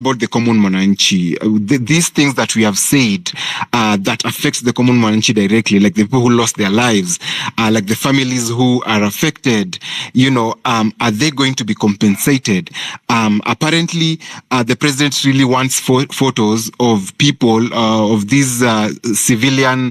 about the common mwananchi, these things that we have said that affects the common mwananchi directly, like the people who lost their lives, like the families who are affected, are they going to be compensated? Apparently, the president really wants photos of people, of these civilian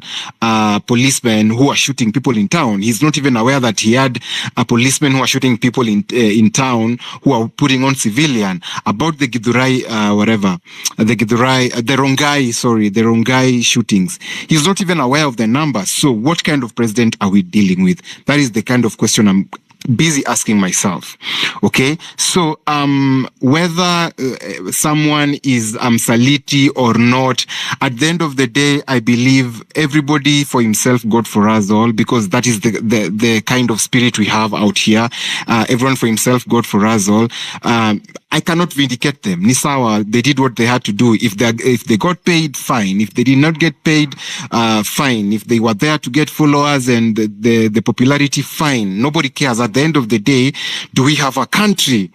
policemen who are shooting people in town. He's not even aware that he had a policeman who are shooting people in town who are putting on civilian. About the Githurai the Rongai shootings. He's not even aware of the numbers. So what kind of president are we dealing with? That is the kind of question I'm busy asking myself. Okay, so whether someone is Saliti or not, at the end of the day, I believe everybody for himself, God for us all, because that is the kind of spirit we have out here. Everyone for himself, God for us all. I cannot vindicate them. Nisawa, they did what they had to do. If they got paid, fine. If they did not get paid, fine. If they were there to get followers and the popularity, fine. Nobody cares. At the end of the day, do we have a country?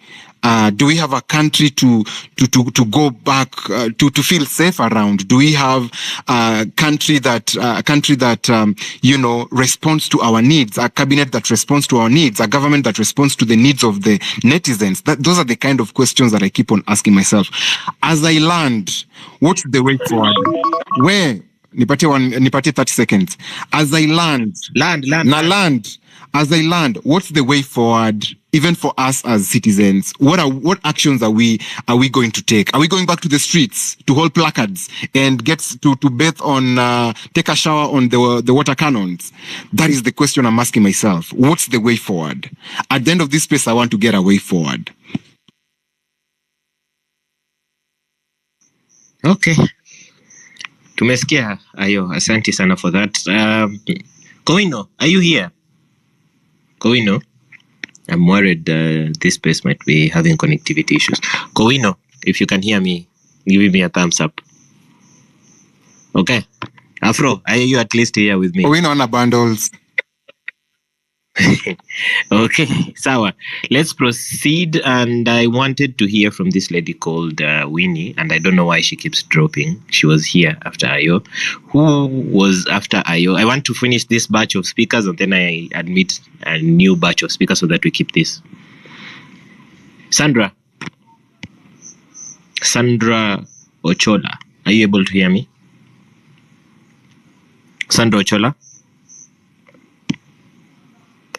Do we have a country to go back to feel safe around? Do we have a country that responds to our needs? A cabinet that responds to our needs? A government that responds to the needs of the netizens? Those are the kind of questions that I keep on asking myself. As I land, what's the way forward? Where? Nipate 30 seconds. As I land. As I land, what's the way forward, even for us as citizens? What actions are we going to take? Are we going back to the streets to hold placards and get to bathe on, take a shower on the water cannons? That is the question I'm asking myself. What's the way forward? At the end of this space, I want to get a way forward. Okay. Tumesikia ayo, asante sana for that. Kowino, are you here? Kowino, I'm worried this space might be having connectivity issues. Kowino, if you can hear me, give me a thumbs up. Okay. Afro, are you at least here with me? Kowino on bundles. Okay, sawa. Let's proceed. And I wanted to hear from this lady called Winnie, and I don't know why she keeps dropping. She was here after Ayo. Who was after Ayo? I want to finish this batch of speakers, and then I admit a new batch of speakers so that we keep this. Sandra Ochola, are you able to hear me? Sandra Ochola?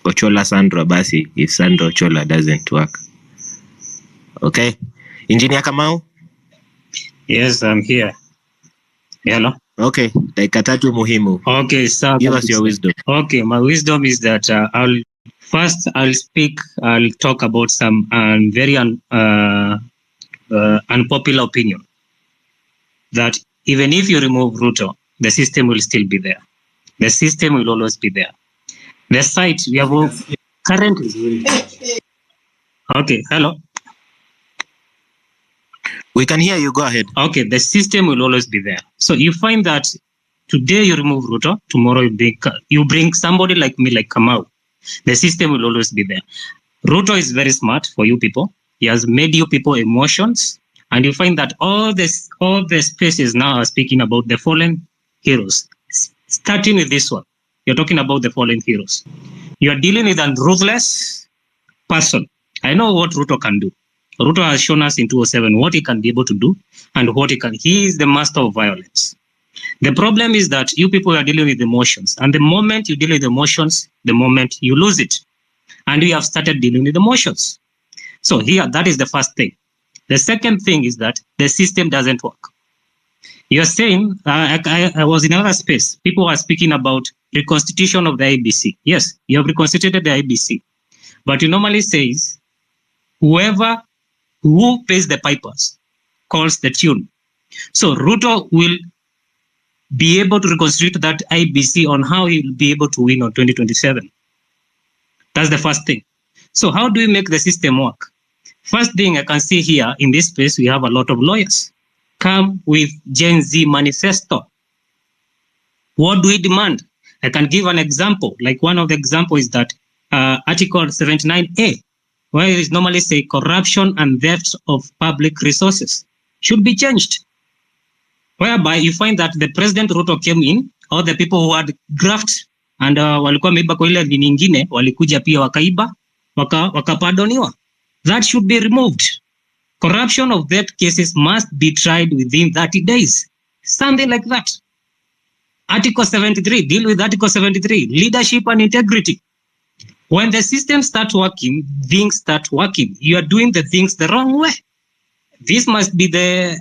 Ochola Sandra basi, if Sandra Ochola doesn't work. Okay. Engineer Kamau? Yes, I'm here. Hello? Okay. Dakika tatu muhimu. Okay, sir. Give us your wisdom. Okay, my wisdom is that I'll talk about some very unpopular opinion. That even if you remove Ruto, the system will still be there. The system will always be there. The site we have currently. Okay, hello. We can hear you. Go ahead. Okay, the system will always be there. So you find that today you remove Ruto, tomorrow you bring somebody like me, like Kamau. The system will always be there. Ruto is very smart for you people. He has made you people emotions, and you find that all the spaces now are speaking about the fallen heroes. Starting with this one. You're talking about the fallen heroes. You're dealing with a ruthless person. I know what Ruto can do. Ruto has shown us in 2007 what he can be able to do and what he is the master of violence. The problem is that you people are dealing with emotions. And the moment you deal with emotions, the moment you lose it. And we have started dealing with emotions. So here, that is the first thing. The second thing is that the system doesn't work. You're saying, I was in another space. People are speaking about reconstitution of the IBC. Yes, you have reconstituted the IBC. But you normally says, who pays the pipers calls the tune. So Ruto will be able to reconstitute that IBC on how he will be able to win on 2027. That's the first thing. So how do we make the system work? First thing I can see here in this space, we have a lot of lawyers. Come with Gen Z manifesto. What do we demand? I can give an example. Like one of the examples is that Article 79A, where it normally say corruption and theft of public resources. should be changed, whereby you find that the President Ruto came in, all the people who had graft and walikuwa wameiba kwa ile nini nyingine walikuja pia wakaiba wakapardoniwa. That should be removed. Corruption of debt cases must be tried within 30 days. Something like that. Article 73, deal with Article 73, leadership and integrity. When the system starts working, things start working. You are doing the things the wrong way. This must be the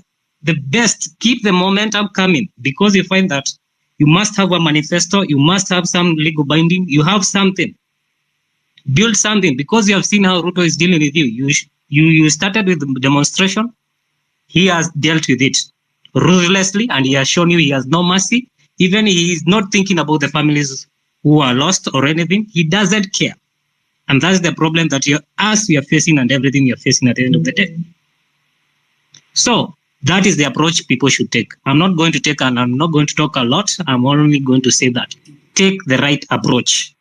best. Keep the momentum coming, because you find that you must have a manifesto, you must have some legal binding, you have something. Build something, because you have seen how Ruto is dealing with you. You started with the demonstration. He has dealt with it ruthlessly, and he has shown you he has no mercy. Even he is not thinking about the families who are lost or anything. He doesn't care. And that's the problem that we are facing, and everything you're facing at the end of the day. So that is the approach people should take. I'm not going to take, and I'm not going to talk a lot. I'm only going to say that. Take the right approach.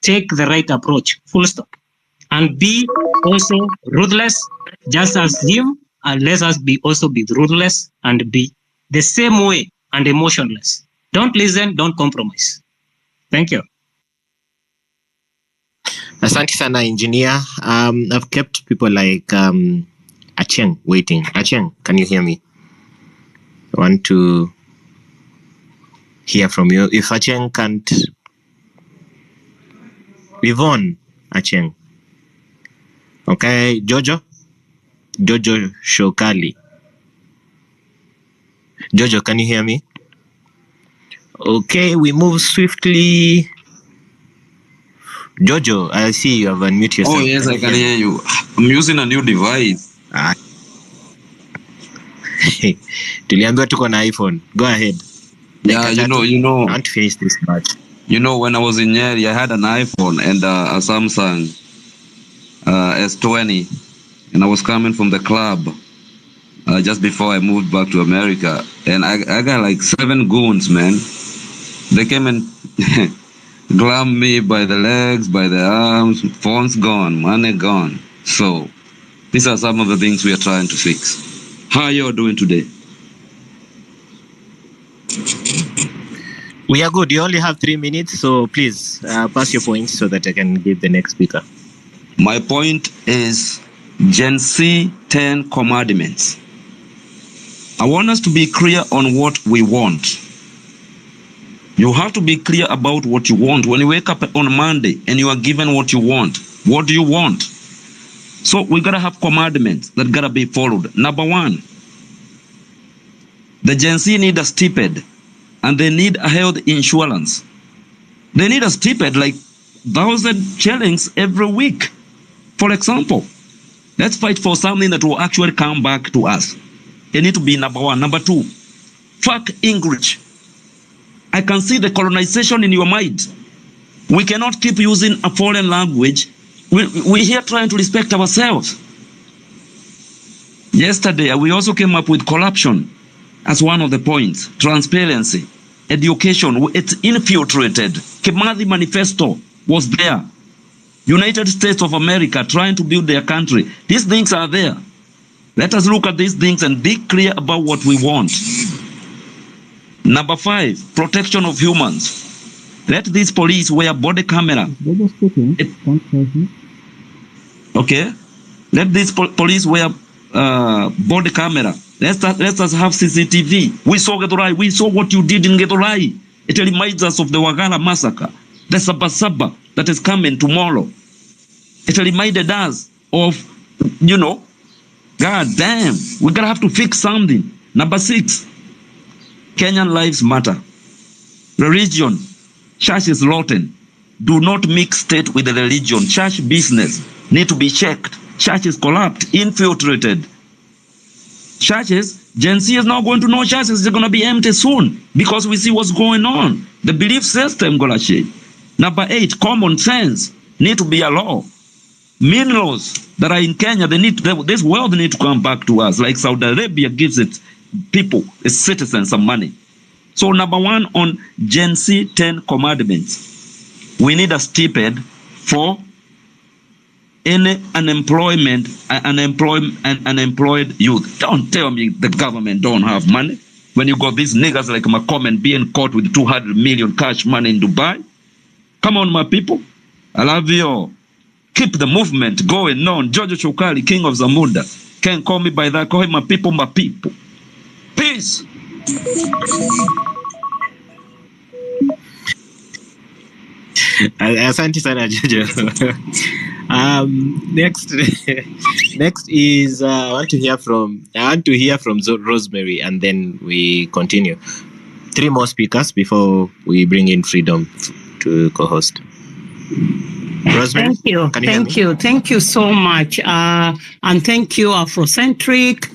Take the right approach, full stop. And be also ruthless, just as him, and let us also be ruthless and be the same way and emotionless. Don't listen, don't compromise. Thank you. Asante sana, engineer. I've kept people like Acheng waiting. Acheng, can you hear me? I want to hear from you. If Acheng can't, Yvonne Acheng. Okay, Jojo Shokali. Jojo, can you hear me? Okay, we move swiftly. Jojo, I see you have unmuted yourself. Oh, yes, I can hear you. I'm using a new device. Tuliambiwa tuko na iPhone. Go ahead. Yeah, you know. I want to finish this match. You know, when I was in Nyeri, I had an iPhone and a Samsung S20, and I was coming from the club just before I moved back to America, and I got like 7 goons, man. They came and glammed me by the legs, by the arms, phones gone, money gone. So these are some of the things we are trying to fix. How are you doing today? We are good. You only have 3 minutes, so please pass your points so that I can give the next speaker. My point is Gen Z 10 commandments. I want us to be clear on what we want. You have to be clear about what you want. When you wake up on Monday and you are given what you want, what do you want? So we gotta have commandments that gotta be followed. Number 1, the Gen Z need a stipend, and they need a health insurance. They need a stipend like 1,000 shillings every week. For example, let's fight for something that will actually come back to us. It need to be number 1. Number 2, fuck English. I can see the colonization in your mind. We cannot keep using a foreign language. We're here trying to respect ourselves. Yesterday, we also came up with corruption as one of the points. Transparency, education, it's infiltrated. Kimathi Manifesto was there. United States of America trying to build their country. These things are there. Let us look at these things and be clear about what we want. Number 5, protection of humans. Let these police wear body camera. Okay? Let these police wear body camera. Let us have CCTV. We saw Githurai. We saw what you did in Githurai. It reminds us of the Wagala massacre. The Sabasaba that is coming tomorrow. It reminded us of, God damn, we're going to have to fix something. Number 6, Kenyan lives matter. Religion, church is rotten. Do not mix state with the religion. Church business need to be checked. Church is corrupt, infiltrated. Churches, Gen Z is not going to know churches are going to be empty soon because we see what's going on. The belief system going to change. Number 8, common sense need to be a law. Minerals that are in Kenya, this world need to come back to us, like Saudi Arabia gives it people, its citizens, some money. So number 1 on Gen Z 10 commandments, we need a stipend for any unemployed youth. Don't tell me the government don't have money. When you got these niggas like McCormick being caught with 200 million cash money in Dubai. Come on, my people. I love you all. Keep the movement going on. Jojo Chukali, King of Zamunda. Can't call me by that. Call him my people, my people. Peace. Asante sana Jojo. Next is I want to hear from Rosemary, and then we continue. 3 more speakers before we bring in Freedom to co-host. Rosemary, thank you so much, and thank you, Afrocentric.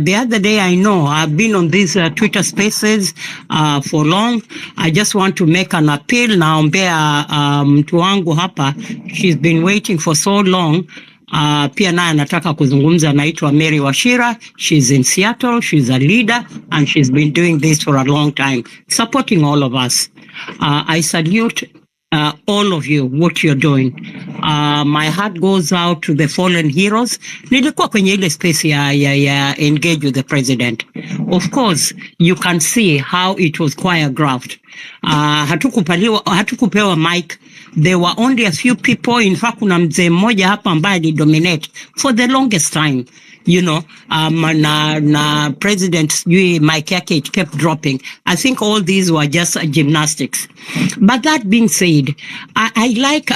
The other day, I know I've been on these Twitter Spaces for long. I just want to make an appeal. Naombea mtu wangu hapa, she's been waiting for so long. Pia naye anataka kuzungumza, anaitwa Mary Washira. She's in Seattle, she's a leader, and she's been doing this for a long time, supporting all of us. I salute all of you, what you're doing. My heart goes out to the fallen heroes. Nilikuwa kwenye ile space ya engage with the president. Of course, you can see how it was choreographed. Hatukupewa mic. There were only a few people. In fact, kuna mzee mmoja hapa ambaye alidominate for the longest time. You know, na president, mic yake, it kept dropping. I think all these were just gymnastics. But that being said, I like,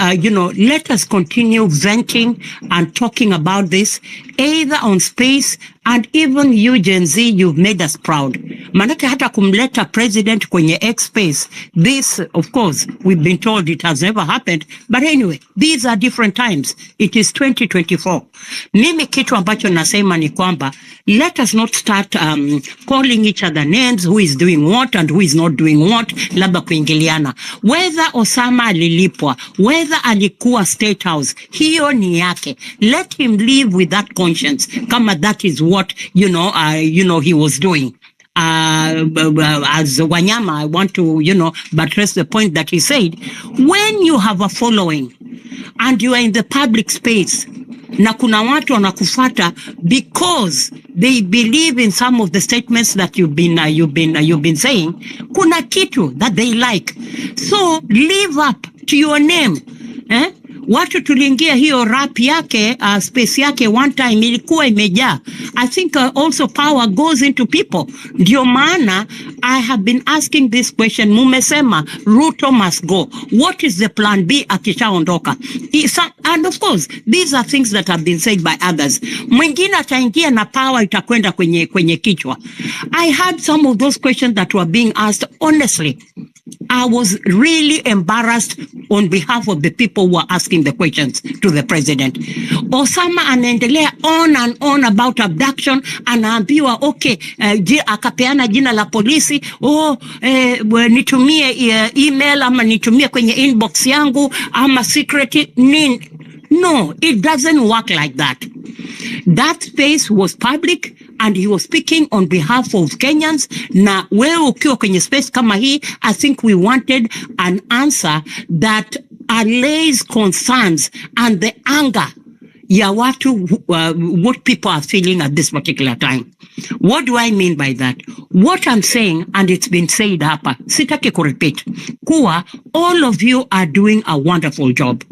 let us continue venting and talking about this, either on space, and even you, Gen Z, you've made us proud. Manake hata kumleta president kwenye X space. This, of course, we've been told it has never happened. But anyway, these are different times. It is 2024. Mimi kitu ambacho nasema ni kwamba, let us not start calling each other names, who is doing what and who is not doing what, labda kuingiliana. Whether Osama alilipwa, whether alikuwa State House, hiyo ni yake. Let him live with that conscience, kama that is what, he was doing. As Wanyama, I want to, buttress the point that he said. When you have a following and you are in the public space, na kuna watu wanakufata because they believe in some of the statements that you've been saying, kuna kitu that they like. So live up to your name. Watu tuliingia hiyo rap yake, space yake one time ilikuwa imejaa. I think also power goes into people. Ndio maana I have been asking this question. Mumesema Ruto must go. What is the plan B akishaondoka? And of course, these are things that have been said by others. Mwingine ataingia na power itakwenda kwenye kichwa. I had some of those questions that were being asked. Honestly, I was really embarrassed on behalf of the people who are asking the questions to the president. Osama anaendelea on and on about abduction. Anaambiwa, okay, akapeana jina la polisi. Nitumie email ama nitumie kwenye inbox yangu ama secret. No, it doesn't work like that. That space was public and he was speaking on behalf of Kenyans. Na wewe ukiwa kwenye space kama hii, I think we wanted an answer that allays concerns and the anger ya watu, what people are feeling at this particular time. What do I mean by that? What I'm saying, and it's been said hapa, sitaki kurepeat, kuwa all of you are doing a wonderful job.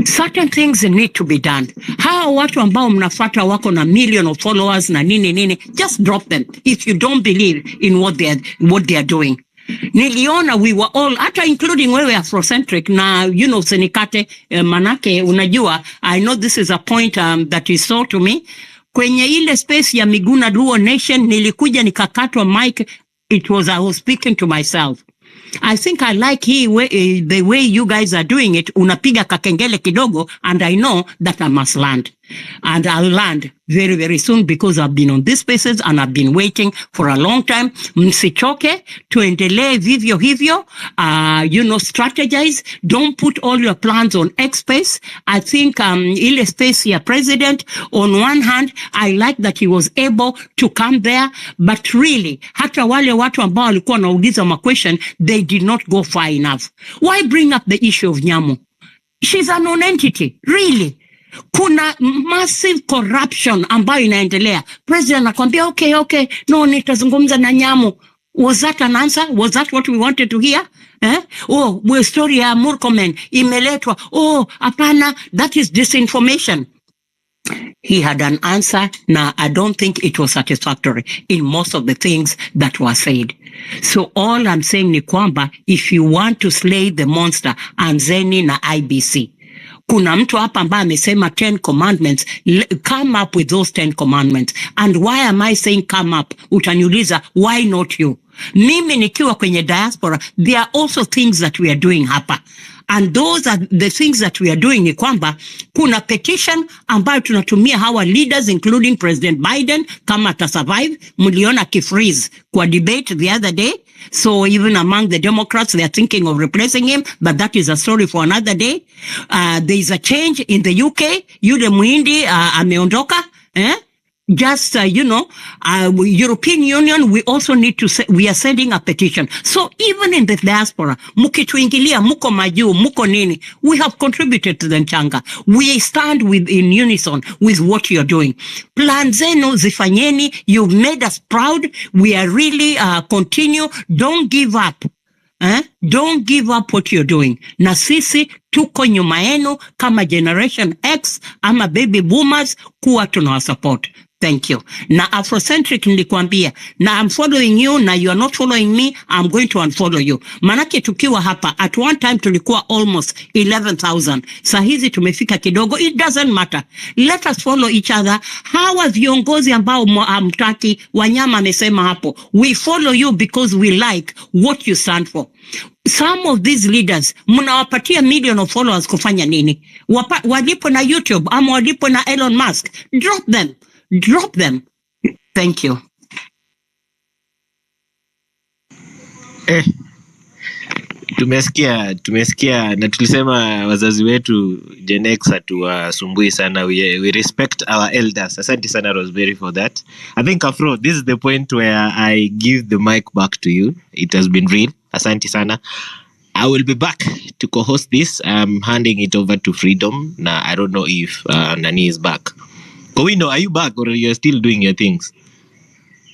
Certain things need to be done. Hawa watu ambao mnafuata wako na million of followers na nini, just drop them if you don't believe in what they are doing. Niliona we were all, hata including wewe Afrocentric na senikate, manake unajua, I know this is a point that is so to me. Kwenye ile space ya Miguna Luo Nation nilikuja nikakatwa mic. I was speaking to myself. I think I like the way you guys are doing it. Unapiga kakengele kidogo, and I know that I must land. And I'll land very, very soon because I've been on these spaces and I've been waiting for a long time. Msichoke, tuendelee vivyo hivyo. Strategize. Don't put all your plans on X space. I think ile space ya president, on one hand, I like that he was able to come there, but really, hata wale watu ambao walikuwa wanauliza ma question, they did not go far enough. Why bring up the issue of Nyamu? She's a non-entity, really. Kuna massive corruption ambayo inaendelea. President anakuambia okay, no, nitazungumza na Nyamu. Was that an answer? Was that what we wanted to hear? Story ya Murkomen imeletwa. Hapana, that is disinformation. He had an answer. Now, I don't think it was satisfactory in most of the things that were said. So all I'm saying ni kwamba, if you want to slay the monster, anzeni na IBC. Kuna mtu hapa ambaye amesema 10 commandments. Come up with those 10 commandments. And why am I saying come up? Utaniuliza, why not you? Mimi nikiwa kwenye diaspora, there are also things that we are doing hapa. And those are the things that we are doing ni kwamba, kuna petition ambayo tunatumia hawa leaders, including President Biden, kama ta survive. Muliona kifreeze kwa debate the other day. So even among the Democrats, they are thinking of replacing him, but that is a story for another day. There is a change in the UK. Yule muhindi ameondoka. Just, European Union, we also need to say, we are sending a petition. So even in the diaspora, mukituingilia, muko maju, muko nini, we have contributed to the Nchanga. We stand in unison with what you're doing. Plan zenu zifanyeni, you've made us proud. We are really, continue. Don't give up. Don't give up what you're doing. Na sisi tuko nyuma yenu kama Generation X ama baby boomers, kuwa tunawasupport. Thank you. Na Afrocentric nilikwambia, na I'm following you, na you are not following me, I'm going to unfollow you. Manake tukiwa hapa, at one time tulikuwa almost 11,000. Sahizi tumefika kidogo, it doesn't matter. Let us follow each other. Hawa viongozi ambao hamtaki, Wanyama amesema hapo. We follow you because we like what you stand for. Some of these leaders, munawapatia million of followers kufanya nini? Walipo na YouTube, ama walipo na Elon Musk. Drop them. Thank you. Tumesikia na tulisema wazazi wetu Gen X hatuwasumbui sana. We respect our elders. Asante sana Rosemary for that. I think Afro, this is the point where I give the mic back to you. It has been real. Asante sana. I will be back to co-host this. I'm handing it over to Freedom. Now, I don't know if Nani is back. Kowino, are you back or you're still doing your things?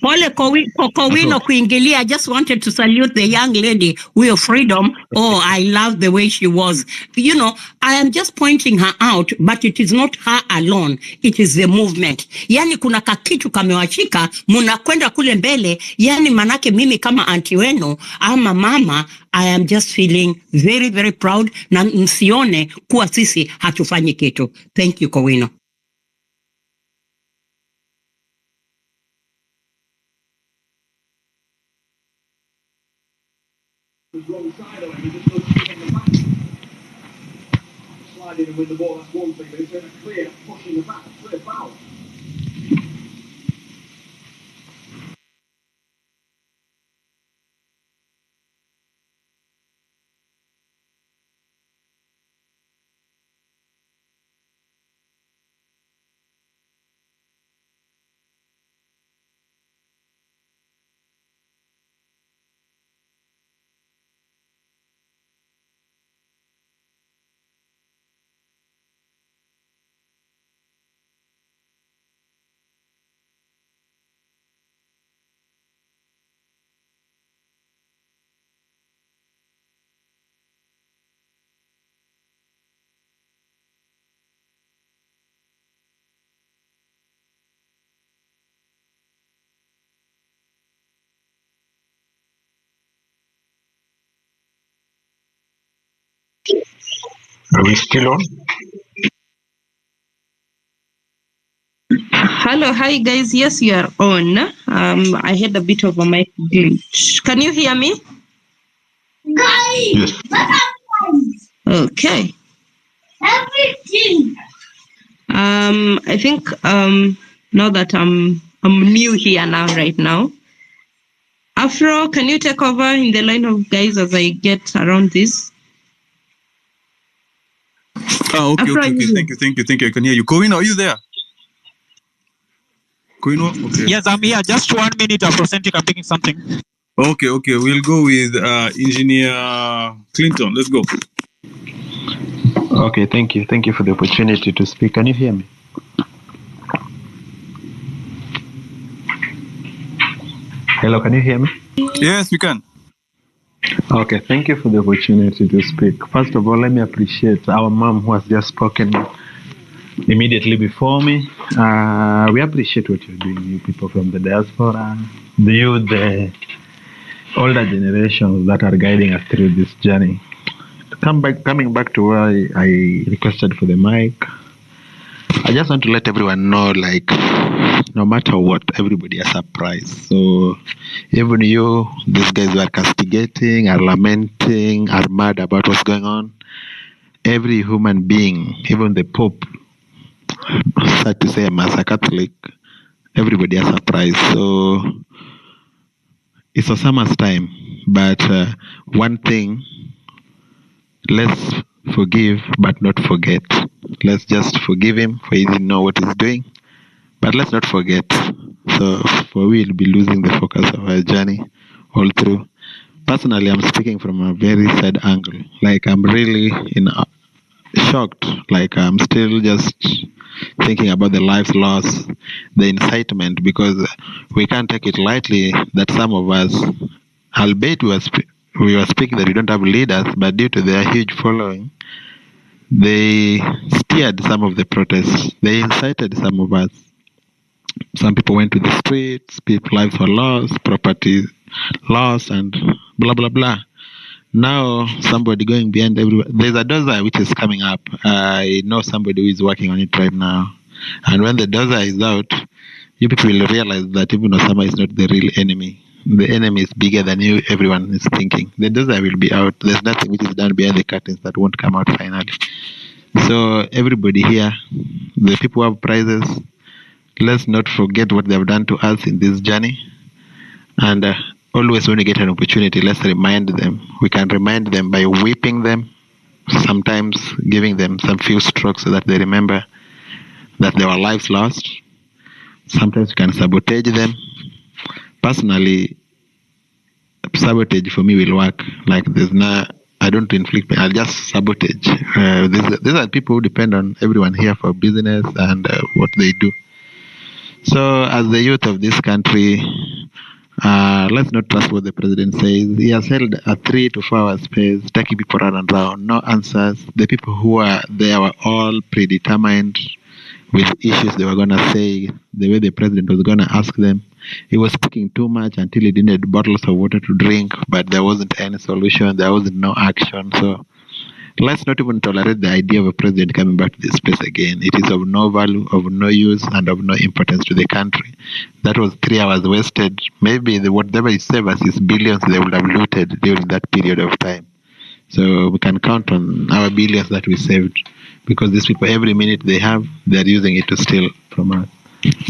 Pole Kowino kuingilia. I just wanted to salute the young lady with Freedom. I love the way she was. I am just pointing her out, but it is not her alone. It is the movement. Yani kuna kakitu kamewashika, munakwenda kule mbele. Yani manake mimi kama auntie wenu, ama mama, I am just feeling very, very proud. Na msione kuwa sisi hatufanyi kitu. Thank you, Kowino. Wrong side of him, he just looks in the back. Sliding and win the ball, that's one thing, but it's been a clear push in the back, clear foul. Are we still on? Hello, hi guys. Yes, you are on. I had a bit of a mic glitch. Can you hear me? Yes. Okay. Everything. I think now that I'm new here right now. Afro, can you take over in the line of guys as I get around this? Okay. Afro, Thank you. I can hear you. Kowino, are you there? Kowino? Okay. Yes, I'm here. Just 1 minute, Afrocentric. I'm taking something. Okay. We'll go with Engineer Clinton. Let's go. Okay, thank you. Thank you for the opportunity to speak. Can you hear me? Hello, can you hear me? Yes, we can. Okay, thank you for the opportunity to speak. First of all, let me appreciate our mom who has just spoken immediately before me. We appreciate what you're doing, you people from the diaspora, the youth, the older generations that are guiding us through this journey. Coming back to why I requested for the mic, I just want to let everyone know, like, no matter what, everybody has a price. So even you, these guys who are castigating, are lamenting, are mad about what's going on, every human being, even the Pope, sad to say I'm as a Catholic, everybody has a price. So it's Osama's time. But one thing, let's forgive but not forget. Let's just forgive him for he didn't know what he's doing. But let's not forget. So for we'll be losing the focus of our journey all through. Personally, I'm speaking from a very sad angle. Like I'm really shocked. Like I'm still just thinking about the lives lost, the incitement, because we can't take it lightly that some of us, albeit we were speaking that we don't have leaders, but due to their huge following, they steered some of the protests. They incited some of us. Some people went to the streets, lives were lost, property lost, and blah, blah, blah. Now, somebody going behind everyone. There's a dozer which is coming up. I know somebody who is working on it right now. And when the dozer is out, you people will realize that even Osama is not the real enemy. The enemy is bigger than you, everyone is thinking. The dozer will be out. There's nothing which is done behind the curtains that won't come out finally. So everybody here, the people who have prizes, let's not forget what they've done to us in this journey. And always when we get an opportunity, let's remind them. We can remind them by whipping them, sometimes giving them some few strokes so that they remember that there were lives lost. Sometimes we can sabotage them. Personally, sabotage for me will work. Like I don't inflict pain, I'll just sabotage. These are people who depend on everyone here for business and what they do. So as the youth of this country, let's not trust what the president says. He has held a 3 to 4 hour space, taking people around, no answers. The people who are there were all predetermined with issues they were going to say, the way the president was going to ask them. He was speaking too much until he didn't have bottles of water to drink, but there wasn't any solution, there wasn't no action. So let's not even tolerate the idea of a president coming back to this place again. It is of no value, of no use, and of no importance to the country. That was 3 hours wasted. Maybe whatever he saved us is billions they would have looted during that period of time. So we can count on our billions that we saved, because these people, every minute they have, they're using it to steal from us.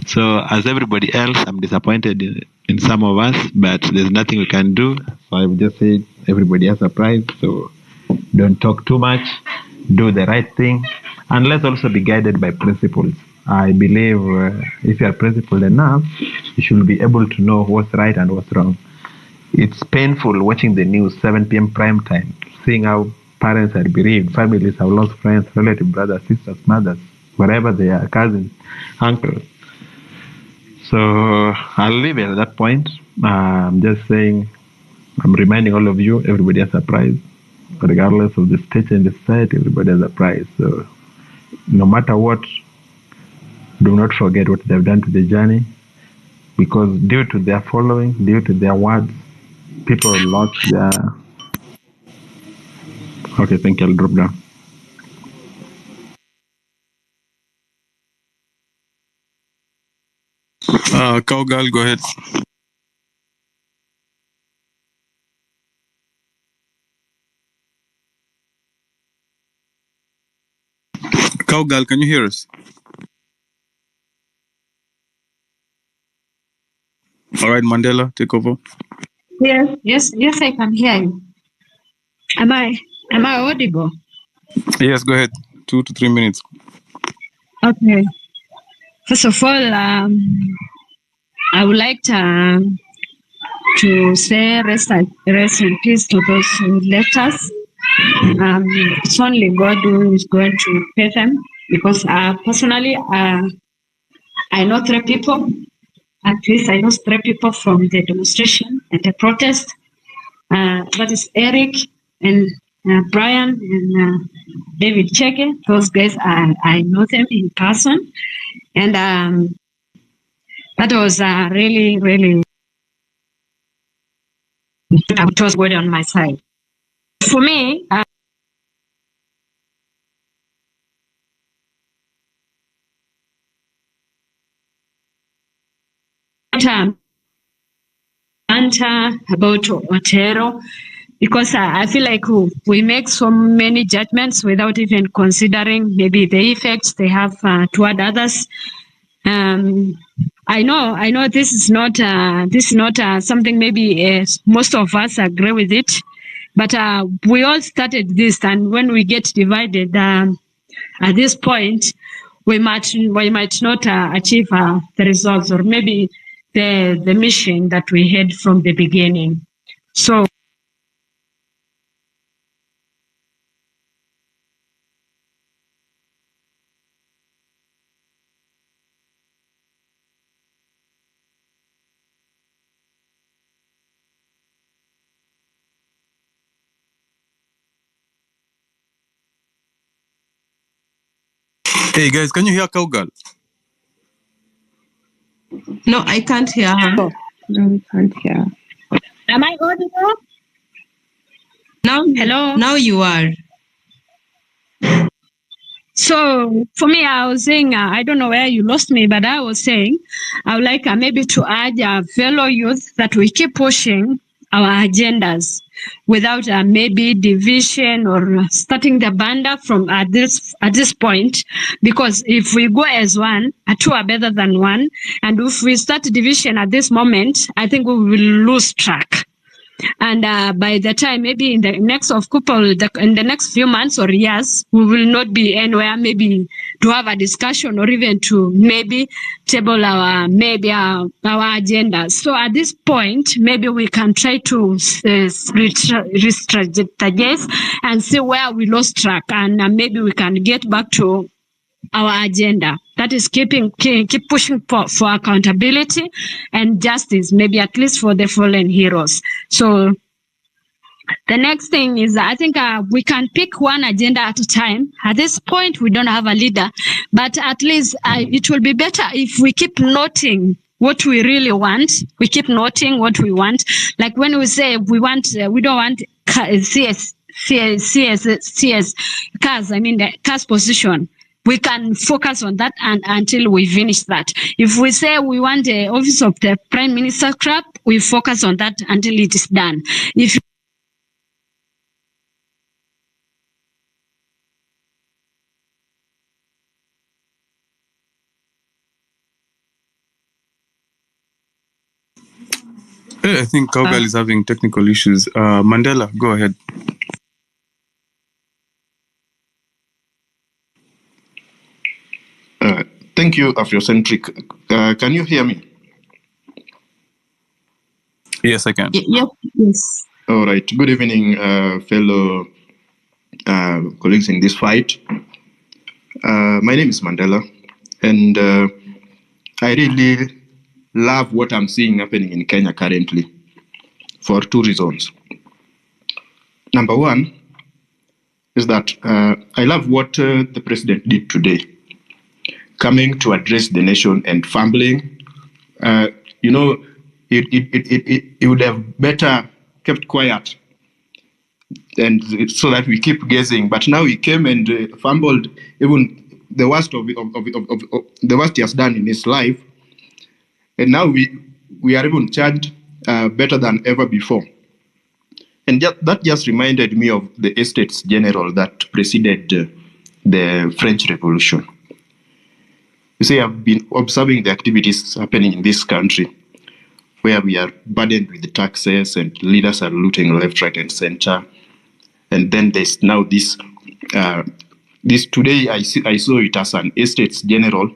So as everybody else, I'm disappointed in some of us, but there's nothing we can do. So I've just said everybody has a price. So don't talk too much, do the right thing, and let's also be guided by principles. I believe if you are principled enough, you should be able to know what's right and what's wrong. It's painful watching the news 7 p.m. prime time, seeing how parents are bereaved, families have lost friends, relatives, brothers, sisters, mothers, wherever they are, cousins, uncles. So I'll leave it at that point. I'm just saying, I'm reminding all of you, everybody has a prize. Regardless of the stage and the society, everybody has a prize. So no matter what, do not forget what they've done to the journey, because due to their following, due to their words, people lost their... Okay, thank you. I'll drop down. Cowgirl, go ahead. Cowgirl, can you hear us? All right, Mandela, take over. Yes, I can hear you. Am I audible? Yes, go ahead. 2 to 3 minutes. Okay. First of all, I would like to say rest in peace to those who left us. It's only God who is going to pay them, because personally, I know 3 people. At least I know 3 people from the demonstration and the protest. That is Eric and Brian and David Cheke. Those guys, I know them in person. And that was really, really, it was good on my side. For me, about Otero, because I feel like we make so many judgments without even considering maybe the effects they have toward others. I know this is not something maybe most of us agree with it, but we all started this, and when we get divided at this point, we might not achieve the results, or maybe the mission that we had from the beginning. So Hey guys, can you hear Cowgirl? No, I can't hear her. No, I can't hear. am I audible? Now, hello. Now you are. So for me, I was saying, I don't know where you lost me, but I was saying, I would like maybe to urge our fellow youth that we keep pushing our agendas without maybe division or starting the banda from at this point, because if we go as one, 2 are better than 1, and if we start division at this moment, I think we will lose track. And by the time, maybe in the next in the next few months or years, we will not be anywhere maybe to have a discussion or even to maybe table our agenda. So at this point, maybe we can try to strategize and see where we lost track, and maybe we can get back to our agenda. That is keep pushing for accountability and justice, maybe at least for the fallen heroes. So the next thing is, I think we can pick one agenda at a time. At this point, we don't have a leader, but at least it will be better if we keep noting what we really want. We keep noting what we want. Like when we say we don't want CS cars, I mean the cars position. We can focus on that until we finish that. If we say we want the office of the Prime Minister crap, we focus on that until it is done. If Hey, I think Cowgirl is having technical issues. Mandela, go ahead. Thank you, Afrocentric. Can you hear me? Yes, I can. Yes. All right. Good evening, fellow colleagues in this fight. My name is Mandela, and I really love what I'm seeing happening in Kenya currently for 2 reasons. Number 1 is that I love what the president did today, coming to address the nation and fumbling. It would have better kept quiet, and so that we keep guessing. But now he came and fumbled even the worst of the worst he has done in his life, and now we are even charged better than ever before. And that just reminded me of the Estates General that preceded the French Revolution. You see, I've been observing the activities happening in this country, where we are burdened with the taxes and leaders are looting left, right, and center. And then there's now this today I saw it as an Estates General,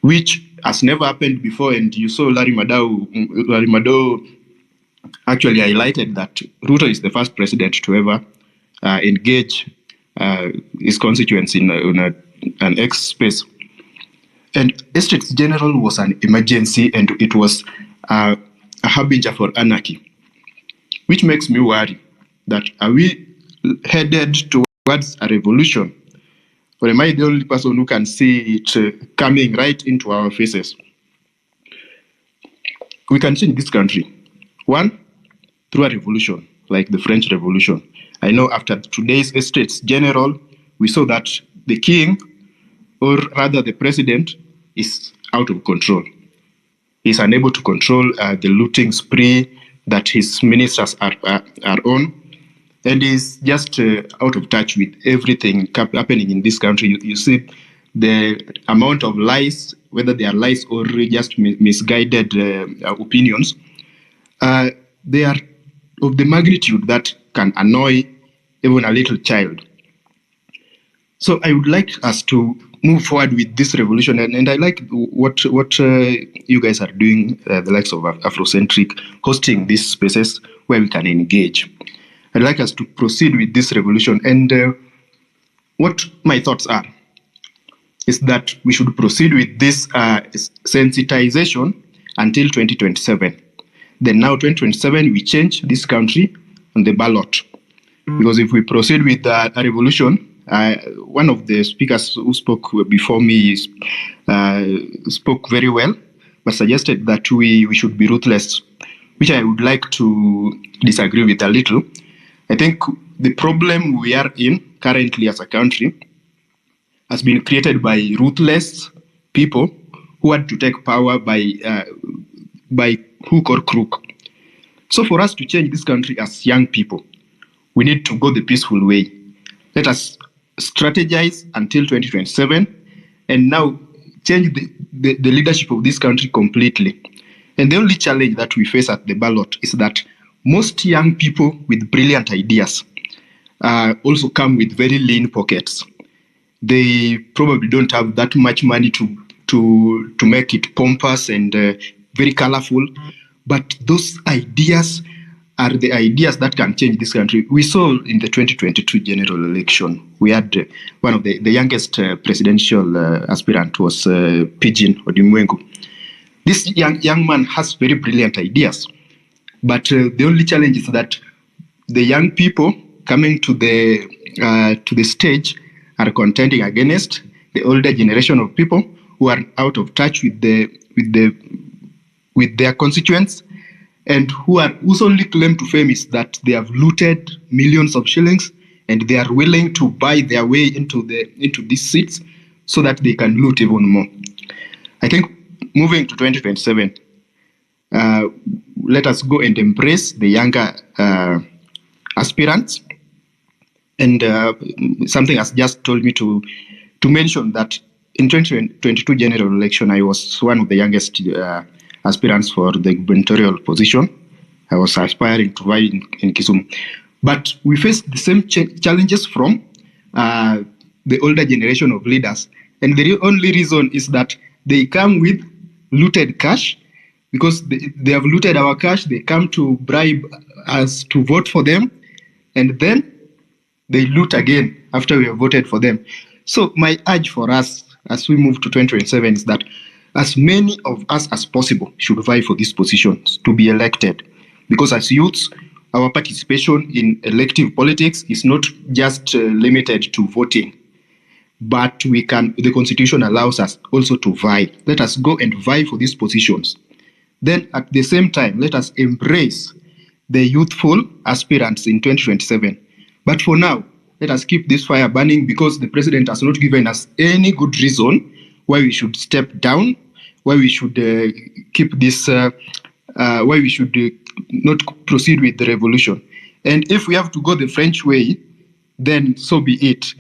which has never happened before. And you saw Larry Madowo actually highlighted that Ruto is the first president to ever engage his constituents in an X space. And Estates General was an emergency, and it was a harbinger for anarchy, which makes me worry that are we headed towards a revolution, or am I the only person who can see it coming right into our faces? We can change this country. One, through a revolution, like the French Revolution. I know after today's Estates General, we saw that the king, or rather the president, is out of control. He's unable to control the looting spree that his ministers are on, and is just out of touch with everything happening in this country. You see the amount of lies, whether they are lies or just misguided opinions, they are of the magnitude that can annoy even a little child. So I would like us to move forward with this revolution, and I like what you guys are doing, the likes of Afrocentric, hosting these spaces where we can engage. I'd like us to proceed with this revolution, and what my thoughts are is that we should proceed with this sensitization until 2027. Then now 2027, we change this country on the ballot. Because if we proceed with a revolution, one of the speakers who spoke before me spoke very well, but suggested that we should be ruthless, which I would like to disagree with a little. I think the problem we are in currently as a country has been created by ruthless people who had to take power by hook or crook. So for us to change this country as young people, we need to go the peaceful way. Let us strategize until 2027 and now change the leadership of this country completely. And the only challenge that we face at the ballot is that most young people with brilliant ideas also come with very lean pockets. They probably don't have that much money to make it pompous and very colorful, but those ideas are the ideas that can change this country. We saw in the 2022 general election, we had one of the youngest presidential aspirant was Pigeon Odimwengu. This young man has very brilliant ideas, but the only challenge is that the young people coming to the stage are contending against the older generation of people who are out of touch with their constituents, and whose only claim to fame is that they have looted millions of shillings and they are willing to buy their way into these seats so that they can loot even more. I think moving to 2027, let us go and embrace the younger aspirants. And something has just told me to mention that in 2022 general election, I was one of the youngest aspirants for the gubernatorial position. I was aspiring to vie in Kisumu. But we faced the same challenges from the older generation of leaders. And the only reason is that they come with looted cash, because they have looted our cash. They come to bribe us to vote for them, and then they loot again after we have voted for them. So my urge for us as we move to 2027 is that as many of us as possible should vie for these positions to be elected. Because as youths, our participation in elective politics is not just limited to voting, but the Constitution allows us also to vie. Let us go and vie for these positions. Then at the same time, let us embrace the youthful aspirants in 2027. But for now, let us keep this fire burning, because the president has not given us any good reason why we should step down, why we should keep this, why we should not proceed with the revolution. And if we have to go the French way, then so be it.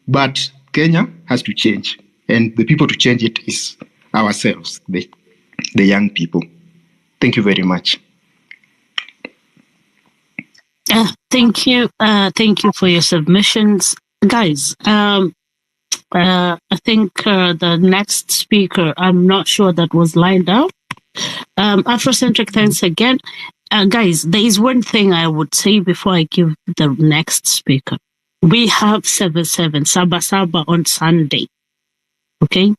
But Kenya has to change, and the people to change it is ourselves, the young people. Thank you very much. Thank you. Thank you for your submissions. Guys, I think the next speaker, I'm not sure that was lined up. Afrocentric, thanks again. Guys, there is one thing I would say before I give the next speaker. We have 7-7, Saba Saba on Sunday. Okay?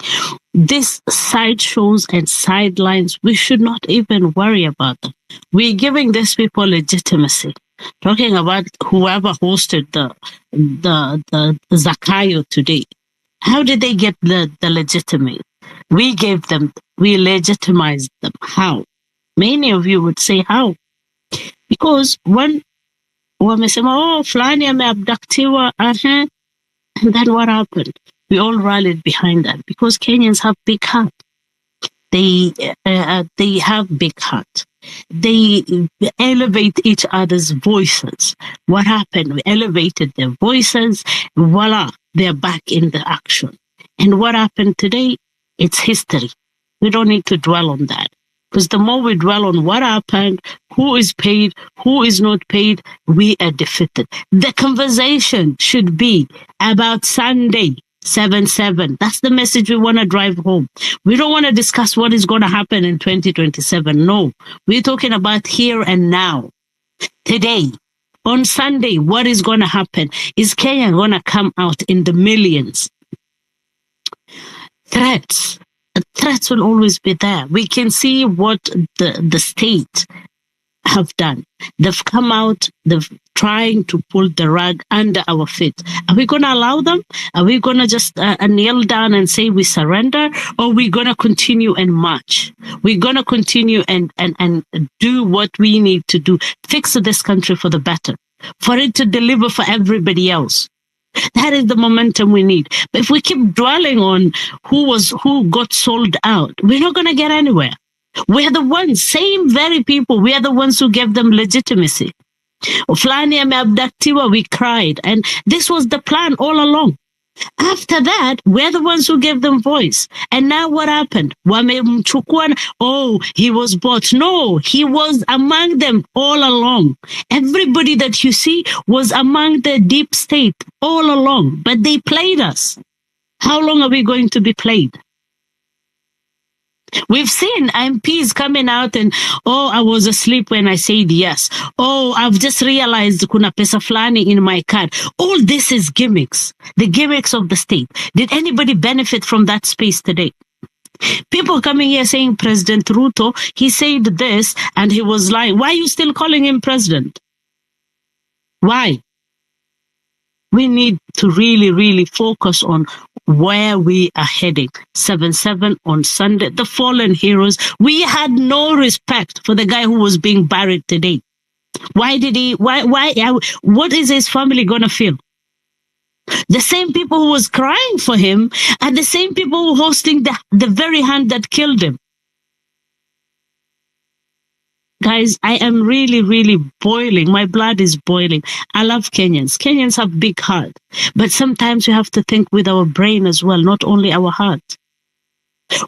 These sideshows and sidelines, we should not even worry about them. We're giving these people legitimacy. Talking about whoever hosted the Zakayo today. How did they get the legitimate? We gave them, we legitimized them. How? Many of you would say how? Because when wamesema, oh, fulani ameabductiwa, and then what happened? We all rallied behind that because Kenyans have big heart. They have big heart. They elevate each other's voices. What happened? We elevated their voices. Voila, they're back in the action. And what happened today? It's history. We don't need to dwell on that. Because the more we dwell on what happened, who is paid, who is not paid, we are defeated. The conversation should be about Sunday, 7-7. That's the message we want to drive home. We don't want to discuss what is going to happen in 2027. No, we're talking about here and now. Today, on Sunday, what is going to happen? Is Kenya going to come out in the millions? Threats will always be there. We can see what the state have done. They've come out, they've trying to pull the rug under our feet. Are we going to allow them? Are we going to just kneel down and say we surrender? Or are we going to continue and march? We're going to continue and do what we need to do. Fix this country for the better. For it to deliver for everybody else. That is the momentum we need. But if we keep dwelling on who got sold out, we're not going to get anywhere. We're the ones, same very people, we are the ones who gave them legitimacy. Fulani ameabductiwa, we cried. And this was the plan all along. After that, we're the ones who gave them voice. And now what happened? Wamemchukua, oh, he was bought. No, he was among them all along. Everybody that you see was among the deep state all along. But they played us. How long are we going to be played? We've seen MPs coming out and, oh, I was asleep when I said yes. Oh, I've just realized kuna pesa fulani in my card. All this is gimmicks, the gimmicks of the state. Did anybody benefit from that space today? People coming here saying President Ruto, he said this and he was lying. Why are you still calling him president? Why? We need to really, really focus on where we are heading. 7-7 on Sunday. The fallen heroes. We had no respect for the guy who was being buried today. What is his family going to feel? The same people who was crying for him are the same people who hosting the very hand that killed him. Guys, I am really, really boiling. My blood is boiling. I love Kenyans. Kenyans have big heart. But sometimes we have to think with our brain as well, not only our heart.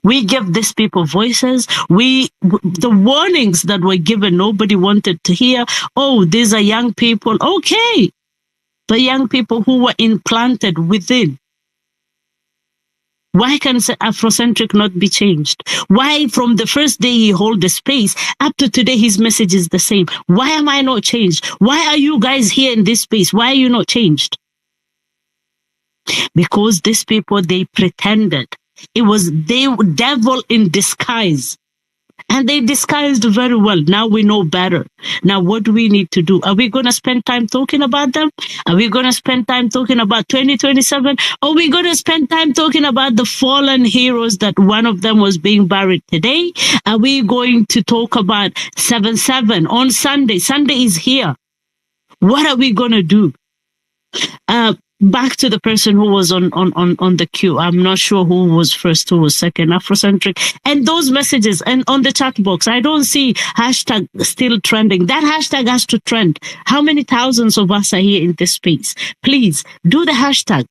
We give these people voices. The warnings that were given, nobody wanted to hear. Oh, these are young people. Okay. The young people who were implanted within. Why can Afrocentric not be changed? Why from the first day he held the space up to today his message is the same? Why am I not changed? Why are you guys here in this space? Why are you not changed? Because these people, they pretended. They were devil in disguise. And they disguised very well. Now we know better. Now what do we need to do? Are we going to spend time talking about them? Are we going to spend time talking about 2027? Or are we going to spend time talking about the fallen heroes that one of them was being buried today? Are we going to talk about 7-7 on Sunday? Sunday is here. What are we going to do? Back to the person who was on the queue. I'm not sure who was first, who was second, Afrocentric. And those messages, and on the chat box, I don't see hashtag still trending. That hashtag has to trend. How many thousands of us are here in this space? Please, do the hashtag.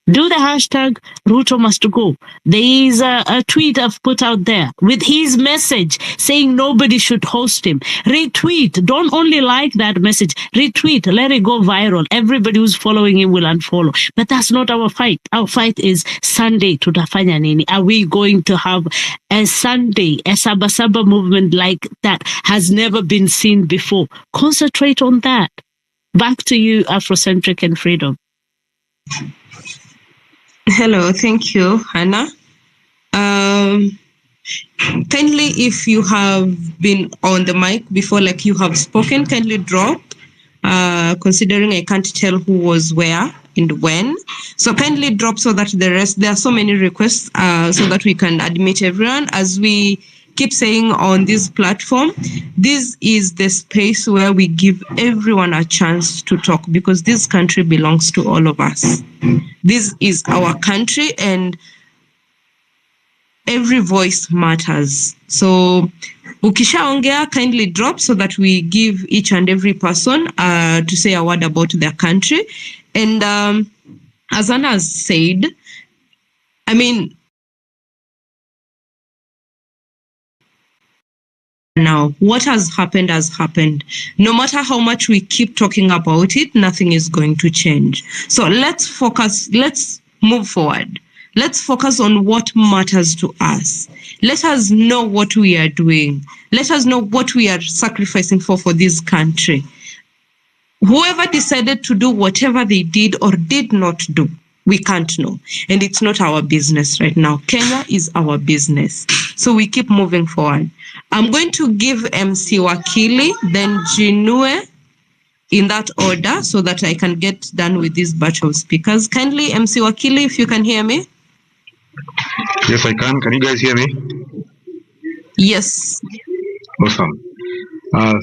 Do the hashtag Ruto must go. There is a tweet I've put out there with his message saying nobody should host him. Retweet. Don't only like that message. Retweet. Let it go viral. Everybody who's following him will unfollow. But that's not our fight. Our fight is Sunday to Tafanya Nini. Are we going to have a Sunday, a Saba movement like that has never been seen before? Concentrate on that. Back to you, Afrocentric and Freedom. Hello, thank you, Hannah. Kindly, if you have been on the mic before, like you have spoken, kindly drop, considering I can't tell who was where and when. So kindly drop so that the rest, there are so many requests, so that we can admit everyone. As we keep saying on this platform, this is the space where we give everyone a chance to talk, because this country belongs to all of us. This is our country, and every voice matters. So ukishaongea, kindly drop so that we give each and every person to say a word about their country. And as Anna has said, I mean, now what has happened has happened. No matter how much we keep talking about it, nothing is going to change. So let's focus, let's move forward. Let's focus on what matters to us. Let us know what we are doing. Let us know what we are sacrificing for this country. Whoever decided to do whatever they did or did not do, we can't know. And it's not our business right now. Kenya is our business. So we keep moving forward. I'm going to give MC Wakili, then Jinue, in that order, so that I can get done with this batch of speakers. Kindly, MC Wakili, if you can hear me. Yes, I can. Can you guys hear me? Yes. Awesome.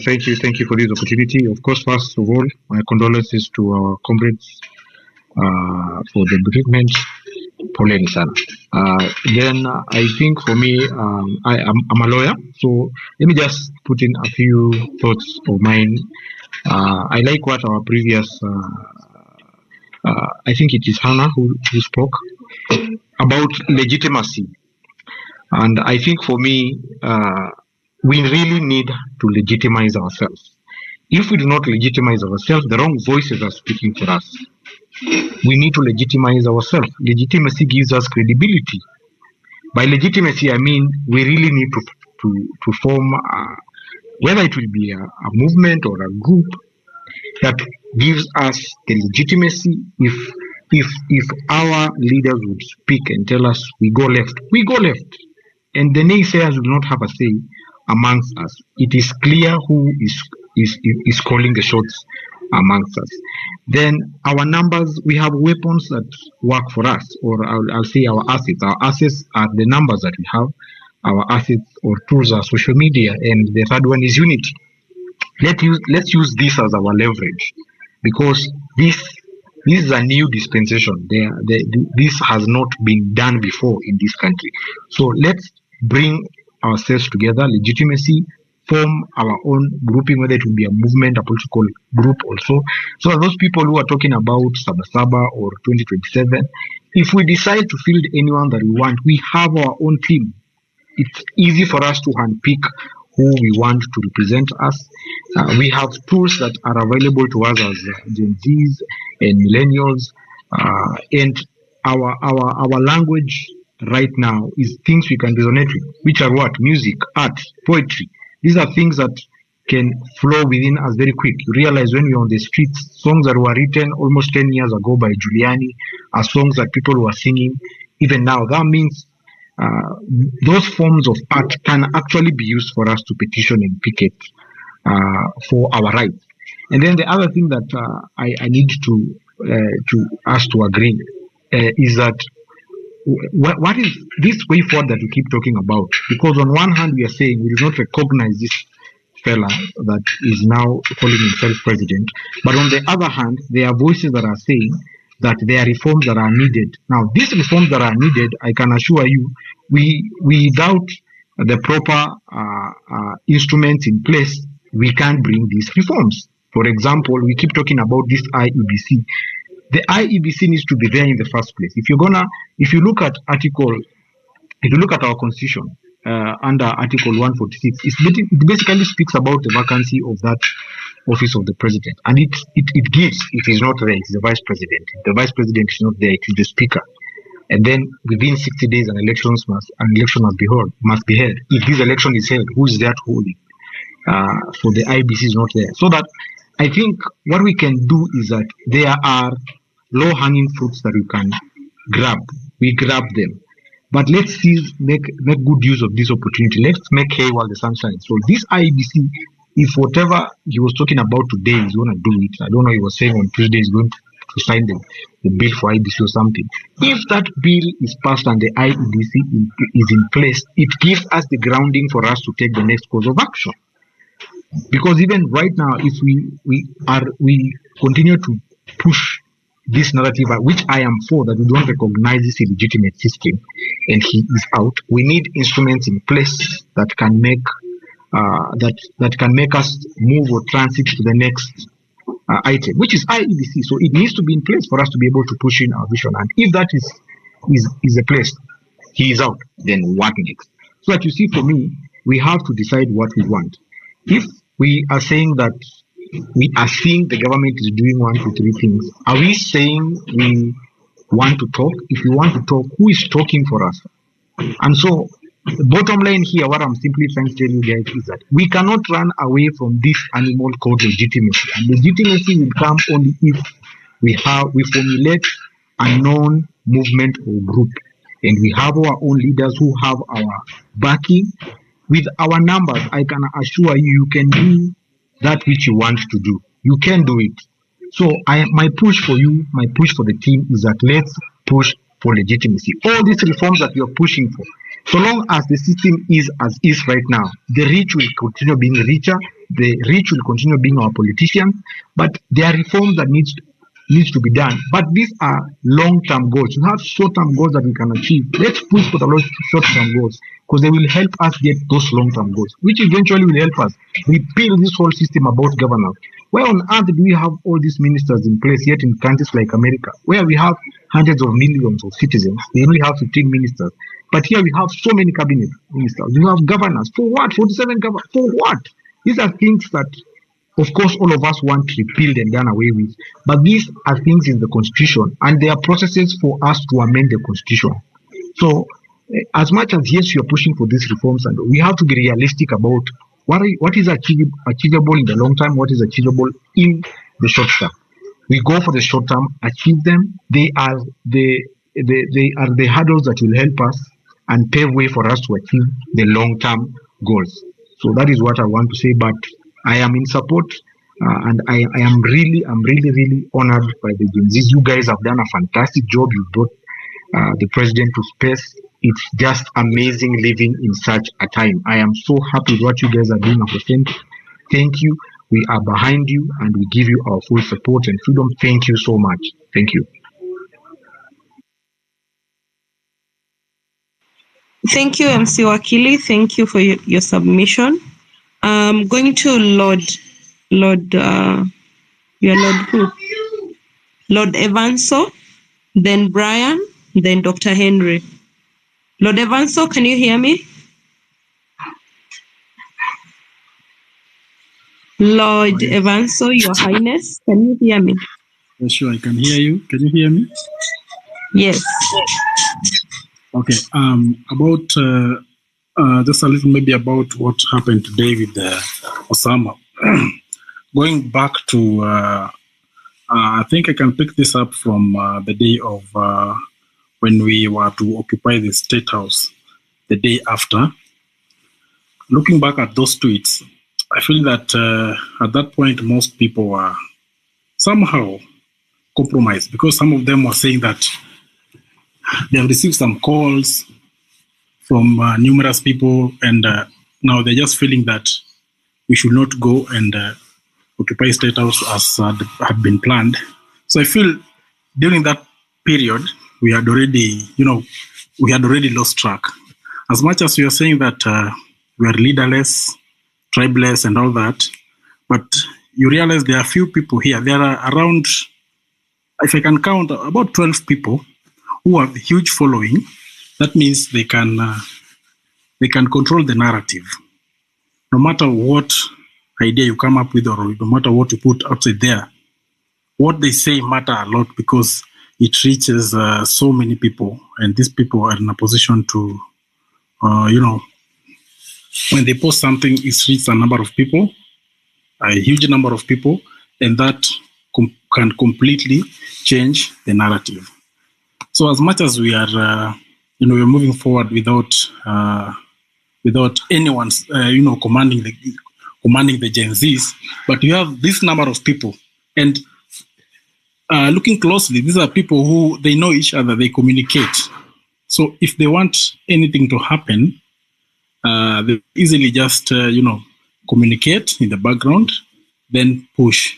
Thank you for this opportunity. Of course, first of all, my condolences to our comrades for the bereavement. Poleni sana. Then I think for me, I'm a lawyer, so let me just put in a few thoughts of mine. I like what our previous, I think it is Hannah who spoke about legitimacy. And I think for me, we really need to legitimize ourselves. If we do not legitimize ourselves, the wrong voices are speaking for us. We need to legitimize ourselves. Legitimacy gives us credibility. By legitimacy, I mean we really need to form, whether it will be a movement or a group that gives us the legitimacy. If our leaders would speak and tell us we go left, and the naysayers will not have a say amongst us. It is clear who is calling the shots amongst us. Then our numbers, we have weapons that work for us, or I'll say our assets. Our assets are the numbers that we have. Our assets or tools are social media, and the third one is unity. Let's use this as our leverage, because this is a new dispensation. This has not been done before in this country. So let's bring ourselves together, legitimacy, form our own grouping, whether it will be a movement, a political group also. So those people who are talking about Sabasaba or 2027, if we decide to field anyone that we want, we have our own team. It's easy for us to handpick who we want to represent us. We have tools that are available to us as Gen Zs and millennials, and our language right now is things we can resonate with, which are what? Music, art, poetry. These are things that can flow within us very quick. You realize when you're on the streets, songs that were written almost 10 years ago by Giuliani are songs that people were singing even now. That means those forms of art can actually be used for us to petition and picket for our rights. And then the other thing that I need to us to agree is that what is this way forward that we keep talking about? Because on one hand we are saying we do not recognize this fella that is now calling himself president, but on the other hand there are voices that are saying that there are reforms that are needed. Now these reforms that are needed, I can assure you, without the proper instruments in place, we can't bring these reforms. For example, we keep talking about this IEBC. The IEBC needs to be there in the first place. If you look at our constitution under Article 146, it basically speaks about the vacancy of that office of the president, and it gives, if he's not there, it's the vice president. If the vice president is not there, it is the speaker. And then within 60 days, an election must be held. If this election is held, who is there to hold it? So the IBC is not there. So that I think what we can do is that there are low-hanging fruits that we can grab. We grab them. But let's make good use of this opportunity. Let's make hay while the sun shines. So this IEBC, if whatever he was talking about today is going to do it, I don't know, he was saying on Tuesday he's going to sign the bill for IEBC or something. If that bill is passed and the IEBC is in place, it gives us the grounding for us to take the next course of action. Because even right now, if we continue to push this narrative, which I am for, that we don't recognize this illegitimate system, and he is out, we need instruments in place that can make that can make us move or transit to the next item, which is IEBC. So it needs to be in place for us to be able to push in our vision. And if that is a place, he is out, then what next? So that you see, for me, we have to decide what we want. If we are saying that we are seeing the government is doing 1, 2, 3 things, are we saying we want to talk? If we want to talk, who is talking for us? And so the bottom line here, what I'm simply trying to tell you guys is that we cannot run away from this animal called legitimacy. And legitimacy will come only if we formulate a known movement or group, and we have our own leaders who have our backing. With our numbers, I can assure you, you can do that which you want to do. You can do it. So my push for you, my push for the team is that let's push for legitimacy. All these reforms that you're pushing for, so long as the system is as is right now, the rich will continue being richer, the rich will continue being our politicians, but there are reforms that needs to be done. But these are long-term goals. You have short-term goals that we can achieve. Let's push for the short-term goals, because they will help us get those long-term goals, which eventually will help us repeal this whole system about governance. Where on earth do we have all these ministers in place, yet in countries like America, where we have hundreds of millions of citizens, we only have 15 ministers. But here we have so many cabinet ministers. We have governors. For what? 47 governors. For what? These are things that, of course, all of us want repealed and done away with. But these are things in the Constitution, and there are processes for us to amend the Constitution. So, as much as, yes, you're pushing for these reforms, and we have to be realistic about what is achievable in the long term, what is achievable in the short term. We go for the short term, achieve them. They are the hurdles that will help us and pave way for us to achieve the long term goals. So that is what I want to say. But I am in support, and I am really honored by the Gen Zs. You guys have done a fantastic job. You brought the president to space. It's just amazing living in such a time. I am so happy with what you guys are doing. Thank you. We are behind you, and we give you our full support and freedom. Thank you so much. Thank you. Thank you, MC Wakili. Thank you for your submission. I'm going to Lord who? Lord Evanso, then Brian, then Dr. Henry. Lord Evanso, can you hear me? Lord Evanso, Your Highness, can you hear me? Yeah, sure, I can hear you. Can you hear me? Yes. Okay. About just a little maybe about what happened today with Osama. Going back to, I think I can pick this up from the day of when we were to occupy the State House, the day after. Looking back at those tweets, I feel that at that point, most people were somehow compromised, because some of them were saying that they have received some calls from numerous people, and now they're just feeling that we should not go and occupy State House as had been planned. So I feel during that period, we had already lost track. As much as we are saying that we are leaderless, tribeless, and all that, but you realize there are few people here. There are around, if I can count, about 12 people who have a huge following. That means they can control the narrative. No matter what idea you come up with, or no matter what you put outside there, what they say matter a lot, because it reaches so many people, and these people are in a position to, when they post something, it reaches a number of people, a huge number of people, and that can completely change the narrative. So as much as we are, we're moving forward without anyone, commanding the Gen Zs, but you have this number of people, and looking closely, these are people who they know each other, they communicate. So if they want anything to happen, they easily just communicate in the background, then push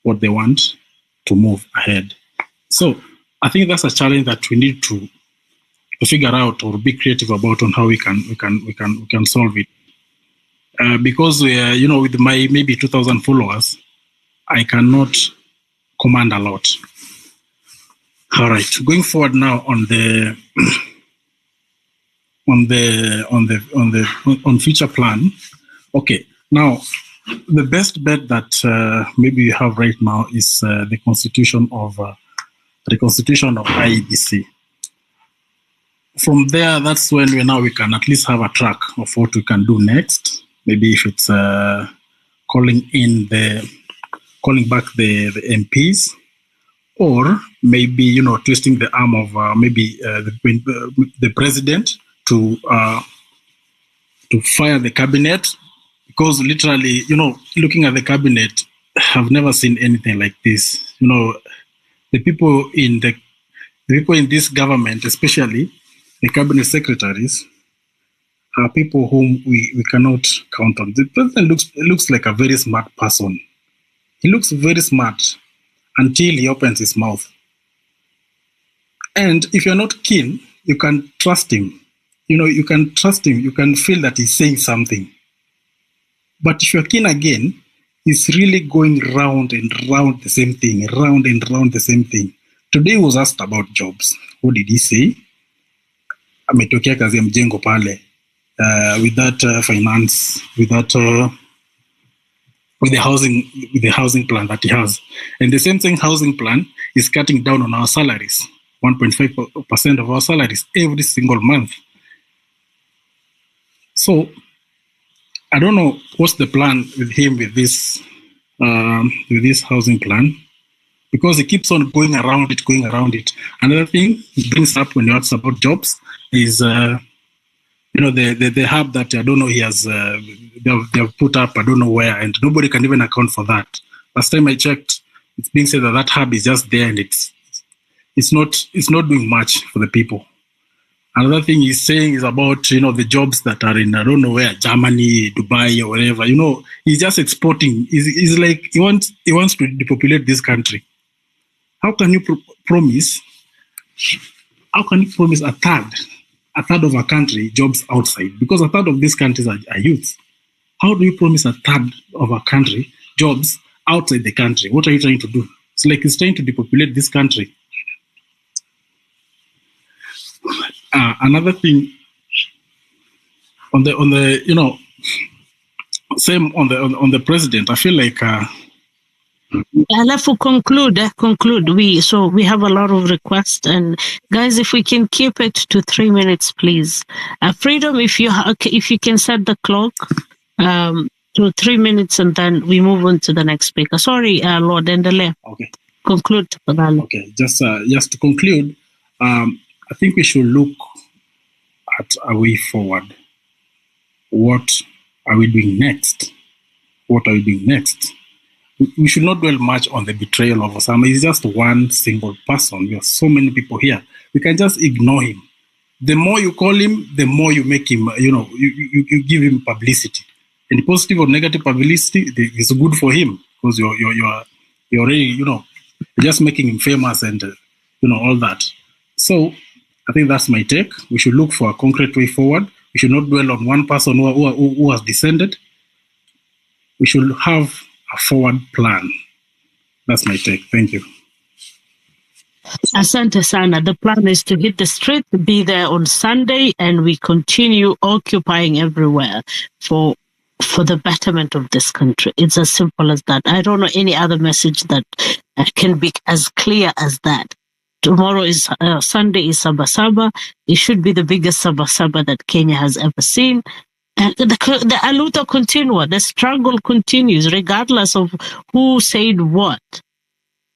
what they want to move ahead. So I think that's a challenge that we need to figure out or be creative about on how we can solve it. Because we are, with my maybe 2,000 followers, I cannot command a lot. All right, going forward now on the on future plan. Okay, now the best bet that maybe you have right now is the constitution of IEBC. From there, that's when we can at least have a track of what we can do next. Maybe if it's calling back the MPs, or maybe twisting the arm of the president to fire the cabinet, because literally, looking at the cabinet, I've never seen anything like this. The people in this government, especially the cabinet secretaries, are people whom we cannot count on. The president looks like a very smart person. He looks very smart until he opens his mouth. And if you're not keen, you can trust him. You can trust him. You can feel that he's saying something. But if you're keen again, he's really going round and round the same thing, round and round the same thing. Today he was asked about jobs. What did he say? Ametokea kazi ya mjengo pale. With that finance, with the housing plan that he has. And the same thing housing plan is cutting down on our salaries, 1.5% of our salaries every single month. So I don't know what's the plan with him with this housing plan, because he keeps on going around it. Another thing he brings up when he asks about jobs is the hub that I don't know he has they've put up, I don't know where, and nobody can even account for that. Last time I checked, it's being said that hub is just there and it's not doing much for the people. Another thing he's saying is about the jobs that are in I don't know where, Germany, Dubai, or wherever. He's just exporting. He's like he wants to depopulate this country. How can you promise? How can you promise a third of a country jobs outside? Because a third of these countries are youth. How do you promise a third of a country jobs outside the country? What are you trying to do? It's like he's trying to depopulate this country. Another thing on the same on the president, I feel like let's conclude. We have a lot of requests, and guys, if we can keep it to 3 minutes, please. Freedom, if you can set the clock to 3 minutes, and then we move on to the next speaker. Sorry, Lord Endele. Okay. Conclude. Okay, just to conclude, I think we should look at a way forward. What are we doing next? We should not dwell much on the betrayal of Osama. He's just one single person. We have so many people here. We can just ignore him. The more you call him, the more you make him, you give him publicity. And positive or negative publicity is good for him, because you're already, you're just making him famous and, all that. So I think that's my take. We should look for a concrete way forward. We should not dwell on one person who has descended. We should have a forward plan. That's my take. Thank you. Asante sana. The plan is to hit the street, be there on Sunday, and we continue occupying everywhere for the betterment of this country. It's as simple as that. I don't know any other message that can be as clear as that. Tomorrow is Sunday is Sabasaba. It should be the biggest Sabasaba that Kenya has ever seen. And the aluta continua, the struggle continues regardless of who said what.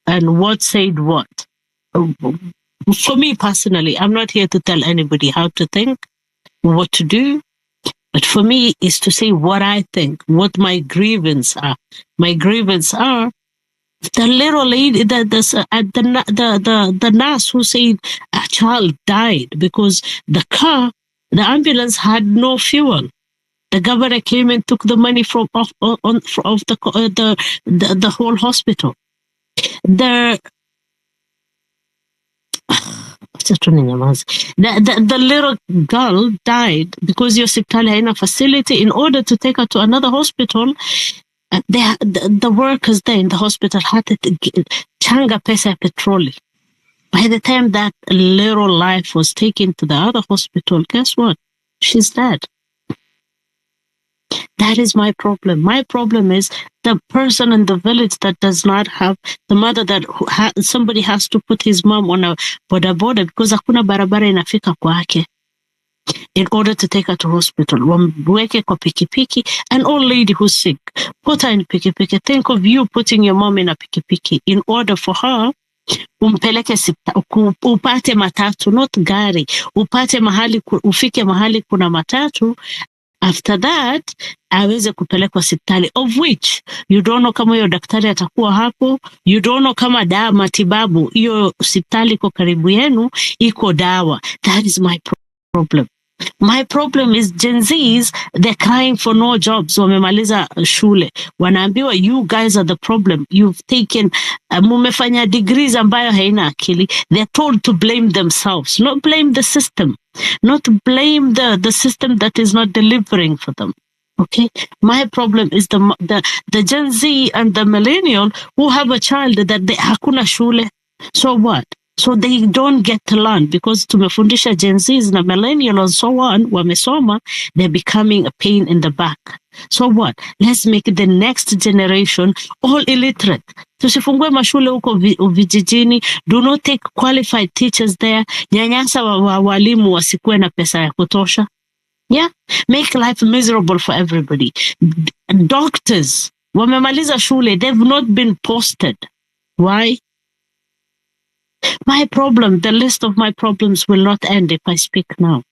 and what said what. For me personally, I'm not here to tell anybody how to think, what to do. But for me, is to say what I think, what my grievance are. My grievance are the little lady, the nurse who said a child died because the ambulance had no fuel. The governor came and took the money from off the whole hospital. The little girl died because your hospital had a facility. In order to take her to another hospital, the workers there in the hospital had to changa pesa petrol. By the time that little life was taken to the other hospital, guess what? She's dead. That is my problem. My problem is the person in the village that does not have the mother that somebody has to put his mom on a boda because hakuna barabara inafika kwake. In order to take her to hospital, wamweke kwa pikipiki, an old lady who's sick, put her in pikipiki. Think of you putting your mom in a pikipiki in order for her umpeleke upate matatu, not gari, upate mahali, ufike mahali kuna matatu. After that, aweze kupelekwa hospitali, of which you don't know kama hiyo daktari atakuwa hapo, you don't know kama dawa matibabu hiyo hospitali iko karibu yenu iko dawa. That is my problem. My problem is Gen Zs, they're crying for no jobs. Wamemaliza shule. Wanaambiwa, you guys are the problem. You've taken, mumefanya degrees ambayo haina akili. They're told to blame themselves, not blame the system. Not blame the system that is not delivering for them. Okay? My problem is the Gen Z and the millennial who have a child that they hakuna shule. So what? So they don't get to learn because tumefundisha Gen Zs na millennial and so on, wamesoma, they're becoming a pain in the back. So what? Let's make the next generation all illiterate. Tusifungue mashule huko vijijini. Do not take qualified teachers there. Nyanyasa walimu wasikuwe na pesa ya kutosha. Yeah? Make life miserable for everybody. Doctors, wamemaliza shule, they've not been posted. Why? My problem, the list of my problems will not end if I speak now.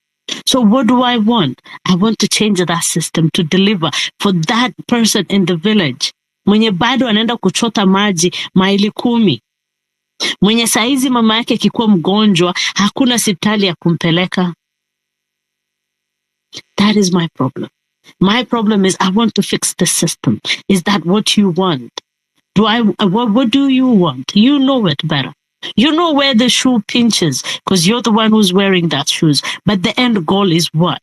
So what do I want? I want to change that system to deliver for that person in the village. Mwenye bado anaenda kuchota maji maili 10. Mwenye saizi mama yake akikuwa mgonjwa, hakuna hospitali ya kumpeleka. That is my problem. My problem is I want to fix the system. Is that what you want? What do you want? You know it better. You know where the shoe pinches because you're the one who's wearing that shoes. But the end goal is what?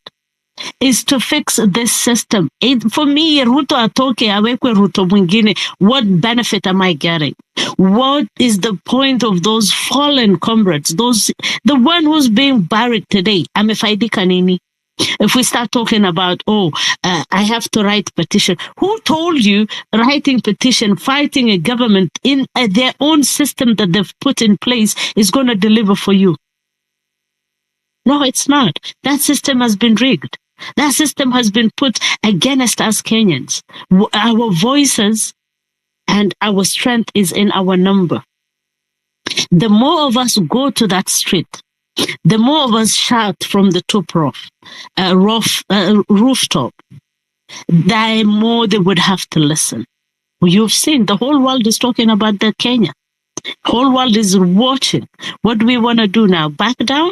Is to fix this system. For me, Ruto atoke awekwe Ruto mwingine. What benefit am I getting? What is the point of those fallen comrades? The one who's being buried today. Amefaidika nini? If we start talking about, I have to write petition. Who told you writing petition, fighting a government in their own system that they've put in place is going to deliver for you? No, it's not. That system has been rigged. That system has been put against us Kenyans. Our voices and our strength is in our number. The more of us go to that street, the more of us shout from the top rooftop, the more they would have to listen. You've seen the whole world is talking about the Kenya. Whole world is watching. What do we want to do now? Back down?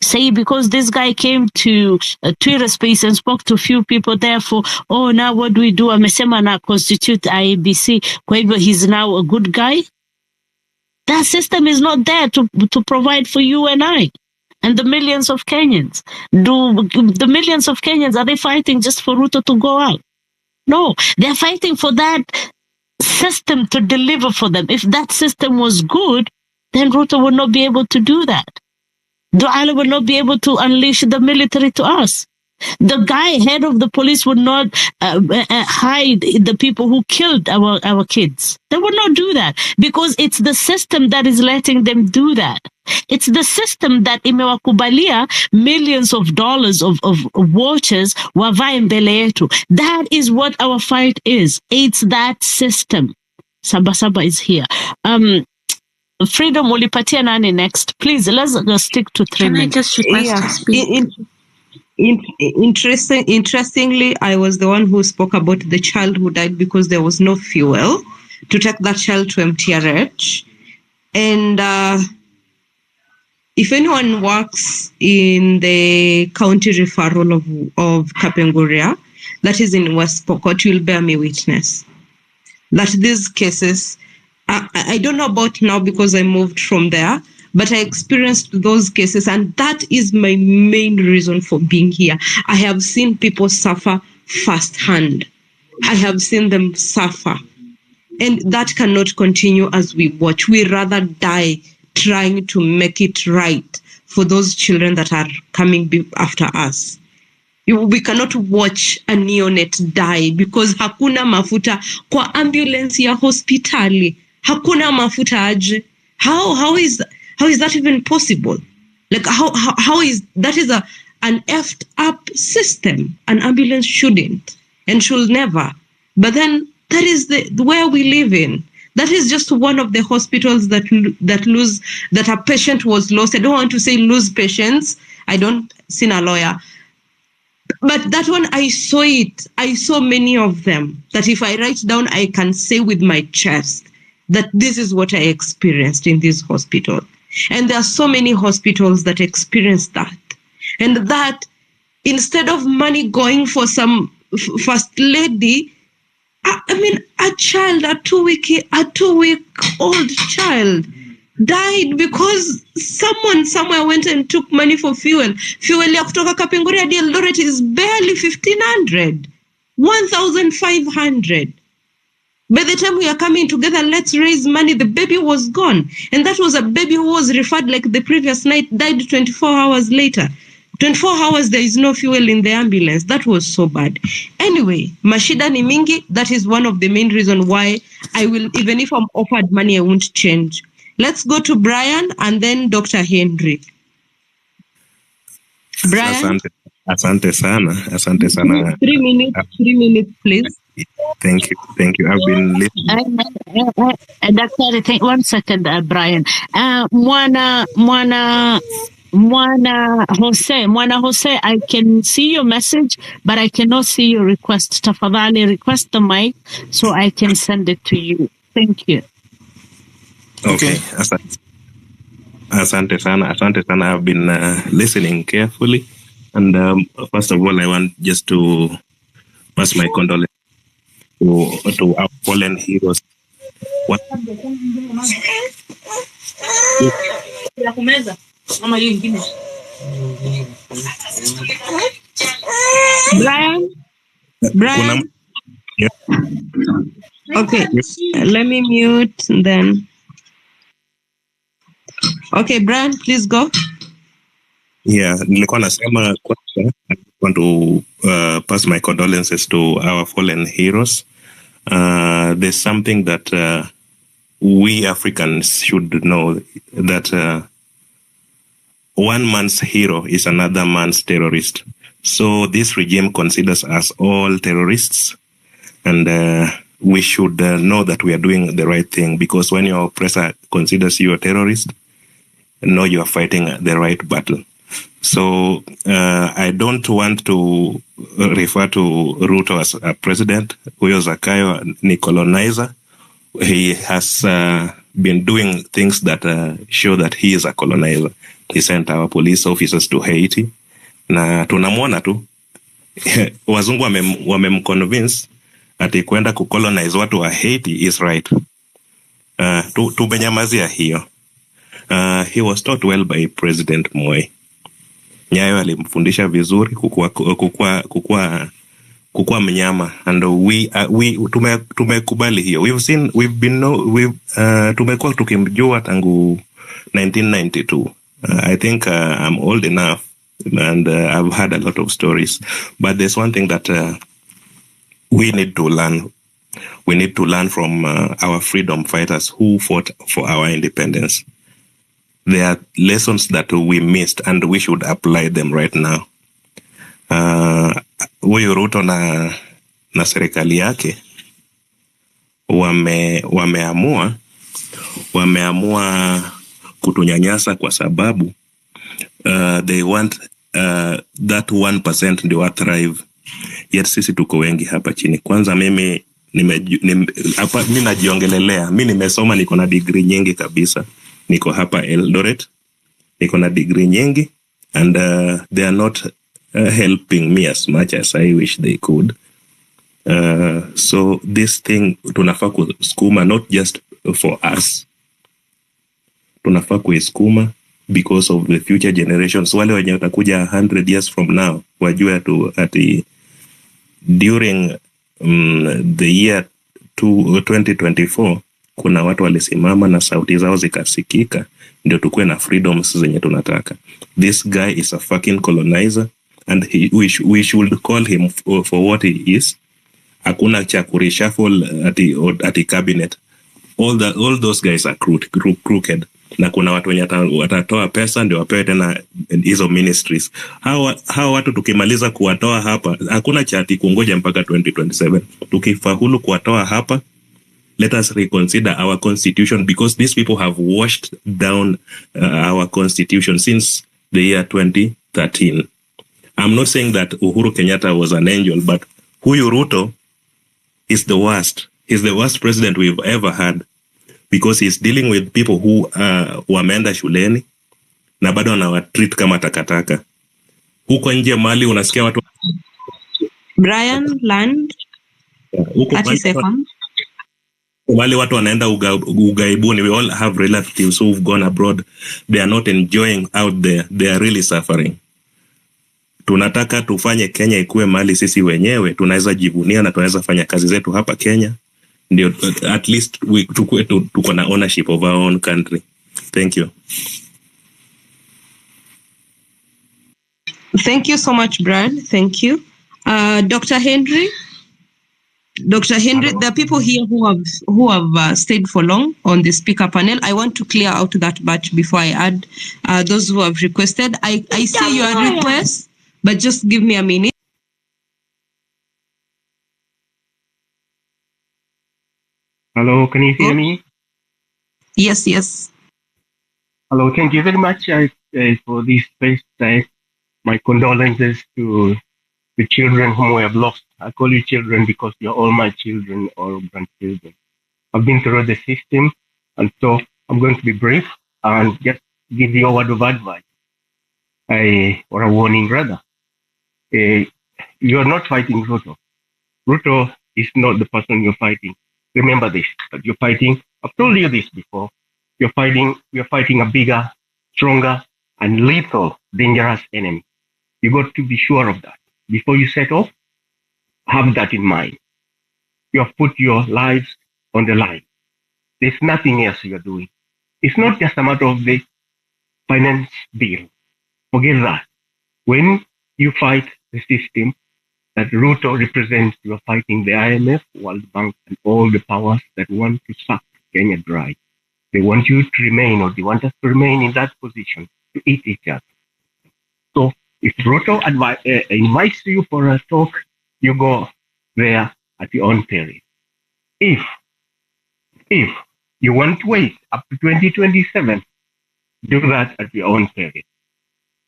Say because this guy came to a Twitter space and spoke to a few people, therefore, now what do we do? Amesema na constitute IABC. Kwa hivyo he's now a good guy. That system is not there to provide for you and I and the millions of Kenyans. The millions of Kenyans, are they fighting just for Ruto to go out? No, they're fighting for that system to deliver for them. If that system was good, then Ruto would not be able to do that. Duale would not be able to unleash the military to us. The guy, head of the police, would not hide the people who killed our kids. They would not do that because it's the system that is letting them do that. It's the system that imewakubalia millions of dollars of watches wavae mbele yetu. That is what our fight is. It's that system. Sabasaba is here. Freedom ulipatia nani next? Please, let's stick to 3 minutes. I just request to speak? Interestingly, I was the one who spoke about the child who died because there was no fuel to take that child to MTRH. And if anyone works in the county referral of Kapenguria, that is in West Pokot, you'll bear me witness that these cases, I don't know about now because I moved from there, but I experienced those cases, and that is my main reason for being here. I have seen people suffer firsthand. I have seen them suffer. And that cannot continue as we watch. We rather die trying to make it right for those children that are coming after us. We cannot watch a neonate die because hakuna mafuta kwa ambulance ya hospitali. Hakuna mafuta aje. How is that even possible? Like how is that is an effed up system. An ambulance shouldn't and should never. But then that is the where we live in. That is just one of the hospitals that a patient was lost. I don't want to say lose patients. I don't see a lawyer. But that one, I saw it. I saw many of them that if I write down, I can say with my chest that this is what I experienced in this hospital. And there are so many hospitals that experience that. And that instead of money going for some first lady, I mean, a child, a two-week-old child died because someone somewhere went and took money for fuel. Fuel ya kutoka Kapenguria hadi Eldoret is barely 1,500, 1,500. By the time we are coming together, let's raise money, the baby was gone. And that was a baby who was referred like the previous night, died 24 hours later. 24 hours, there is no fuel in the ambulance. That was so bad. Anyway, mashida ni mingi. That is one of the main reasons why I will, even if I'm offered money, I won't change. Let's go to Brian and then Dr. Henry. Brian? Asante sana. 3 minutes, please. Thank you. I've been listening. Daktari, one second, Brian. Mwana Jose, I can see your message, but I cannot see your request. Tafadhali, request the mic so I can send it to you. Thank you. Okay. Asante sana. I've been listening carefully. And first of all, I want just to pass my condolences to our fallen heroes. Brian? Yeah. Okay, let me mute then. Okay, Brian, please go. Yeah, nilikuwa nasema kwanza, I want to pass my condolences to our fallen heroes. There's something that we Africans should know, that one man's hero is another man's terrorist. So this regime considers us all terrorists, and we should know that we are doing the right thing, because when your oppressor considers you a terrorist, know you are fighting the right battle. So I don't want to refer to Ruto as a president. Huyo Zakayo ni colonizer. He has been doing things that show that he is a colonizer. He sent our police officers to Haiti. Na tunamwona tu. Wazungu wamemconvince ati kwenda kucolonize watu wa Haiti is right. Tumenyamazia hiyo. He was taught well by President Moi. Nyayo alimfundisha vizuri kukua mnyama, and tumekubali hiyo. Tumekuwa tukimjua tangu 1992. I think I'm old enough, and I've heard a lot of stories. But there's one thing that we need to learn. We need to learn from our freedom fighters who fought for our independence. There are lessons that we missed, and we should apply them right now. Huyu Ruto na serikali yake wameamua kutunyanyasa kwa sababu they want that 1% ndio wa thrive, yet sisi tuko wengi hapa chini. Kwanza mimi najiongelelea, mimi nimesoma, niko na degree nyingi kabisa, niko hapa Eldoret, niko na degree nyingi, and they are not helping me as much as I wish they could. So this thing tunafaa kuskuma, not just for us, tunafaa kuiskuma because of the future generations, wale wenye watakuja 100 years from now, wajue ati during the year 2024 kuna watu walisimama na sauti zao zikasikika, ndio tukue na freedoms zenye tunataka. This guy is a fucking colonizer, and we should call him for what he is. Hakuna cha kureshuffle ati cabinet. All those guys are crooked. Na kuna watu wenye watatoa pesa ndio wapewe tena hizo ministries. Hawa watu tukimaliza kuwatoa hapa, hakuna cha ati kungoja mpaka 2027. Tukifaulu kuwatoa hapa, let us reconsider our constitution, because these people have washed down our constitution since the year 2013. I'm not saying that Uhuru Kenyatta was an angel, but huyu Ruto is the worst. He's the worst president we've ever had, because he's dealing with people who wameenda shuleni na bado wanawatreat kama takataka. Huko nje mali unasikia watu Brian Land 30 seconds. Wale watu wanaenda ugaibuni. We all have relatives who've gone abroad. They are not enjoying out there. They are really suffering. Tunataka tufanye Kenya ikuwe mali sisi wenyewe tunaweza jivunia na tunaweza fanya kazi zetu hapa Kenya. Ndio at least tuko na ownership of our own country. Thank you. Thank you so much, Brad. Thank you. Dr. Henry, there are people here who have stayed for long on the speaker panel. I want to clear out that batch before I add those who have requested. I see your request, but just give me a minute. Hello, can you hear me? Yes, yes. Hello, thank you very much for this space. My condolences to the children whom we have lost. I call you children because you're all my children or grandchildren. I've been through the system, and so I'm going to be brief and just give you a word of advice, or a warning rather. You're not fighting Ruto. Ruto is not the person you're fighting. Remember this, that you're fighting, I've told you this before, you're fighting a bigger, stronger, and lethal, dangerous enemy. You got to be sure of that. Before you set off, have that in mind. You have put your lives on the line. There's nothing else you're doing. It's not just a matter of the finance bill. Forget that. When you fight the system that Ruto represents, you are fighting the IMF, World Bank, and all the powers that want to suck Kenya dry. They want you to remain, or they want us to remain in that position, to eat each other. So if Ruto invites you for a talk, you go there at your own peril. If you want to wait up to 2027, do that at your own peril.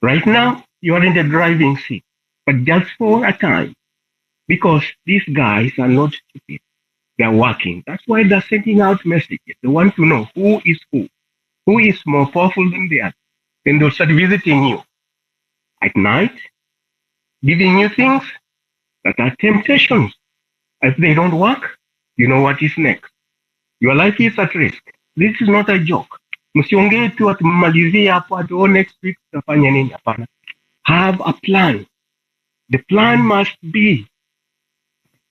Right now, you are in the driving seat, but just for a time, because these guys are not stupid. They're working. That's why they're sending out messages. They want to know who is more powerful than the other. Then they'll start visiting you at night, giving you things that are temptations. If they don't work, you know what is next. Your life is at risk. This is not a joke. Msiongee tu atumalizie hapo ati next week tutafanya nini, hapana. Have a plan. The plan must be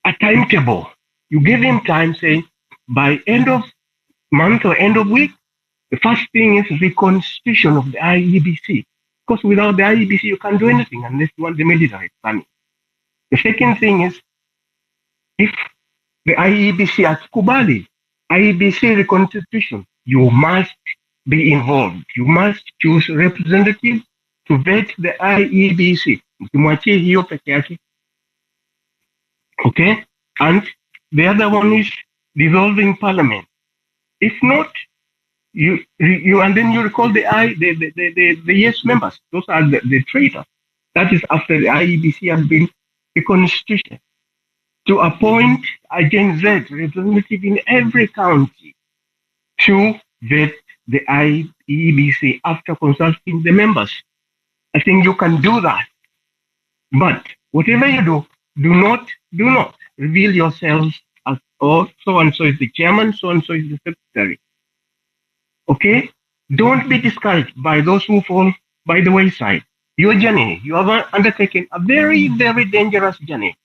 a timetable. You give him time, saying by end of month or end of week, the first thing is the constitution of the IEBC. Because without the IEBC, you can't do anything unless you want the military planning. The second thing is, if the IEBC atukubali, IEBC reconstitution, you must be involved. You must choose representatives to vet the IEBC. Msimwachie hiyo peke yake. Okay? And the other one is dissolving parliament. If not, you and then you recall the yes members. Those are the traitors. That is after the IEBC has been the constitution to appoint a Gen Z representative in every county to vet the IEBC after consulting the members. I think you can do that. But whatever you do, do not reveal yourselves as, oh, so-and-so is the chairman, so-and-so is the secretary. Okay? Don't be discouraged by those who fall by the wayside. Your journey, you have undertaken a very, very dangerous journey.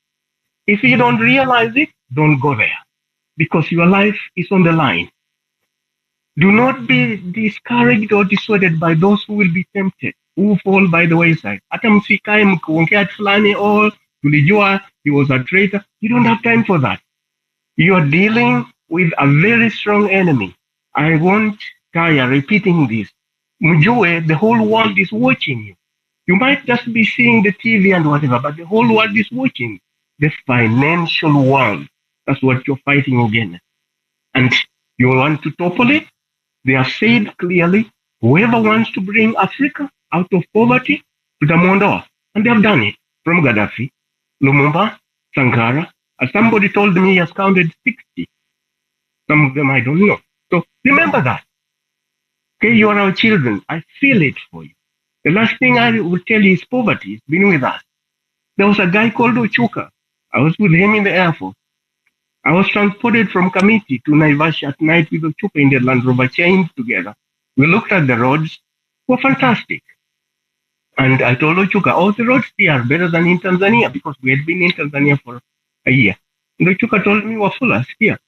If you don't realize it, don't go there because your life is on the line. Do not be discouraged or dissuaded by those who will be tempted, who fall by the wayside. Hata msikae mkuongea fulani or tulijua he was a traitor. You don't have time for that. You are dealing with a very strong enemy. I won't tire repeating this. Mjue, the whole world is watching you. You might just be seeing the TV and whatever, but the whole world is watching. The financial world. That's what you're fighting against. And you want to topple it? They have said clearly, whoever wants to bring Africa out of poverty, tutamuondoa. And they have done it. From Gaddafi, Lumumba, Sankara. As somebody told me he has counted 60. Some of them I don't know. So remember that. Okay, you are our children. I feel it for you. The last thing I will tell you is poverty has been with us. There was a guy called Ochuka. I was with him in the Air Force. I was transported from Kamiti to Naivasha at night with Ochuka in the Land Rover chained together. We looked at the roads. Were fantastic. And I told Ochuka, oh, the roads here are better than in Tanzania because we had been in Tanzania for a year. And Ochuka told me, Wafulas, here,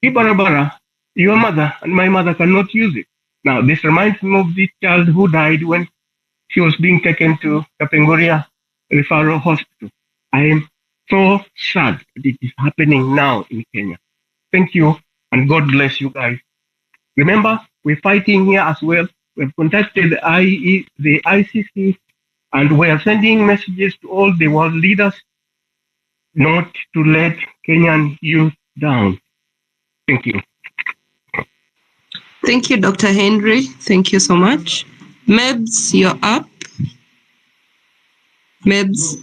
Ibarabara, your mother and my mother cannot use it. Now, this reminds me of this child who died when she was being taken to Kapenguria Referral Hospital. I am so sad that it is happening now in Kenya. Thank you, and God bless you guys. Remember, we're fighting here as well. We've contacted the ICC, and we are sending messages to all the world leaders not to let Kenyan youth down. Thank you. Thank you, Dr. Henry. Thank you so much. Mebs, you're up. Mebs.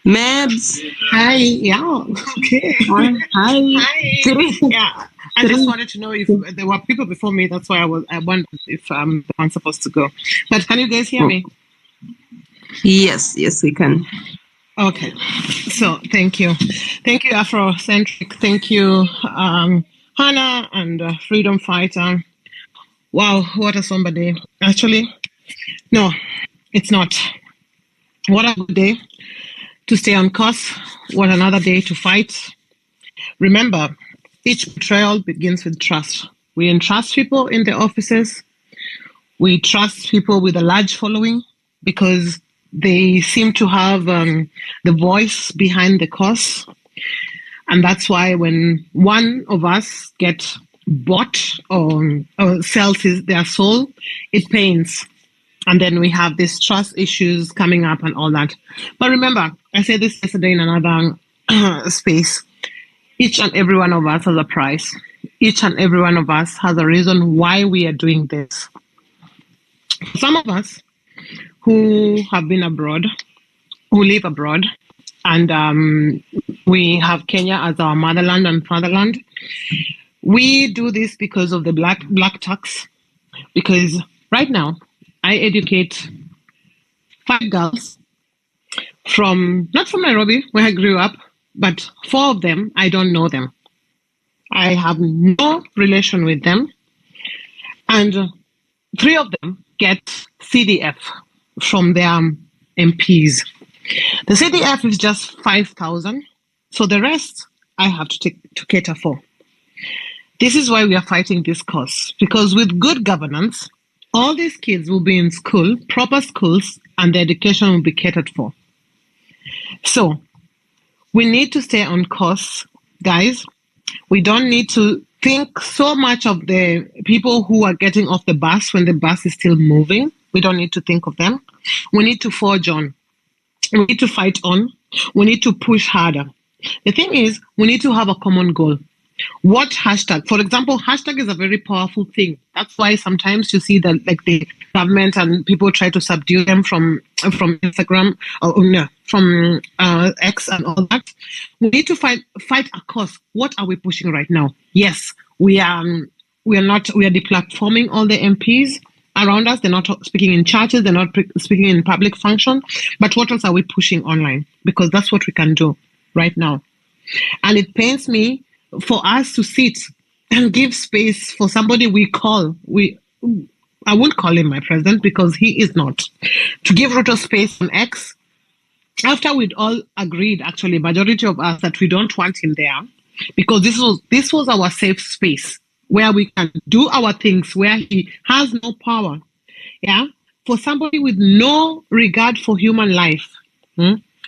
Mebs. Hi. Yeah. Okay. Hi. Hi. Yeah. I just wanted to know if there were people before me. That's why I wondered if I'm the one supposed to go. But can you guys hear me? Yes, we can. Okay. So thank you. Thank you, Afrocentric. Thank you, Hannah and Freedom Fighter. Wow, what a somber day. Actually, no, it's not. What a good day to stay on course. What another day to fight. Remember, each betrayal begins with trust. We entrust people in the offices. We trust people with a large following because they seem to have the voice behind the cause. And that's why when one of us gets bought or sells their soul, it pains. And then we have these trust issues coming up and all that. But remember, I said this yesterday in another space. Each and every one of us has a price. Each and every one of us has a reason why we are doing this. Some of us who have been abroad, who live abroad, and we have Kenya as our motherland and fatherland. We do this because of the black tax. Because right now, I educate 5 girls not from Nairobi, where I grew up, but 4 of them, I don't know them. I have no relation with them. And 3 of them get CDF from their MPs. The CDF is just 5,000. So the rest I have to cater for. This is why we are fighting this cause. Because with good governance, all these kids will be in school, proper schools, and their education will be catered for. So we need to stay on course, guys. We don't need to think so much of the people who are getting off the bus when the bus is still moving. We don't need to think of them. We need to forge on. We need to fight on. We need to push harder. The thing is, we need to have a common goal. What hashtag? For example, hashtag is a very powerful thing. That's why sometimes you see that like the government and people try to subdue them from Instagram or no, from X and all that. We need to fight a cause. What are we pushing right now? Yes, we are deplatforming all the MPs around us. They're not speaking in churches. They're not speaking in public function. But what else are we pushing online? Because that's what we can do right now. And it pains me for us to sit and give space for somebody we call. I won't call him my president because he is not. To give Ruto space on X after we'd all agreed, actually, majority of us, that we don't want him there because this was our safe space where we can do our things, where he has no power. Yeah, for somebody with no regard for human life,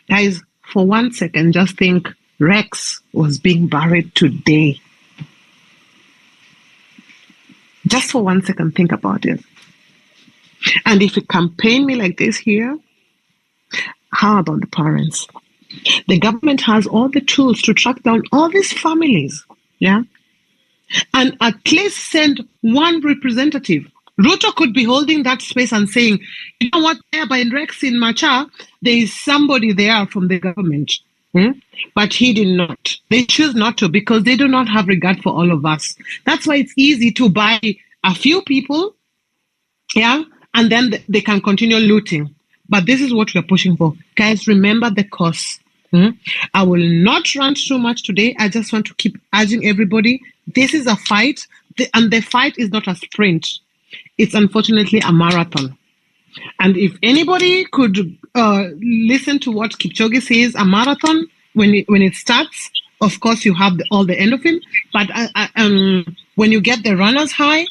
guys, for 1 second, just think Rex was being buried today. Just for 1 second, think about it. And if you campaign me like this here, how about the parents? The government has all the tools to track down all these families, yeah? And at least send one representative. Ruto could be holding that space and saying, you know what, there by Rex in Macha, there is somebody there from the government. But he did not. They choose not to because they do not have regard for all of us. That's why it's easy to buy a few people, yeah, and then they can continue looting. But this is what we're pushing for. Guys, remember the cause. I will not rant too much today. I just want to keep urging everybody. This is a fight, and the fight is not a sprint. It's unfortunately a marathon. And if anybody could listen to what Kipchoge says, a marathon, when it starts, of course you have all the end of it. But when you get the runner's high,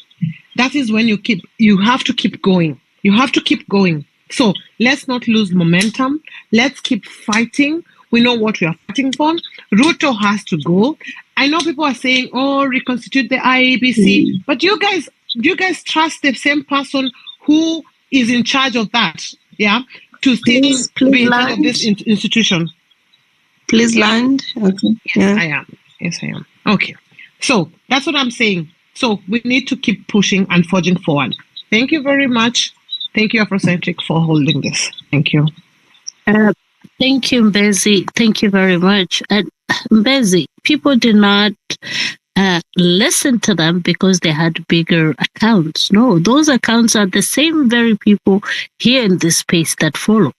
that is when you have to keep going. You have to keep going. So let's not lose momentum. Let's keep fighting. We know what we are fighting for. Ruto has to go. I know people are saying, "Oh, reconstitute the IEBC," but you guys trust the same person who is in charge of that, yeah, to still be in charge of this institution. Please land. Okay. Yes, I am. Okay. So that's what I'm saying. So we need to keep pushing and forging forward. Thank you very much. Thank you, Afrocentric, for holding this. Thank you. Thank you, Mbezi. Thank you very much. And Mbezi, people did not listen to them because they had bigger accounts. No, those accounts are the same very people here in this space that follow.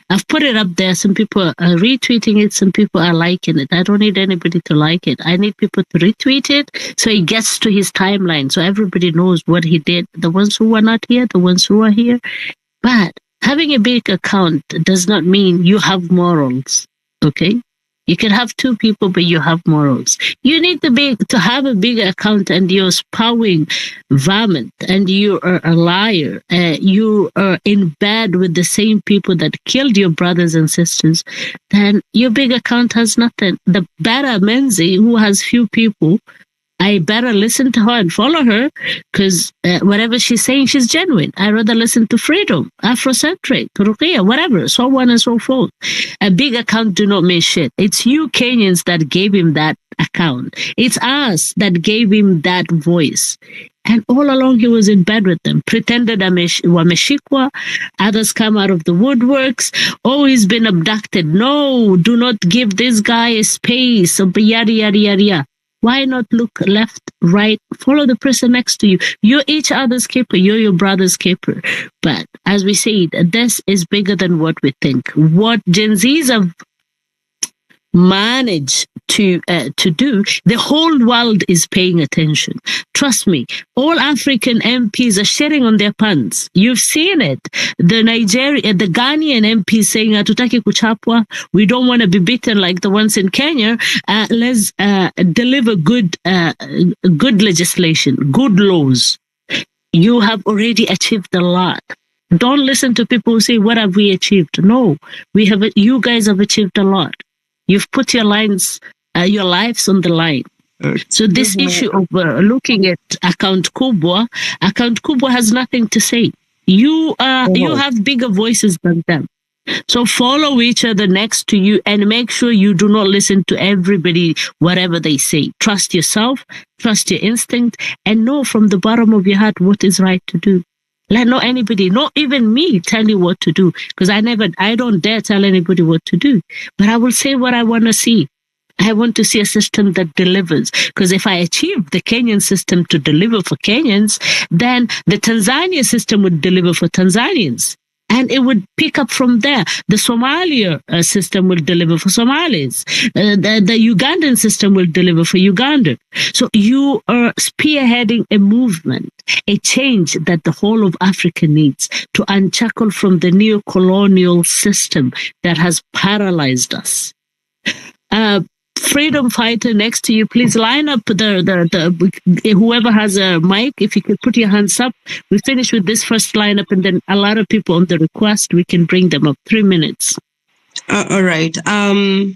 I've put it up there. Some people are retweeting it. Some people are liking it. I don't need anybody to like it. I need people to retweet it so it gets to his timeline so everybody knows what he did. The ones who are not here, the ones who are here. But having a big account does not mean you have morals, okay? You can have two people, but you have morals. You need to have a big account and you're spouting vomit and you are a liar. You are in bed with the same people that killed your brothers and sisters. Then your big account has nothing. The better Menzi, who has few people, I better listen to her and follow her because whatever she's saying, she's genuine. I rather listen to Freedom, Afrocentric, Ruqiyya, whatever, so on and so forth. A big account do not mean shit. It's you Kenyans that gave him that account. It's us that gave him that voice. And all along he was in bed with them, pretended wameshikwa, others come out of the woodworks. Oh, he's been abducted. No, do not give this guy a space. So yada, yada, yada, yada. Why not look left, right, follow the person next to you? You're each other's keeper. You're your brother's keeper. But as we said, this is bigger than what we think. What Gen Zs have managed to do, the whole world is paying attention. Trust me, all African MPs are shitting on their pants. You've seen it. The Ghanaian MPs saying, "Hatutaki kuchapwa. We don't want to be beaten like the ones in Kenya. Let's deliver good legislation, good laws." You have already achieved a lot. Don't listen to people who say, "What have we achieved?" No, you guys have achieved a lot. You've put your lives on the line. So this issue of looking at Account Kubwa has nothing to say. You have bigger voices than them. So follow each other next to you and make sure you do not listen to everybody, whatever they say. Trust yourself, trust your instinct, and know from the bottom of your heart what is right to do. Let not anybody, not even me, tell you what to do. Because I don't dare tell anybody what to do. But I will say what I want to see. I want to see a system that delivers. Because if I achieve the Kenyan system to deliver for Kenyans, then the Tanzania system would deliver for Tanzanians. And it would pick up from there. The Somalia system will deliver for Somalis. The Ugandan system will deliver for Uganda. So you are spearheading a movement, a change that the whole of Africa needs to unshackle from the neo-colonial system that has paralyzed us. Freedom fighter next to you, please line up whoever has a mic. If you could put your hands up, we finish with this first lineup, and then a lot of people on the request, we can bring them up. 3 minutes. All right. I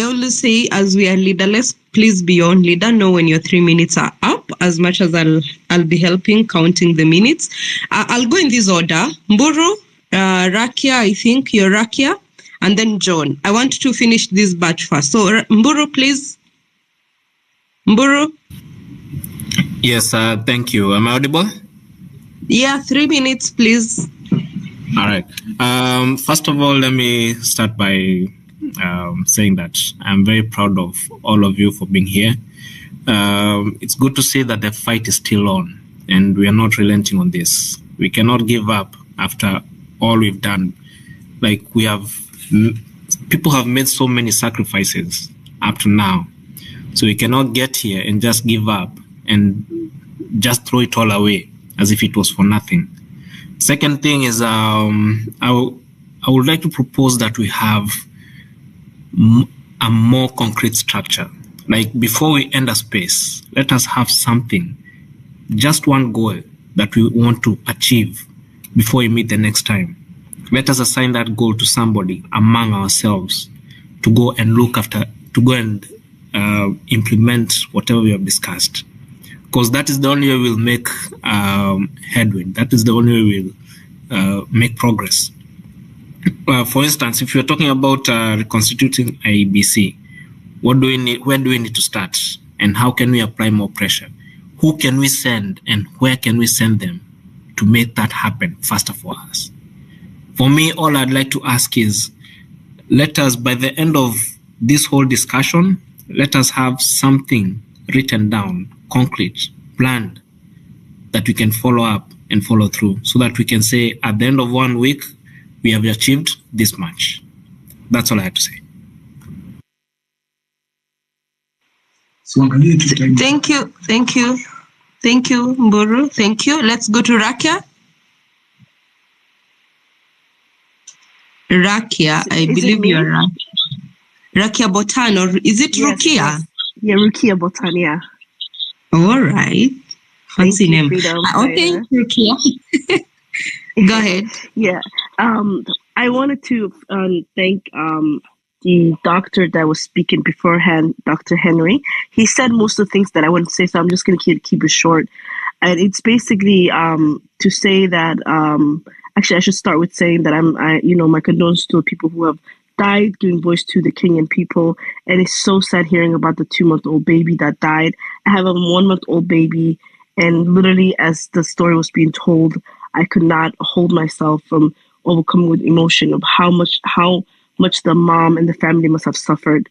always say, as we are leaderless, please be on leader. Know when your 3 minutes are up. As much as I'll be helping counting the minutes. I'll go in this order. Mburu, Rakia, I think you're Rakia. And then John. I want to finish this batch first. So Mburu, please. Mburu. Yes, thank you. Am I audible? Yeah, 3 minutes, please. All right. First of all, let me start by saying that I'm very proud of all of you for being here. It's good to see that the fight is still on and we are not relenting on this. We cannot give up after all we've done. Like people have made so many sacrifices up to now. So we cannot get here and just give up and just throw it all away as if it was for nothing. Second thing is I would like to propose that we have a more concrete structure. Like before we end a space, let us have something, just one goal that we want to achieve before we meet the next time. Let us assign that goal to somebody among ourselves to go and implement whatever we have discussed. Because that is the only way we'll make headwind. That is the only way we'll make progress. For instance, if you're talking about reconstituting IEBC, what do we need? When do we need to start? And how can we apply more pressure? Who can we send and where can we send them to make that happen faster for us? For me, all I'd like to ask is, let us, by the end of this whole discussion, let us have something written down, concrete, planned, that we can follow up and follow through so that we can say at the end of 1 week, we have achieved this much. That's all I have to say. Thank you. Thank you, Mburu. Thank you. Let's go to Rakia. Rakia, I believe you're Rakia Botan, or is it Rukia? Yes. Yeah, Rukia Botan, yeah. All right. Fancy name. Okay, Rukia. Go ahead. Yeah. I wanted to thank the doctor that was speaking beforehand, Dr. Henry. He said most of the things that I wanted to say, so I'm just going to keep it short. And it's basically to say that, actually, I should start with saying that my condolences to the people who have died, giving voice to the Kenyan people. And it's so sad hearing about the 2-month-old baby that died. I have a 1-month-old baby, and literally as the story was being told, I could not hold myself from overcoming with emotion of how much the mom and the family must have suffered.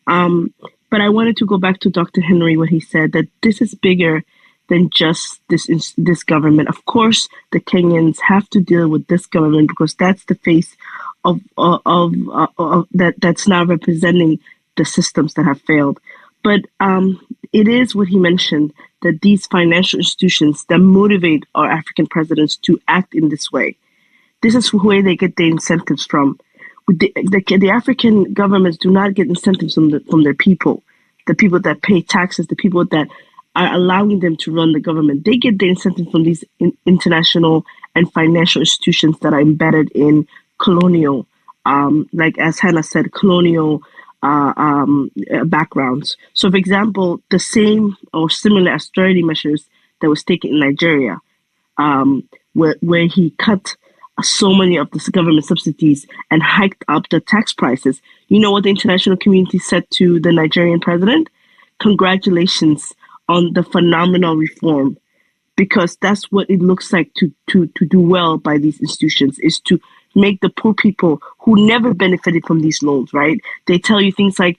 But I wanted to go back to Dr. Henry, what he said, that this is bigger than just this government. Of course, the Kenyans have to deal with this government because that's the face of that's now representing the systems that have failed. But it is what he mentioned, that these financial institutions that motivate our African presidents to act in this way. This is where they get their incentives from. The African governments do not get incentives from their people, the people that pay taxes, the people that are allowing them to run the government. They get their incentives from these international and financial institutions that are embedded in colonial, like as Hannah said, colonial backgrounds. So, for example, the same or similar austerity measures that was taken in Nigeria, where he cut so many of the government subsidies and hiked up the tax prices. You know what the international community said to the Nigerian president? Congratulations on the phenomenal reform, because that's what it looks like to do well by these institutions, is to make the poor people who never benefited from these loans, right? They tell you things like,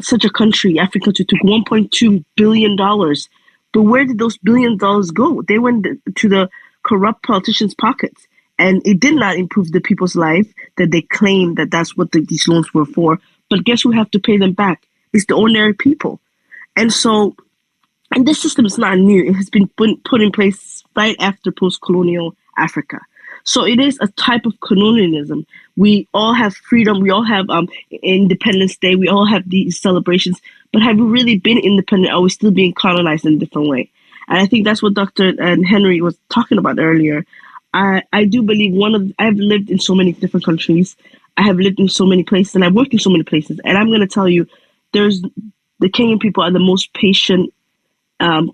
such a country, Africa, took $1.2 billion. But where did those $1 billion go? They went to the corrupt politicians' pockets. And it did not improve the people's life that they claim that that's what these loans were for. But guess who have to pay them back? It's the ordinary people. And so, and this system is not new. It has been put in place right after post-colonial Africa. So it is a type of colonialism. We all have freedom. We all have Independence Day. We all have these celebrations. But have we really been independent? Are we still being colonized in a different way? And I think that's what Dr. Henry was talking about earlier. I do believe I've lived in so many different countries. I have lived in so many places, and I've worked in so many places. And I'm going to tell you, the Kenyan people are the most patient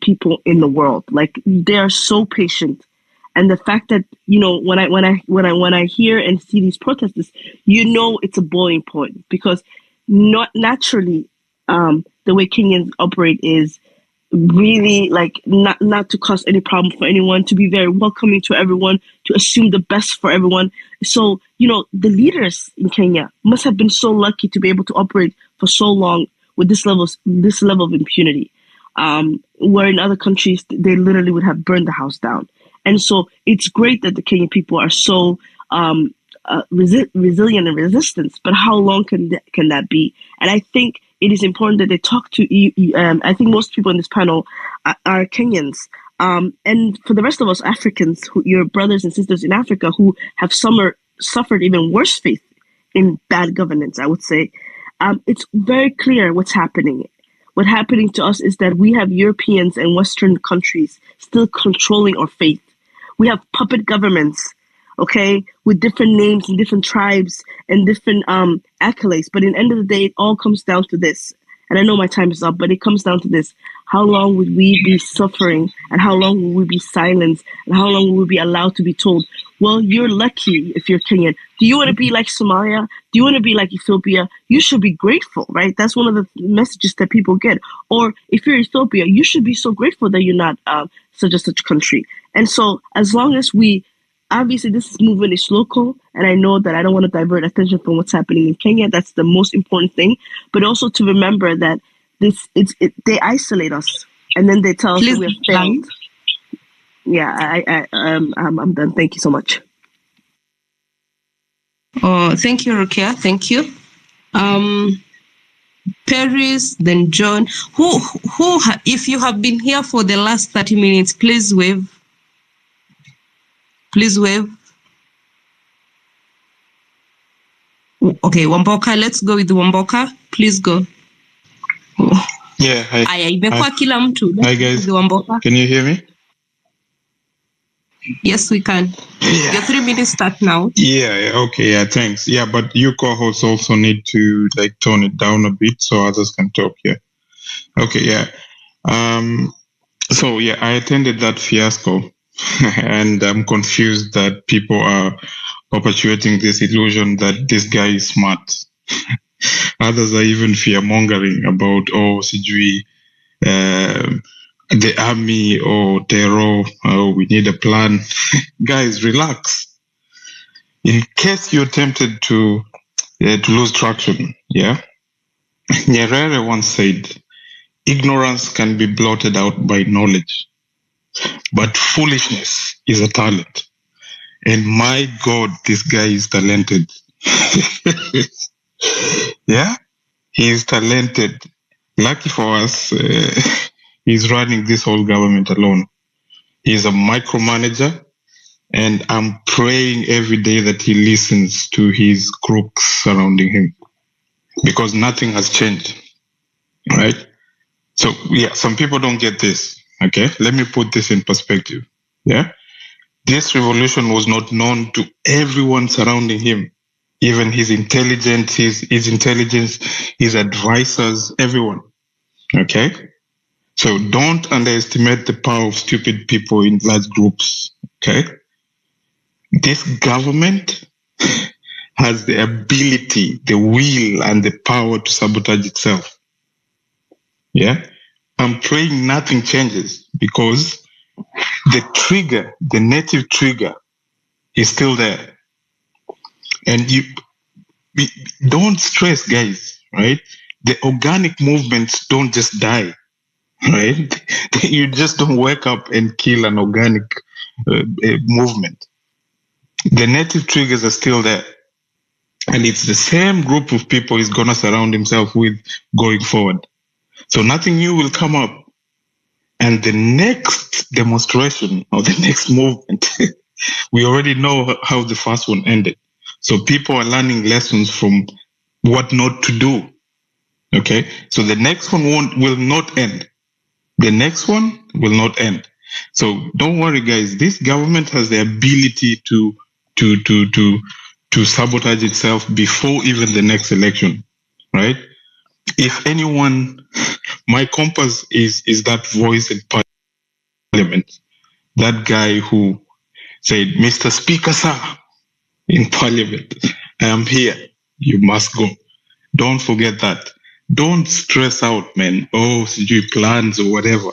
people in the world. Like, they are so patient. And the fact that, you know, when I hear and see these protesters, you know, it's a boiling point, because not naturally, the way Kenyans operate is really like not to cause any problem for anyone, to be very welcoming to everyone, to assume the best for everyone. So, you know, the leaders in Kenya must have been so lucky to be able to operate for so long with this level of impunity, where in other countries they literally would have burned the house down. And so it's great that the Kenyan people are so resilient and resistant, but how long can that be? And I think it is important that they talk to I think most people in this panel are Kenyans. And for the rest of us Africans, your brothers and sisters in Africa who have suffered even worse fate in bad governance, I would say, it's very clear what's happening. What's happening to us is that we have Europeans and Western countries still controlling our fate. We have puppet governments, okay, with different names and different tribes and different accolades. But in the end of the day, it all comes down to this. And I know my time is up, but it comes down to this. How long would we be suffering, and how long will we be silenced, and how long will we be allowed to be told, well, you're lucky if you're Kenyan. Do you want to be like Somalia? Do you want to be like Ethiopia? You should be grateful, right? That's one of the messages that people get. Or if you're Ethiopia, you should be so grateful that you're not such and such country. And so as long as obviously this movement is local, and I know that I don't want to divert attention from what's happening in Kenya. That's the most important thing. But also to remember that they isolate us, and then they tell us that we have failed. Yeah, I'm done. Thank you so much. Oh, thank you, Rukia. Thank you. Paris, then John. If you have been here for the last 30 minutes, please wave. Please wave. Okay, Wamboka, let's go with Wamboka. Please go. Yeah, hi. Aya, imekuwa kila mtu. Hi guys, Wamboka. Can you hear me? Yes, we can. Your 3 minutes start now. Yeah, okay, yeah, thanks. Yeah, but you co-hosts also need to like tone it down a bit so others can talk, yeah. Okay, yeah. So yeah, I attended that fiasco and I'm confused that people are perpetuating this illusion that this guy is smart. Others are even fear-mongering about, sijui, the army or terror, we need a plan. Guys, relax. In case you're tempted to lose traction, yeah? Nyerere once said, ignorance can be blotted out by knowledge, but foolishness is a talent. And my God, this guy is talented. Yeah? He is talented. Lucky for us, he's running this whole government alone. He's a micromanager, and I'm praying every day that he listens to his crooks surrounding him, because nothing has changed, right? So, yeah, some people don't get this, okay? Let me put this in perspective, yeah? This revolution was not known to everyone surrounding him, even his intelligence, his advisors, everyone, okay? So don't underestimate the power of stupid people in large groups, okay? This government has the ability, the will, and the power to sabotage itself. Yeah? I'm praying nothing changes because the trigger, the native trigger, is still there. And don't stress, guys, right? The organic movements don't just die, right? You just don't wake up and kill an organic movement. The native triggers are still there. And it's the same group of people he's going to surround himself with going forward. So nothing new will come up. And the next demonstration or the next movement, we already know how the first one ended. So people are learning lessons from what not to do. Okay? So the next one will not end. The next one will not end. So don't worry, guys. This government has the ability to sabotage itself before even the next election, right? If anyone, my compass is that voice in parliament, that guy who said, Mr. Speaker, sir, in parliament, I am here. You must go. Don't forget that. Don't stress out, man. Oh, CG plans or whatever.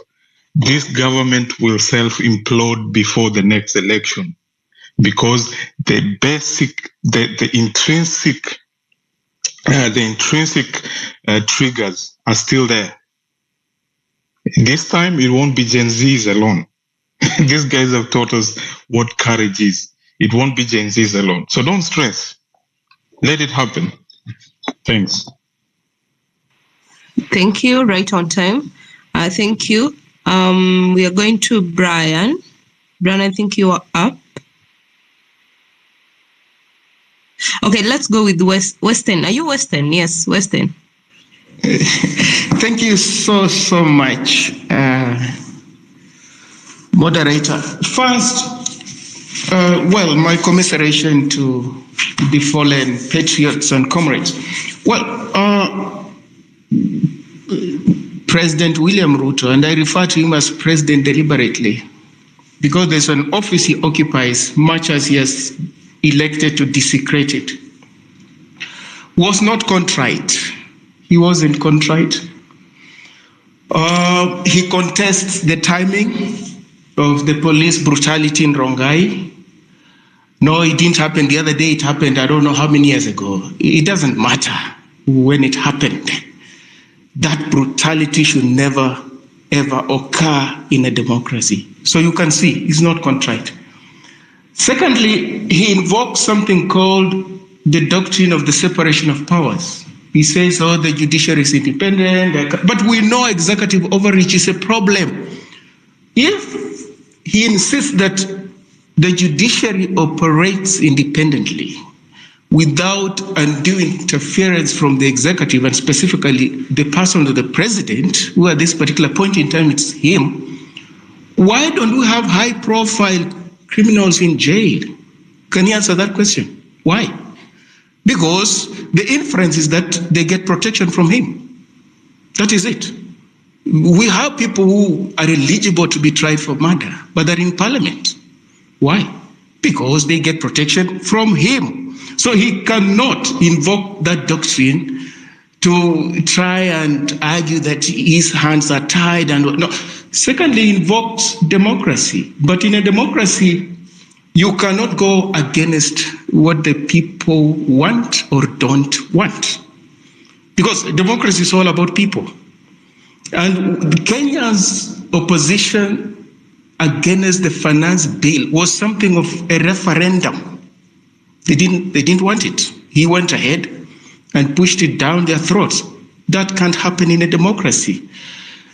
This government will self-implode before the next election because the intrinsic triggers are still there. This time, it won't be Gen Zs alone. These guys have taught us what courage is. It won't be Gen Zs alone. So don't stress. Let it happen. Thanks. Thank you. Right on time. Thank you. We are going to Brian. Brian, I think you are up. Okay, let's go with Western. Are you Western? Yes, Western. Thank you so much, moderator. First, my commiseration to the fallen patriots and comrades. President William Ruto, and I refer to him as president deliberately, because there's an office he occupies, much as he has elected to desecrate it, was not contrite. He wasn't contrite. He contests the timing of the police brutality in Rongai. No, it didn't happen the other day. It happened, I don't know how many years ago. It doesn't matter when it happened. That brutality should never, ever occur in a democracy. So you can see, it's not contrite. Secondly, he invokes something called the doctrine of the separation of powers. He says, the judiciary is independent, but we know executive overreach is a problem. If he insists that the judiciary operates independently without undue interference from the executive, and specifically the person of the president, who at this particular point in time it's him, why don't we have high-profile criminals in jail? Can you answer that question? Why? Because the inference is that they get protection from him. That is it. We have people who are eligible to be tried for murder, but they're in parliament. Why? Because they get protection from him. So he cannot invoke that doctrine to try and argue that his hands are tied and no. Secondly, he invokes democracy. But in a democracy, you cannot go against what the people want or don't want. Because democracy is all about people. And Kenya's opposition against the finance bill was something of a referendum. They didn't want it. He went ahead and pushed it down their throats. That can't happen in a democracy.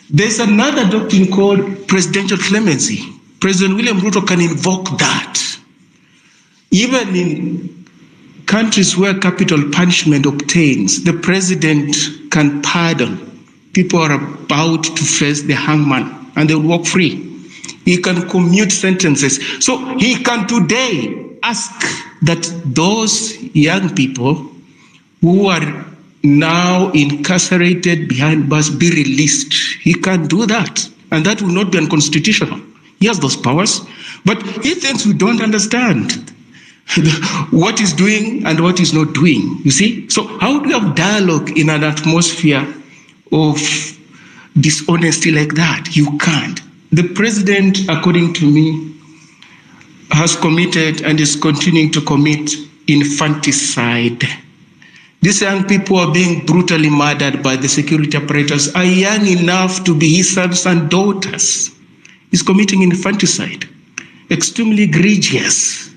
There's another doctrine called presidential clemency. President William Ruto can invoke that. Even in countries where capital punishment obtains, the president can pardon. People are about to face the hangman and they will walk free. He can commute sentences. So he can today ask that those young people who are now incarcerated behind bars be released. He can do that. And that will not be unconstitutional. He has those powers. But he thinks we don't understand what is doing and what is not doing, you see? So how do you have dialogue in an atmosphere of dishonesty like that? You can't. The president, according to me, has committed and is continuing to commit infanticide. These young people are being brutally murdered by the security apparatus, are young enough to be his sons and daughters. He's committing infanticide, extremely egregious.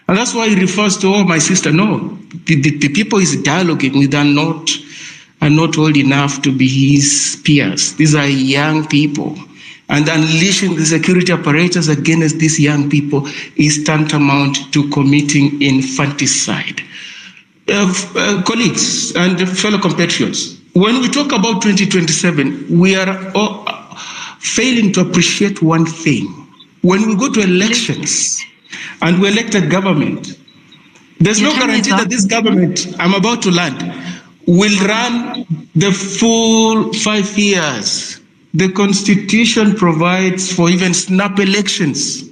And that's why he refers to, oh, my sister. No, the people he's dialoguing with are not old enough to be his peers. These are young people. And unleashing the security apparatus against these young people is tantamount to committing infanticide. Colleagues and fellow compatriots, when we talk about 2027, we are failing to appreciate one thing. When we go to elections and we elect a government, there's no guarantee that this government, I'm about to land, will run the full 5 years. The Constitution provides for even snap elections.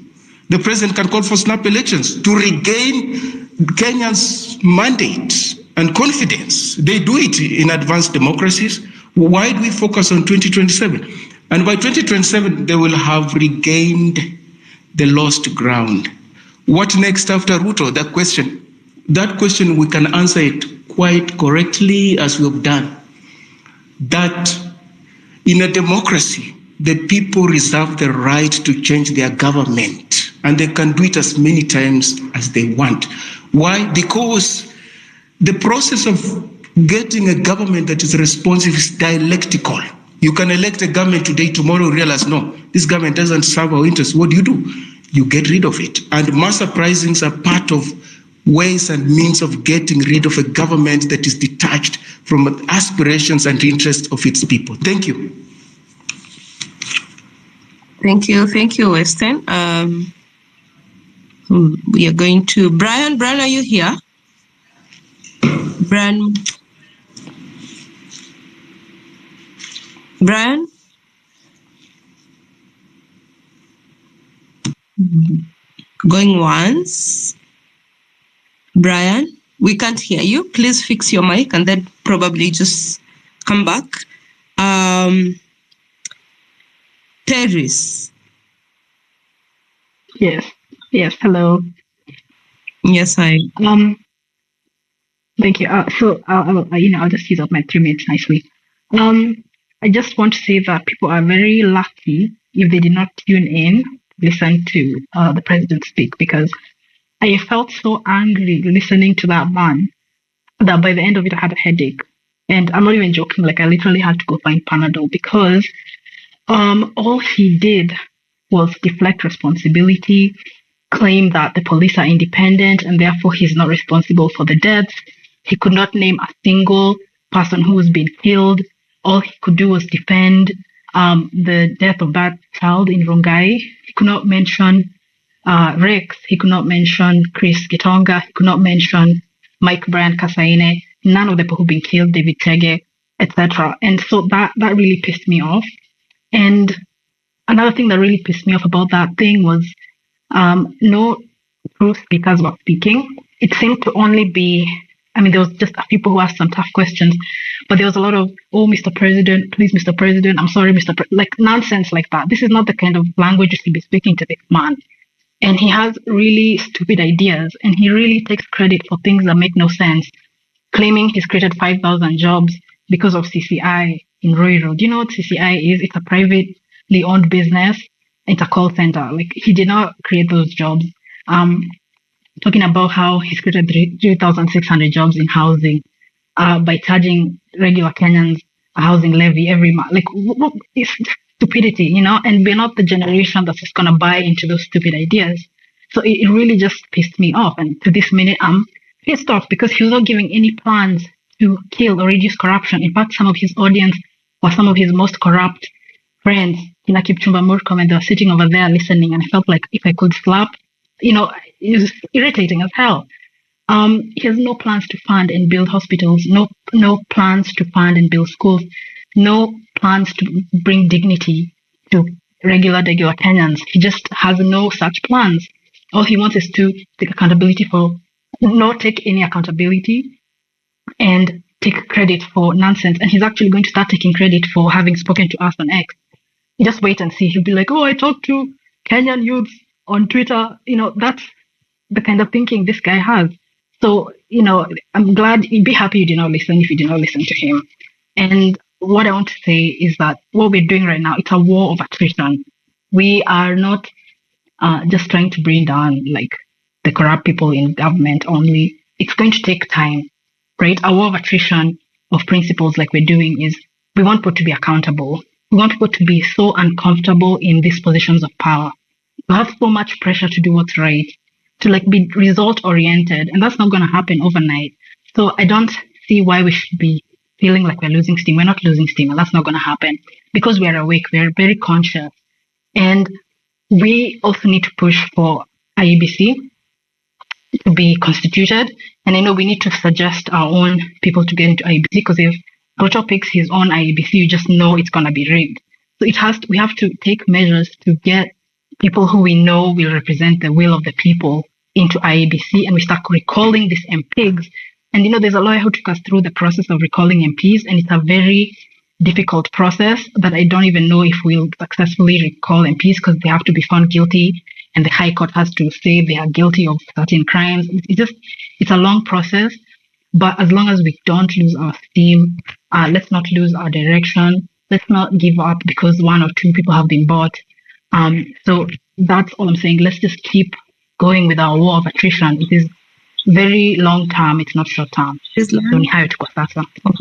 The president can call for snap elections to regain Kenyans' mandate and confidence. They do it in advanced democracies. Why do we focus on 2027? And by 2027, they will have regained the lost ground. What next after Ruto? That question we can answer it quite correctly as we have done. That in a democracy, the people reserve the right to change their government, and they can do it as many times as they want. Why? Because the process of getting a government that is responsive is dialectical. You can elect a government today, tomorrow realize, no, this government doesn't serve our interests. What do? You get rid of it. And mass uprisings are part of ways and means of getting rid of a government that is detached from aspirations and interests of its people. Thank you. Thank you, Weston. We are going to Brian. Brian, are you here? Brian. Going once. Brian, we can't hear you. Please fix your mic and then probably just come back. Terris. Yes. Hello. Yes, hi. Thank you. So I'll just use up my 3 minutes nicely. I just want to say that people are very lucky if they did not tune in, listen to the president speak, because I felt so angry listening to that man that by the end of it, I had a headache. And I'm not even joking. Like, I literally had to go find Panadol because all he did was deflect responsibility, claim that the police are independent and therefore he's not responsible for the deaths. He could not name a single person who was being killed. All he could do was defend the death of that child in Rongai. He could not mention Rex. He could not mention Chris Gitonga. He could not mention Mike Brian Kasaine. None of the people who've been killed, David Chege, etc. And so that really pissed me off. And another thing that really pissed me off about that thing was no truth speakers were speaking. It seemed to only be, there was just a few people who asked some tough questions, but there was a lot of, oh, Mr. President, please, Mr. President, I'm sorry, like nonsense like that. This is not the kind of language you should be speaking to this man. And he has really stupid ideas, and he really takes credit for things that make no sense, claiming he's created 5,000 jobs because of CCI in Ruiru. Do you know what CCI is? It's a privately owned business. It's a call center. Like, he did not create those jobs. Talking about how he's created 3,600 jobs in housing by charging regular Kenyans a housing levy every month. Like, it's stupidity, and we're not the generation that's just going to buy into those stupid ideas. So it really just pissed me off. And to this minute, I'm pissed off because he was not giving any plans to kill or reduce corruption. In fact, some of his audience were some of his most corrupt friends, Kipchumba Murkomen, they were sitting over there listening, and I felt like if I could slap, it was irritating as hell. He has no plans to fund and build hospitals, no plans to fund and build schools, no plans to bring dignity to regular Kenyans. He just has no such plans. All he wants is to take accountability for not take any accountability and take credit for nonsense. And he's actually going to start taking credit for having spoken to us on X. Just wait and see. He'll be like, oh, I talked to Kenyan youths on Twitter. That's the kind of thinking this guy has. So, I'm glad, you'd be happy you did not listen if you did not listen to him. And what I want to say is that what we're doing right now, it's a war of attrition. We are not just trying to bring down like the corrupt people in government only. It's going to take time, right? A war of attrition of principles like we're doing is we want people to be accountable. We want people to be so uncomfortable in these positions of power. We have so much pressure to do what's right, to like be result oriented, and that's not going to happen overnight. So I don't see why we should be feeling like we're losing steam. We're not losing steam, and that's not going to happen because we're awake. We're very conscious, and we also need to push for IEBC to be constituted. And I know we need to suggest our own people to get into IEBC, because if Ruto picks his own IEBC, you just know it's going to be rigged. So we have to take measures to get people who we know will represent the will of the people into IEBC, and we start recalling these MPs. And there's a lawyer who took us through the process of recalling MPs, and it's a very difficult process that I don't even know if we'll successfully recall MPs, because they have to be found guilty, and the High Court has to say they are guilty of certain crimes. It's a long process, but as long as we don't lose our steam, let's not lose our direction. Let's not give up because one or two people have been bought. So that's all I'm saying. Let's just keep going with our war of attrition. It is very long term. It's not short term.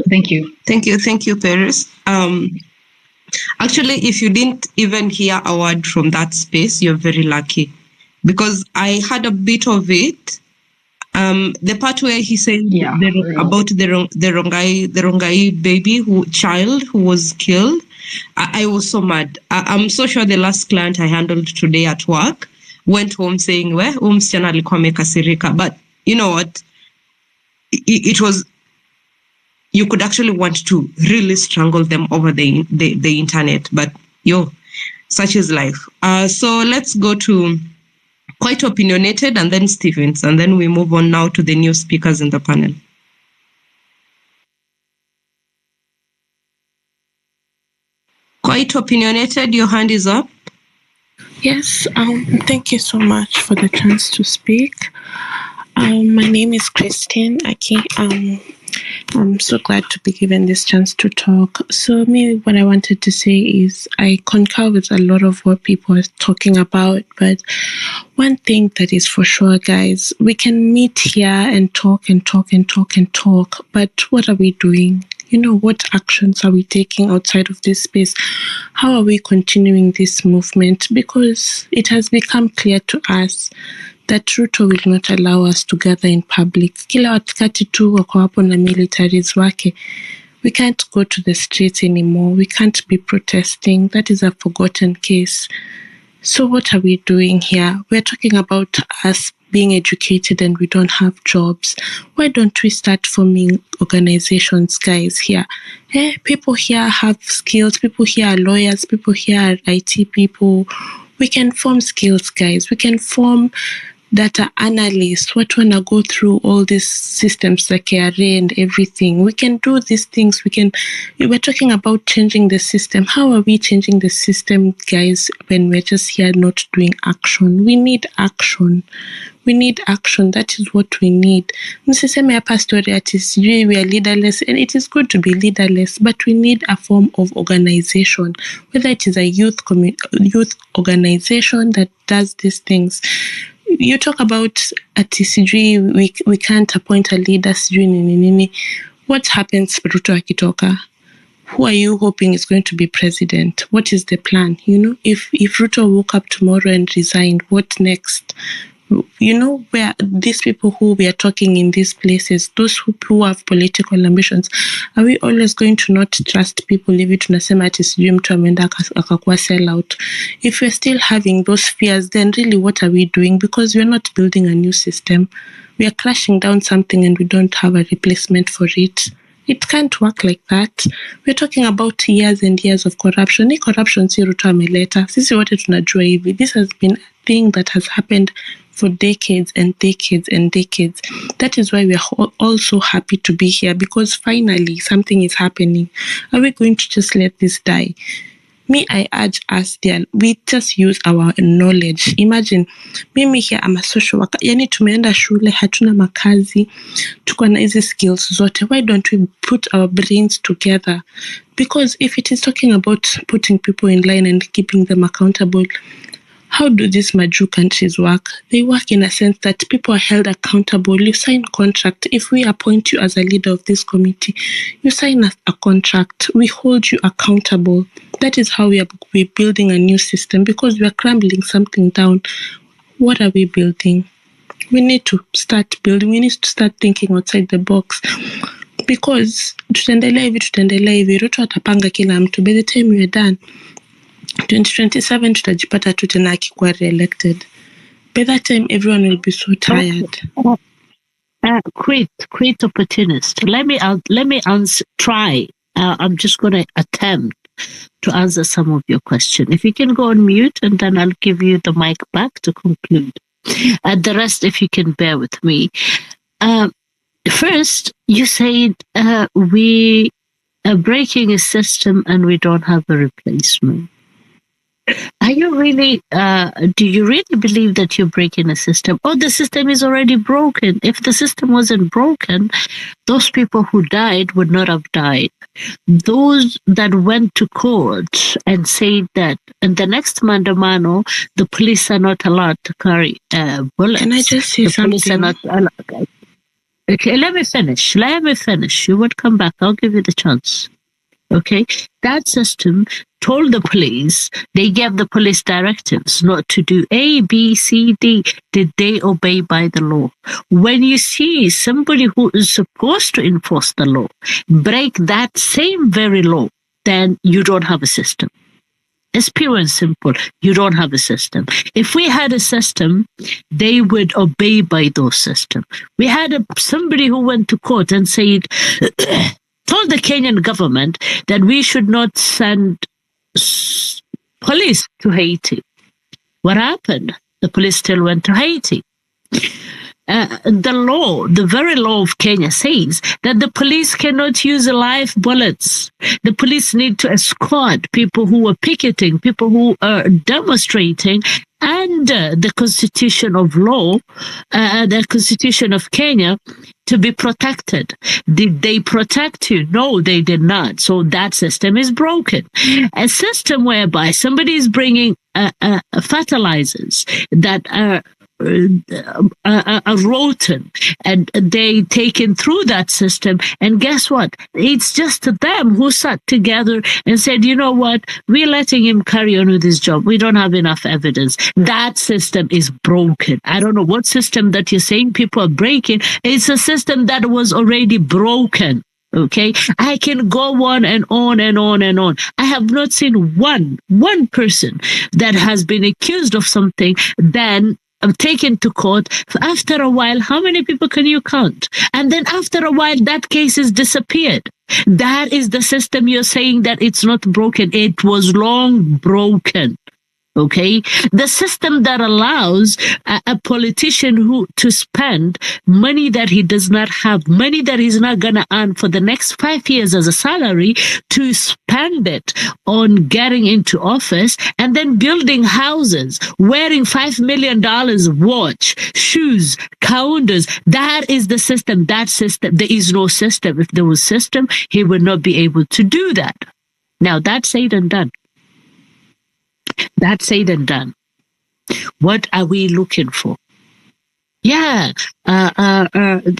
Thank you. Thank you, Paris. Actually, if you didn't even hear a word from that space, you're very lucky, because I had a bit of it. The part where he said about the Rongai child who was killed, I was so mad. I'm so sure the last client I handled today at work went home saying, msichana alikuwa amekasirika. But you know what? It was, you could actually want to really strangle them over the internet. But such is life. So let's go to Quite Opinionated and then Stevens, and then we move on now to the new speakers in the panel. Quite Opinionated, your hand is up. Yes, thank you so much for the chance to speak. My name is Christine Aki. I'm so glad to be given this chance to talk. So what I wanted to say is I concur with a lot of what people are talking about, but one thing that is for sure, guys, we can meet here and talk, but what are we doing? What actions are we taking outside of this space? How are we continuing this movement? Because it has become clear to us that Ruto will not allow us to gather in public. Kila wakati tu wako hapo na militaries wake. We can't go to the streets anymore. We can't be protesting. That is a forgotten case. So what are we doing here? We're talking about us being educated and we don't have jobs. Why don't we start forming organizations, guys, here? People here have skills. People here are lawyers. People here are IT people. We can form skills, guys. We can form data analysts. What wanna go through all these systems like KRA and everything. We can do these things. We're talking about changing the system. How are we changing the system, guys, when we're just here not doing action? We need action. That is what we need. Msiseme hapa story ati sijui we are leaderless, and it is good to be leaderless, but we need a form of organization, whether it is a youth organization that does these things. You talk about ati sijui we can't appoint a leader sijui nini. What happens Ruto akitoka? Who are you hoping is going to be president? What is the plan? If Ruto woke up tomorrow and resigned, what next? Where these people who we are talking in these places, those who have political ambitions, are we always going to not trust people if tunasema ati sijui mtu ameenda akakuwa sell out? If we're still having those fears, then really what are we doing? Because we're not building a new system. We are crashing down something and we don't have a replacement for it. It can't work like that. We're talking about years and years of corruption. Corruption si Ruto ameleta. Sisi wote tunajua hivi. This has been a thing that has happened for decades and decades and decades. That is why we are all so happy to be here, because finally something is happening. Are we going to just let this die? Me, I urge us there, we just use our knowledge. Imagine, mimi here, I'm a social worker. Yani tumeenda shule, hatuna makazi, tuko na hizi skills zote. Why don't we put our brains together? Because if it is talking about putting people in line and keeping them accountable, how do these Maju countries work? They work in a sense that people are held accountable. You sign contract. If we appoint you as a leader of this committee, you sign a contract. We hold you accountable. That is how we're building a new system, because we are crumbling something down. What are we building? We need to start building. We need to start thinking outside the box. Because tutaendelea hivi, Ruto atapanga kila mtu. By the time we're done, 2027 tutajipata tu tena akikuwa re-elected. By that time, everyone will be so tired. Great opportunist. Let me answer. Try. I'm just going to attempt to answer some of your question. If you can go on mute, and then I'll give you the mic back to conclude. And the rest, if you can bear with me. First, you said we are breaking a system and we don't have a replacement. Are you really, do you really believe that you're breaking a system? Oh, the system is already broken. If the system wasn't broken, those people who died would not have died. Those that went to court and said that in the next mandamano, the police are not allowed to carry bullets. Can I just say something? Police are not allowed. Okay, let me finish. You would come back. I'll give you the chance. Okay, that system told the police, they gave the police directives not to do A, B, C, D. Did they obey by the law? When you see somebody who is supposed to enforce the law break that same very law, then you don't have a system. It's pure and simple. You don't have a system. If we had a system, they would obey by those systems. We had somebody who went to court and said, told the Kenyan government that we should not send police to Haiti. What happened? The police still went to Haiti. The very law of Kenya says that the police cannot use live bullets. The police need to escort people who are picketing, people who are demonstrating, and the constitution of law, the constitution of Kenya, to be protected. Did they protect you? No, they did not. So that system is broken. A system whereby somebody is bringing fertilizers that are rotten, and they taken through that system, and guess what? It's just them who sat together and said, you know what, we're letting him carry on with his job. We don't have enough evidence. That system is broken. I don't know what system that you're saying people are breaking. It's a system that was already broken. Okay, I can go on and on and on and on. I have not seen one person that has been accused of something, then taken to court. After a while, how many people can you count? And then after a while, that case is disappeared. That is the system you're saying that it's not broken. It was long broken. Okay, the system that allows a politician to spend money that he does not have, money that he's not going to earn for the next 5 years as a salary, to spend it on getting into office and then building houses, wearing $5 million watch, shoes, counters. That is the system. That system. There is no system. If there was system, he would not be able to do that. Now that's said and done. That's said and done. What are we looking for? Yeah. Corruption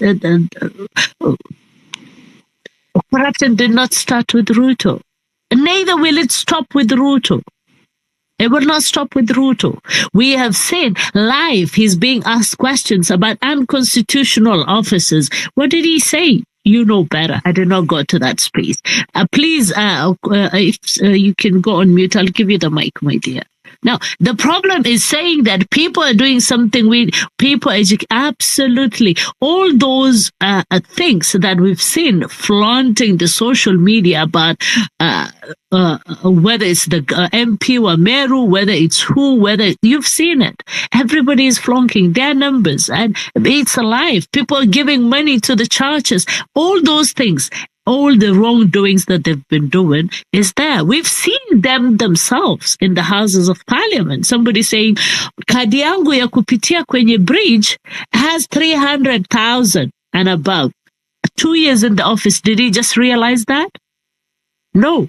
did not start with Ruto. Neither will it stop with Ruto. It will not stop with Ruto. We have seen live he's being asked questions about unconstitutional officers. What did he say? You know better. I did not go to that space. Please, if you can go on mute, I'll give you the mic, my dear. Now, the problem is saying that people are doing something with people educate. Absolutely. All those things that we've seen flaunting the social media about whether it's the MP or Meru, whether it's who, whether you've seen it. Everybody is flunking their numbers and it's alive. People are giving money to the churches. All those things. All the wrongdoings that they've been doing is there. We've seen them themselves in the Houses of Parliament. Somebody saying, kadi yangu ya kupitia kwenye bridge has 300,000 and above. 2 years in the office, did he just realize that? No.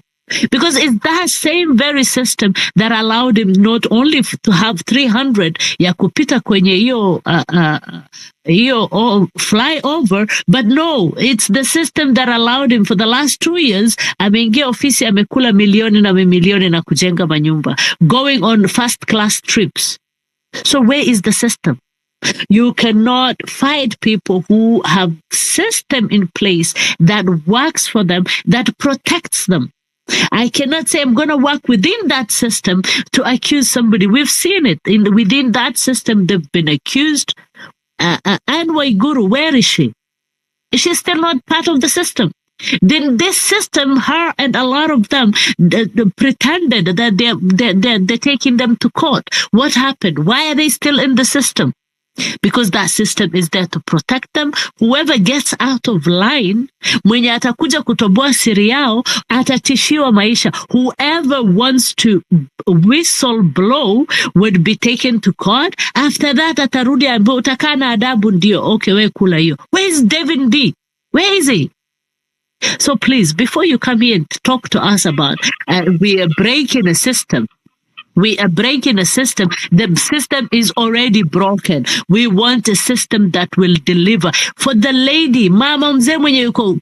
Because it's that same very system that allowed him not only to have 300 ya kupita kwenye hiyo flyover, but no, it's the system that allowed him for the last 2 years, ameingia ofisi amekula milioni na milioni na kujenga manyumba, going on first class trips. So where is the system? You cannot fight people who have system in place that works for them, that protects them. I cannot say I'm going to work within that system to accuse somebody. We've seen it within that system. They've been accused. Anne Waiguru, where is she? She's still not part of the system. Then this system, her and a lot of them, pretended that they're taking them to court. What happened? Why are they still in the system? Because that system is there to protect them. Whoever gets out of line, mwenye atakuja kutoboa siri yao, atatishiwa maisha. Whoever wants to whistle blow would be taken to court. After that, atarudi ambo utakaa na adabu ndio. Okay, we kula hiyo. Where is Devin D? Where is he? So please, before you come here and talk to us about we are breaking a system, we are breaking a system. The system is already broken. We want a system that will deliver. For the lady, mama mzee mwenye yuko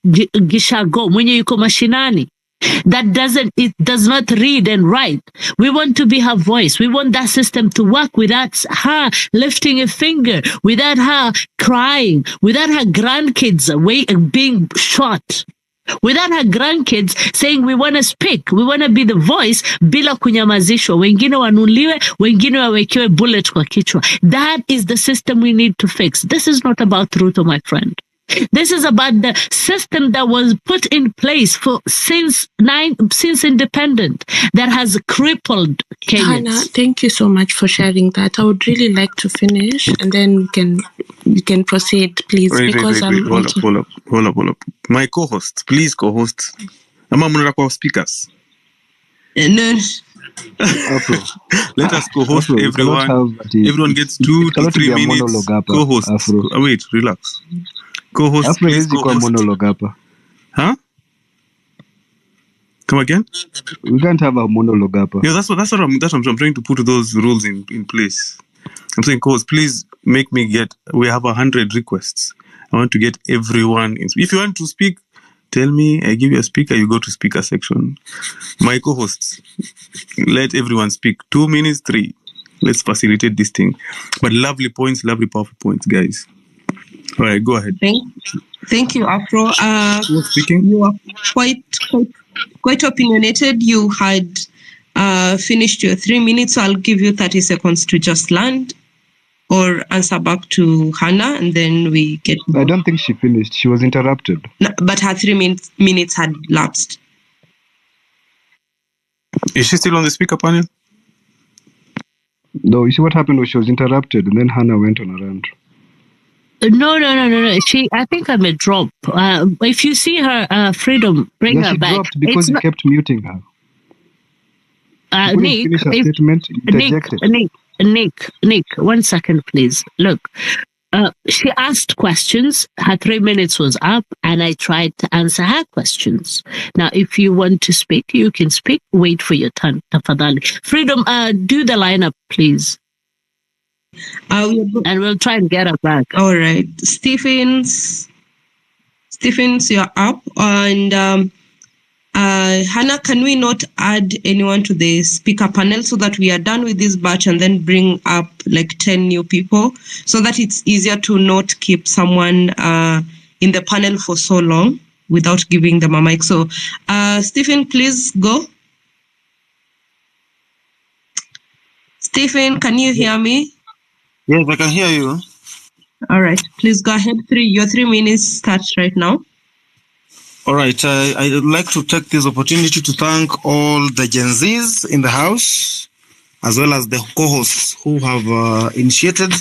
gishago, mwenye yuko mashinani, it does not read and write. We want to be her voice. We want that system to work without her lifting a finger, without her crying, without her grandkids being shot. Without her grandkids saying we want to speak, we want to be the voice, bila kunyamazishwa, wengine wanuliwe, wengine wawekewe bullet kwa kichwa. That is the system we need to fix. This is not about Ruto, my friend. This is about the system that was put in place since independent that has crippled Kenyans. Hannah, thank you so much for sharing that. I would really like to finish and then you can proceed, please. Wait, hold up. My co-hosts, please co-host. Ama mnataka kwa speakers. No. Let us co-host everyone. Everyone gets 2 to 3 minutes. Co-host. Wait, relax. Co-host, please co-host. Huh? Come again? We can't have a monologue up. Yeah, that's what I'm trying to put those rules in place. I'm saying, co-host, please make me we have 100 requests. I want to get everyone in. If you want to speak, tell me, I give you a speaker, you go to speaker section. My co-hosts, let everyone speak. 2 minutes, 3. Let's facilitate this thing. But lovely points, lovely powerful points, guys. All right, go ahead. Thank you, Afro. Who's speaking? You are quite opinionated. You had finished your 3 minutes, so I'll give you 30 seconds to just land or answer back to Hannah, and then we get... I don't think she finished. She was interrupted. No, but her 3 minutes had lapsed. Is she still on the speaker panel? No, you see what happened was she was interrupted, and then Hannah went on a rant. No. I think I may drop. If you see her, Freedom, bring her back. She dropped because you kept muting her. Nick, 1 second, please. Look, she asked questions. Her 3 minutes was up, and I tried to answer her questions. Now, if you want to speak, you can speak. Wait for your turn. Tafadhali. Freedom, do the lineup, please. And we'll try and get her back. All right. Stephens, you're up. And Hannah, can we not add anyone to the speaker panel so that we are done with this batch and then bring up like 10 new people so that it's easier to not keep someone in the panel for so long without giving them a mic. So, Stephen, please go. Stephen, can you hear me? Yes, I can hear you. All right, please go ahead. Your 3 minutes starts right now. All right, I would like to take this opportunity to thank all the Gen Zs in the house, as well as the co-hosts who have initiated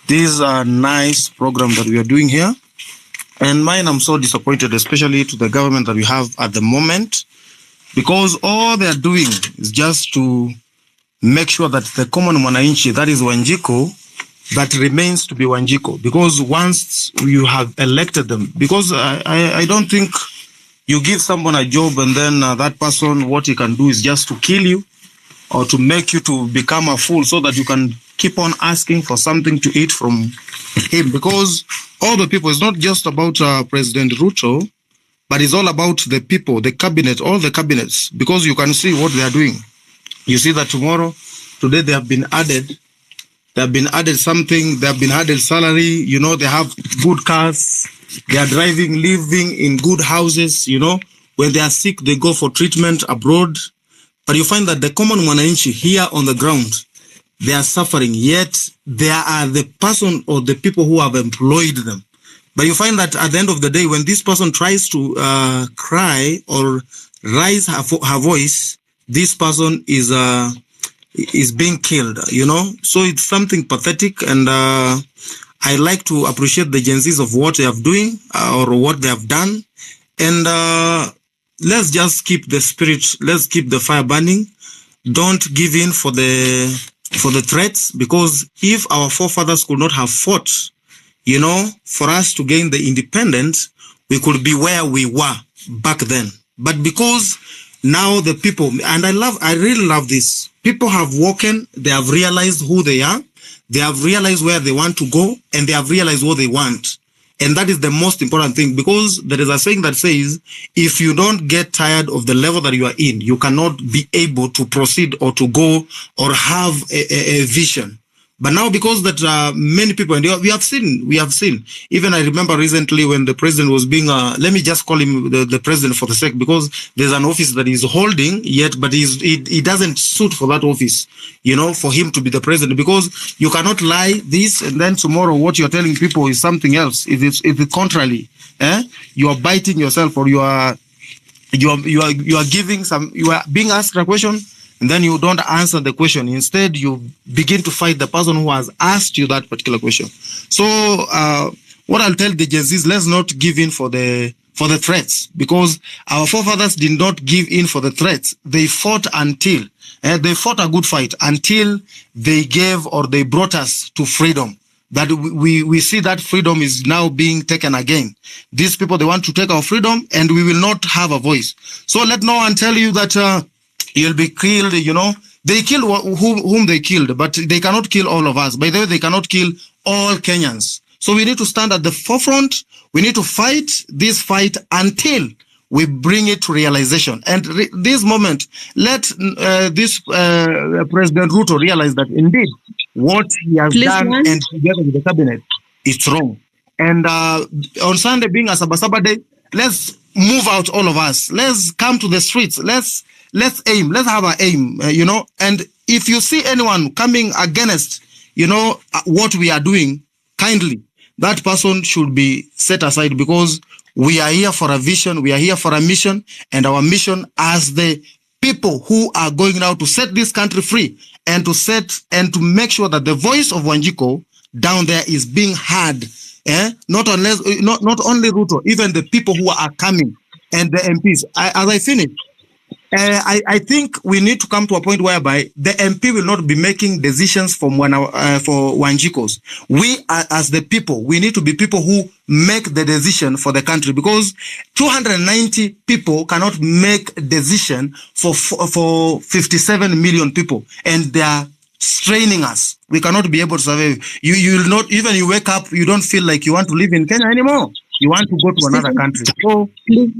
this nice program that we are doing here. And mine, I'm so disappointed, especially to the government that we have at the moment, because all they are doing is just to make sure that the common mwananchi, that is Wanjiko, that remains to be Wanjiko. Because once you have elected them, because I don't think you give someone a job and then that person, what he can do is just to kill you or to make you to become a fool so that you can keep on asking for something to eat from him. Because all the people, it's not just about President Ruto, but it's all about the people, the cabinet, all the cabinets, because you can see what they are doing. You see that today they have been added. They have been added something. They have been added salary. You know, they have good cars. They are driving, living in good houses. You know, when they are sick, they go for treatment abroad. But you find that the common mwananchi here on the ground, they are suffering. Yet they are the person or the people who have employed them. But you find that at the end of the day, when this person tries to cry or raise her voice, this person is being killed, you know. So it's something pathetic, and I like to appreciate the Gen Zs of what they are doing or what they have done. And let's just keep the spirit, let's keep the fire burning. Don't give in for the threats, because if our forefathers could not have fought, you know, for us to gain the independence, we could be where we were back then. But because now the people, and I really love this, people have woken, they have realized who they are, they have realized where they want to go, and they have realized what they want. And that is the most important thing, because there is a saying that says, if you don't get tired of the level that you are in, you cannot be able to proceed or to go or have a vision. But now, because that many people, and we have seen, even I remember recently when the president was being, let me just call him the president for the sake, because there's an office that he's holding yet, but he doesn't suit for that office, you know, for him to be the president, because you cannot lie this and then tomorrow what you're telling people is something else. If it's contrary, you are biting yourself, or you are giving some, you are being asked a question, and then you don't answer the question. Instead, you begin to fight the person who has asked you that particular question. So what I'll tell the Gen Zs, let's not give in for the threats, because our forefathers did not give in for the threats. They fought until, they fought a good fight until they gave or they brought us to freedom. That we see that freedom is now being taken again. These people, they want to take our freedom, and we will not have a voice. So let no one tell you that you'll be killed, you know. They killed whom they killed, but they cannot kill all of us. By the way, they cannot kill all Kenyans. So we need to stand at the forefront. We need to fight this fight until we bring it to realization. And this moment, let this President Ruto realize that indeed what he has done and together with the cabinet is wrong. And on Sunday being a Sabasaba day, let's move out, all of us. Let's come to the streets. Let's aim. Let's have an aim, you know. And if you see anyone coming against, you know, what we are doing, kindly, that person should be set aside, because we are here for a vision. We are here for a mission, and our mission as the people who are going now to set this country free and to make sure that the voice of Wanjiko down there is being heard. Not only Ruto, even the people who are coming and the MPs. As I finish, I think we need to come to a point whereby the MP will not be making decisions for Wanjikos. We, as the people, we need to be people who make the decision for the country, because 290 people cannot make a decision for 57 million people, and they are straining us. We cannot be able to survive. You will not, even you wake up, you don't feel like you want to live in Kenya anymore. You want to go to another country. So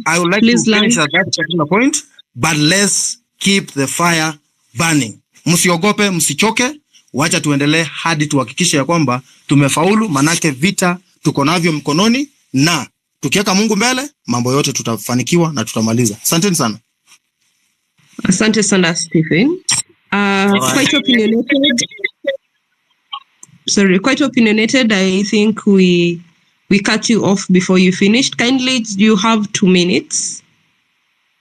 I would like to finish at that particular point. But let's keep the fire burning. Msiogope, msichoke, wacha tuendelee hadi tuhakikishe ya kwamba tumefaulu, manake vita tuko navyo mkononi, na tukiweka Mungu mbele, mambo yote tutafanikiwa na tutamaliza. Asanteni sana. Asante sana Stephen. quite opinionated. Sorry, quite opinionated. I think we cut you off before you finished. Kindly, you have 2 minutes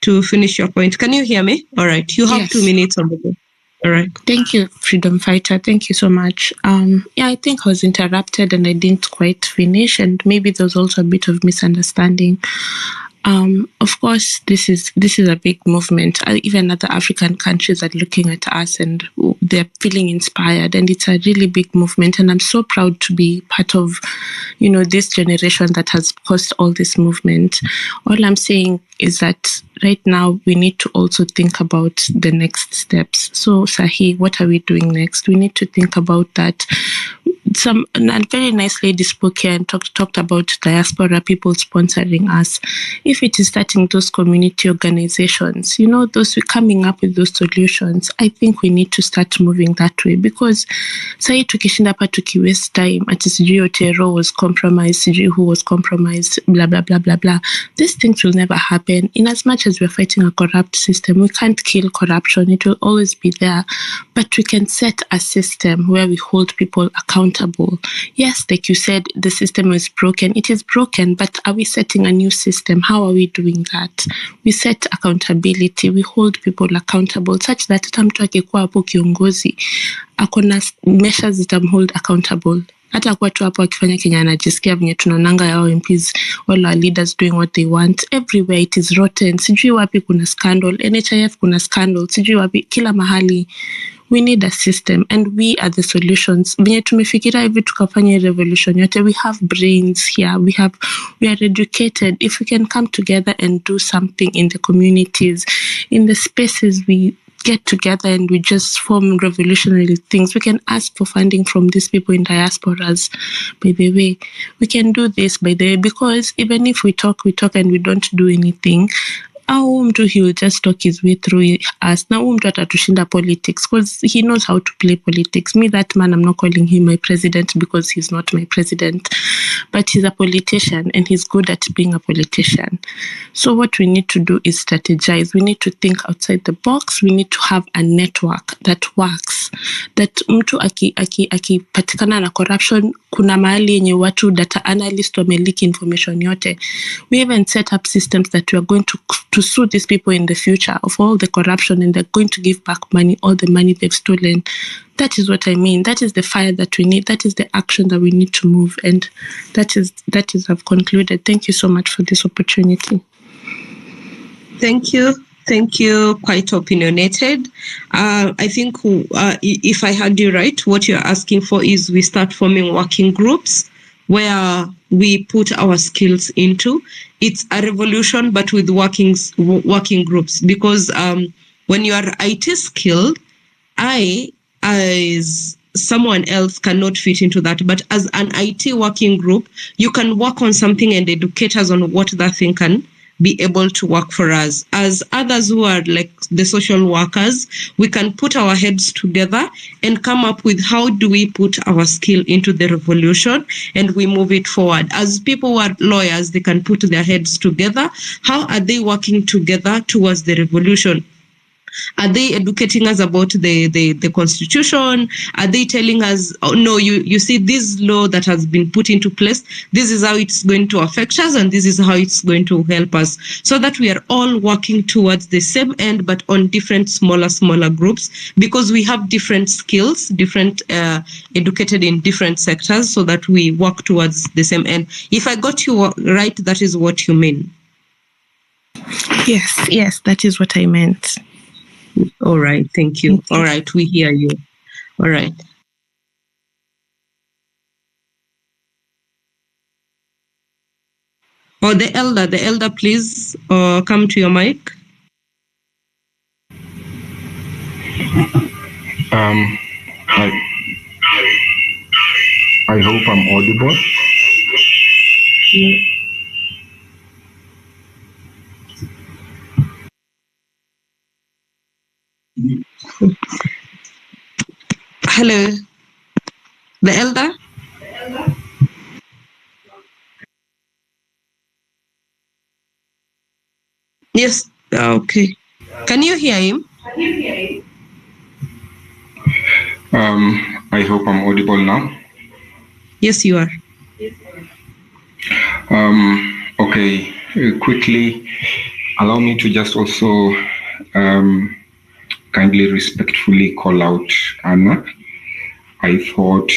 to finish your point. Can you hear me? All right, you have 2 minutes on the go. All right. Thank you, Freedom Fighter. Thank you so much. Yeah, I think I was interrupted and I didn't quite finish, and maybe there was also a bit of misunderstanding. Of course, this is a big movement. Even other African countries are looking at us and they're feeling inspired, and it's a really big movement. And I'm so proud to be part of, this generation that has caused all this movement. All I'm saying is that right now we need to also think about the next steps. So, Sahi, what are we doing next? We need to think about that. A very nice lady spoke here and talked about diaspora people sponsoring us. If it is starting those community organizations, those coming up with those solutions, I think we need to start moving that way, because sai tukishinda hapa tukiwaste time ati sijui Otero was compromised, sijui who was compromised, blah blah blah blah blah. These things will never happen. In as much as we're fighting a corrupt system, we can't kill corruption. It will always be there, but we can set a system where we hold people accountable. Yes, like you said, the system is broken. It is broken, but are we setting a new system? How are we doing that? We set accountability. We hold people accountable such that hata mtu akikuwa hapo kiongozi akona measures zitamhold accountable. Hata kwa tu hapo akifanya Kenya anajisikia venye tunaonanga yao MPs, all our leaders doing what they want. Everywhere it is rotten. Sijui wapi kuna scandal. NHIF kuna scandal. Sijui wapi, kila mahali. We need a system, and we are the solutions. Venye tumefikira hivi tukafanya revolution yote, we have brains here, we are educated. If we can come together and do something in the communities, in the spaces we get together and we just form revolutionary things, we can ask for funding from these people in diasporas. By the way, we can do this, by the way, because even if we talk and we don't do anything, he will just talk his way through us. Now mtu atatushinda politics because he knows how to play politics. Me, that man, I'm not calling him my president because he's not my president, but he's a politician and he's good at being a politician. So what we need to do is strategize. We need to think outside the box. We need to have a network that works, that mtu akipatikana na corruption, kuna mahali yenye watu data analyst wameleak information yote. We even set up systems that we are going to sue these people in the future of all the corruption, and they're going to give back money, all the money they've stolen. That is what I mean. That is the fire that we need. That is the action that we need to move. And that is I've concluded. Thank you so much for this opportunity. Thank you. Thank you. Quite opinionated. I think if I heard you right, what you're asking for is we start forming working groups where we put our skills into. It's a revolution, but with working groups, because when you are IT skilled, I, as someone else, cannot fit into that. But as an IT working group, you can work on something and educate us on what that thing can be able to work for us. As others who are like the social workers, we can put our heads together and come up with how do we put our skill into the revolution and we move it forward. As people who are lawyers, they can put their heads together. How are they working together towards the revolution? Are they educating us about the constitution? Are they telling us, oh no, you see this law that has been put into place, this is how it's going to affect us and this is how it's going to help us, so that we are all working towards the same end but on different smaller groups, because we have different skills, different educated in different sectors, so that we work towards the same end. If I got you right, that is what you mean. Yes, that is what I meant. All right, thank you. All right, we hear you. All right. Oh, the elder, please come to your mic. I hope I'm audible. Yeah. Hello, the elder. Yes. Okay. Can you hear him? I hope I'm audible now. Yes, you are. Okay, quickly, allow me to just also kindly, respectfully call out Anna. I thought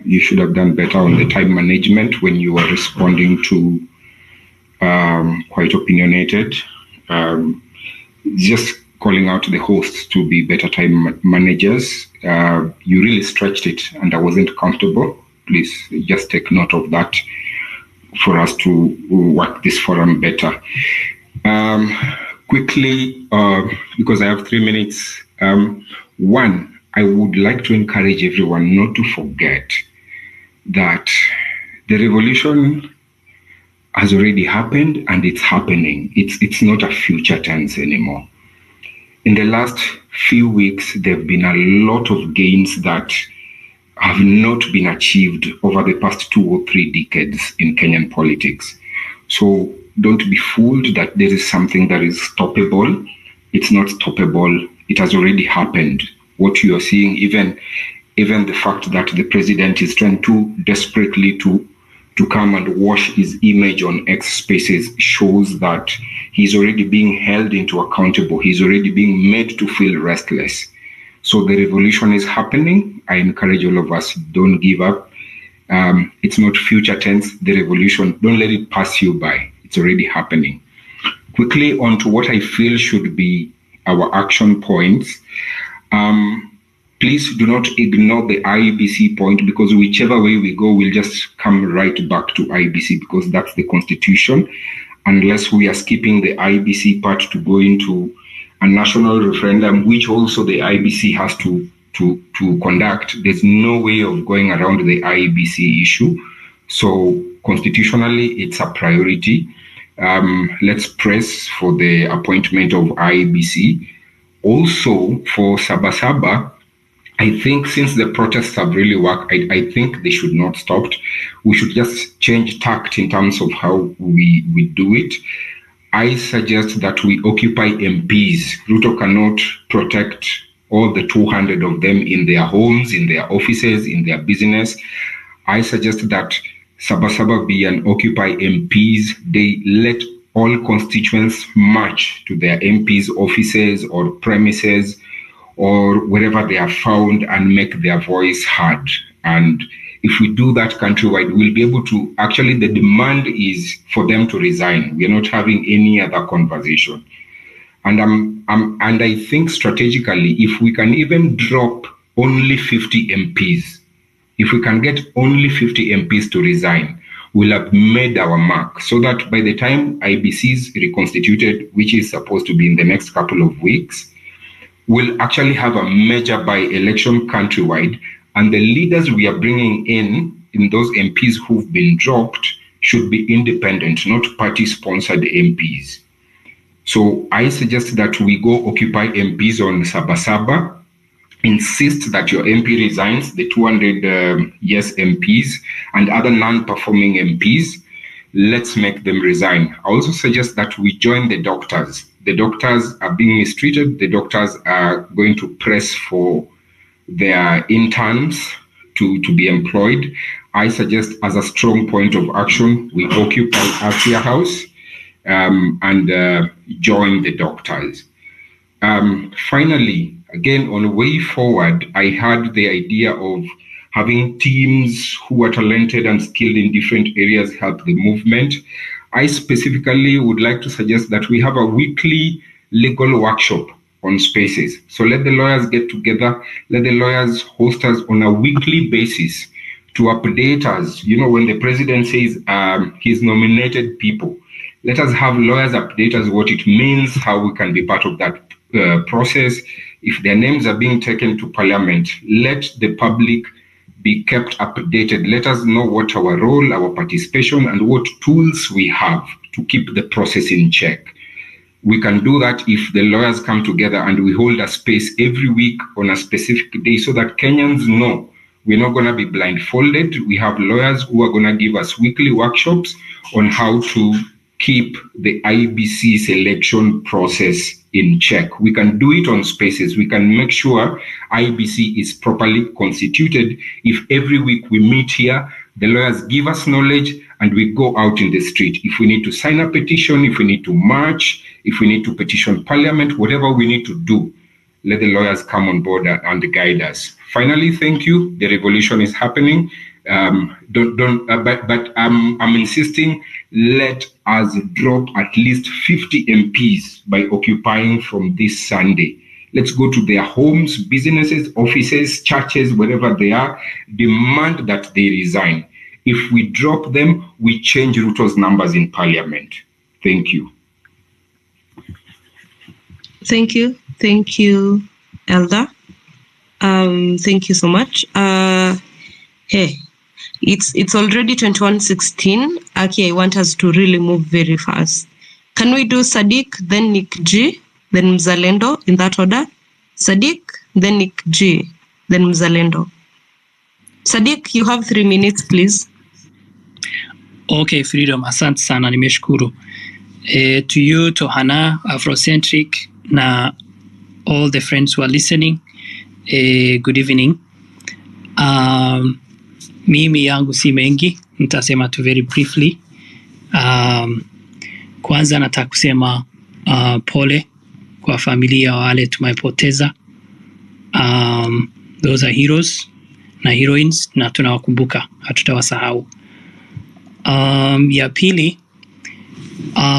you should have done better on the time management when you were responding to quite opinionated. Just calling out the hosts to be better time managers. You really stretched it and I wasn't comfortable. Please just take note of that for us to work this forum better. Quickly, because I have 3 minutes. One, I would like to encourage everyone not to forget that the revolution has already happened and it's happening. It's not a future tense anymore. In the last few weeks, there have been a lot of gains that have not been achieved over the past 2 or 3 decades in Kenyan politics. So don't be fooled that there is something that is stoppable. It's not stoppable. It has already happened. What you are seeing, even the fact that the president is trying to desperately to come and wash his image on X Spaces shows that he's already being held into accountable. He's already being made to feel restless. So the revolution is happening. I encourage all of us, don't give up. It's not future tense, the revolution. Don't let it pass you by. It's already happening. Quickly on to what I feel should be our action points. Please do not ignore the IEBC point, because whichever way we go, we'll just come right back to IEBC, because that's the constitution. Unless we are skipping the IEBC part to go into a national referendum, which also the IEBC has to conduct, there's no way of going around the IEBC issue. So constitutionally, it's a priority. Let's press for the appointment of IEBC. Also, for Sabasaba, I think since the protests have really worked, I think they should not stop. We should just change tact in terms of how we do it. I suggest that we occupy MPs. Ruto cannot protect all the 200 of them in their homes, in their offices, in their business. I suggest that Sabasaba be an occupy MPs. They let all constituents march to their MPs' offices or premises or wherever they are found and make their voice heard. And if we do that countrywide, we'll be able to, actually the demand is for them to resign. We are not having any other conversation. And I think strategically, if we can even drop only 50 MPs, if we can get only 50 MPs to resign, we'll have made our mark, so that by the time IBC is reconstituted, which is supposed to be in the next couple of weeks, we'll actually have a major by-election countrywide, and the leaders we are bringing in those MPs who've been dropped should be independent, not party-sponsored MPs. So I suggest that we go occupy MPs on Sabasaba, insist that your MP resigns, the 200 yes MPs and other non-performing MPs, let's make them resign. I also suggest that we join the doctors. The doctors are being mistreated. The doctors are going to press for their interns to be employed. I suggest as a strong point of action, we occupy Asia House and join the doctors. Finally, again, on the way forward, I had the idea of having teams who are talented and skilled in different areas help the movement. I specifically would like to suggest that we have a weekly legal workshop on Spaces. So let the lawyers get together, let the lawyers host us on a weekly basis to update us. You know, when the president says he's nominated people, let us have lawyers update us what it means, how we can be part of that process. If their names are being taken to parliament, let the public be kept updated. Let us know what our role, our participation, and what tools we have to keep the process in check. We can do that if the lawyers come together and we hold a space every week on a specific day, so that Kenyans know we're not going to be blindfolded. We have lawyers who are going to give us weekly workshops on how to keep the IBC selection process in check. We can do it on spaces. We can make sure IBC is properly constituted. If every week we meet here, the lawyers give us knowledge and we go out in the street. If we need to sign a petition, if we need to march, if we need to petition Parliament, whatever we need to do, let the lawyers come on board and guide us. Finally, thank you. The revolution is happening. But I'm insisting, let us drop at least 50 MPs by occupying from this Sunday. Let's go to their homes, businesses, offices, churches, wherever they are, demand that they resign. If we drop them, we change Ruto's numbers in Parliament. Thank you. Thank you. Thank you, Elder. Thank you so much. Hey, it's already 21:16. Aki, I want us to really move very fast. Can we do Sadiq, then Nick G, then Mzalendo in that order? Sadiq, then Nick G, then Mzalendo. Sadiq, you have 3 minutes, please. Okay, Freedom. Asante sana, nimeshukuru. To you, to Hana, Afrocentric, na all the friends who are listening, good evening. Mimi yangu si mengi, nitasema tu very briefly. Kwanza nataka kusema pole kwa familia wale tumepoteza. Those are heroes na heroines na tunawakumbuka, hatutawasahau. Ya pili,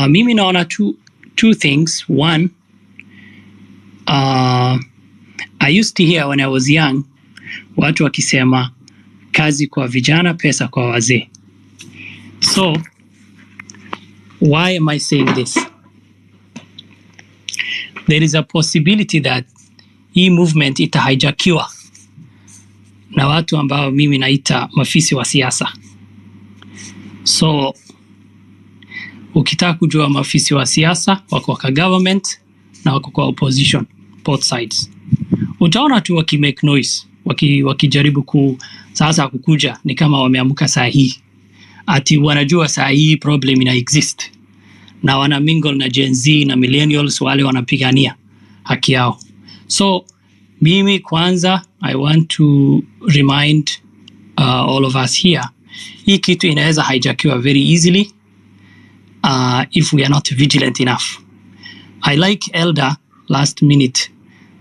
mimi naona two things. One, I used to hear when I was young, watu wakisema kazi kwa vijana, pesa kwa wazee. So, why am I saying this? There is a possibility that hii movement itahijackiwa na watu ambao mimi naita mafisi wa siasa. So, ukitaka kujua mafisi wa siasa, wako kwa government na wako kwa opposition, both sides. Utaona tu make noise, wakijaribu sasa kukuja ni kama wameamka saa hii. Ati wanajua saa hii problem ina exist. Na wana mingle na Gen Z na millennials wale wanapigania haki yao. So, mimi kwanza, I want to remind all of us here, hii kitu inaweza hijackiwa very easily if we are not vigilant enough. I like Elder last minute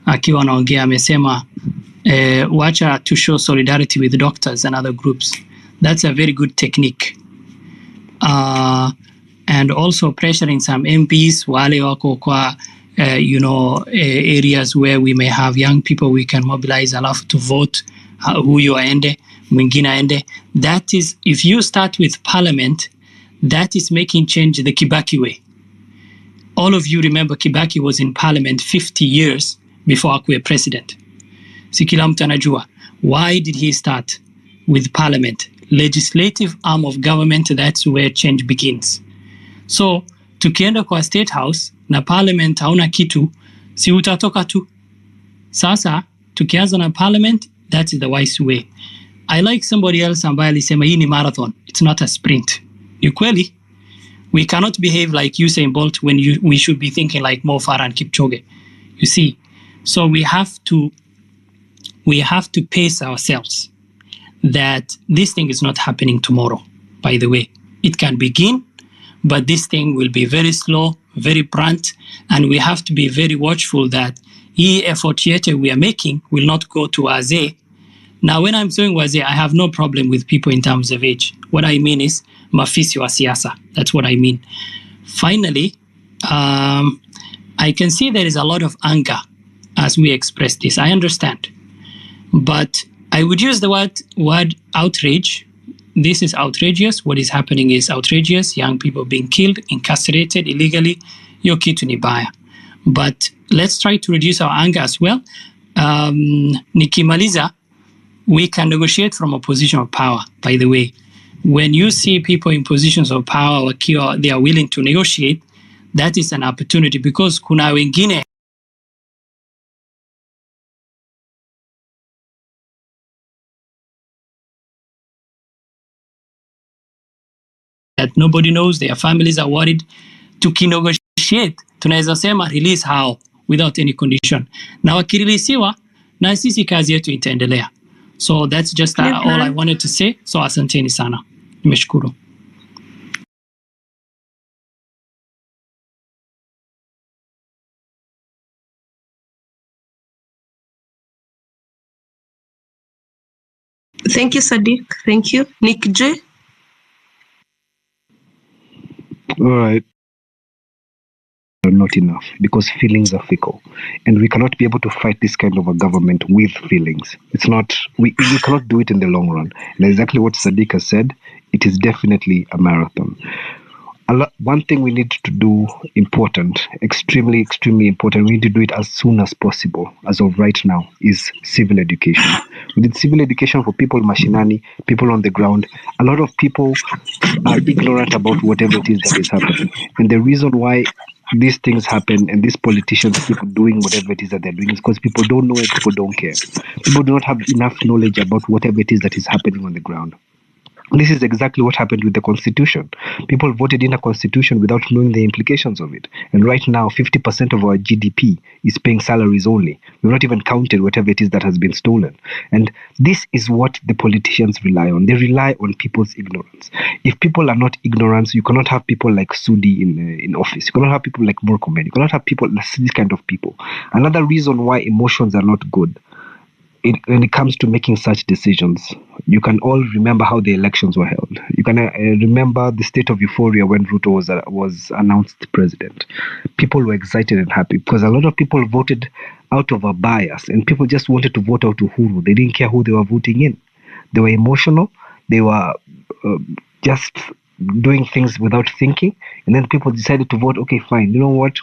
akiwa anaongea amesema wacha to show solidarity with doctors and other groups. That's a very good technique. And also pressuring some MPs wale wako kwa areas where we may have young people we can mobilize alafu to vote huyo aende mwingine aende. That is, if you start with Parliament, that is making change the Kibaki way. All of you remember Kibaki was in Parliament 50 years before akuwe president. Si kila mtu anajua. Why did he start with Parliament? Legislative arm of government, that's where change begins. So, tukienda kwa State House na Parliament hauna kitu, si utatoka tu. Sasa, tukianza na Parliament, that is the wise way. I like somebody else ambaye alisema hii ni marathon. It's not a sprint. Ni kweli. We cannot behave like Usain Bolt when we should be thinking like Mo Farah and Kipchoge. You see? So we have to pace ourselves that this thing is not happening tomorrow, by the way. It can begin, but this thing will be very slow, very blunt, and we have to be very watchful that hii effort yete we are making will not go to wazee. Now, when I'm saying wazee, I have no problem with people in terms of age. What I mean is mafisi wa siasa. That's what I mean. Finally, I can see there is a lot of anger as we express this. I understand. But I would use the word outrage. This is outrageous. What is happening is outrageous. Young people being killed, incarcerated illegally. Yo kitu ni baya. But let's try to reduce our anger as well. Nikimaliza, we can negotiate from a position of power, by the way. When you see people in positions of power, they are willing to negotiate, that is an opportunity because kuna wengine nobody knows, their families are worried. Tukinegotiate, tunaweza sema release how without any condition. Na wakireleasiwa, na sisi kazi yetu itaendelea. So that's just all I wanted to say. So asanteni sana. Nimeshukuru. Thank you, Sadiq. Thank you. Nick J. All right. Not enough, because feelings are fickle, and we cannot be able to fight this kind of a government with feelings. It's not, we cannot do it in the long run. And exactly what Sadiq has said, it is definitely a marathon. One thing we need to do important, extremely important, we need to do it as soon as possible, as of right now, is civil education. We need civil education for people mashinani, people on the ground. A lot of people are ignorant about whatever it is that is happening. And the reason why these things happen and these politicians keep doing whatever it is that they're doing is because people don't know it, people don't care. People do not have enough knowledge about whatever it is that is happening on the ground. This is exactly what happened with the constitution. People voted in a constitution without knowing the implications of it. And right now, 50% of our GDP is paying salaries only. We've not even counted whatever it is that has been stolen. And this is what the politicians rely on. They rely on people's ignorance. If people are not ignorant, you cannot have people like Sudi in office. You cannot have people like Murkomen. You cannot have people, this kind of people. Another reason why emotions are not good, when it comes to making such decisions, you can all remember how the elections were held. You can remember the state of euphoria when Ruto was announced president. People were excited and happy because a lot of people voted out of a bias, and people just wanted to vote out Uhuru. They didn't care who they were voting in. They were emotional. They were just doing things without thinking, and then people decided to vote. Okay, fine. You know what?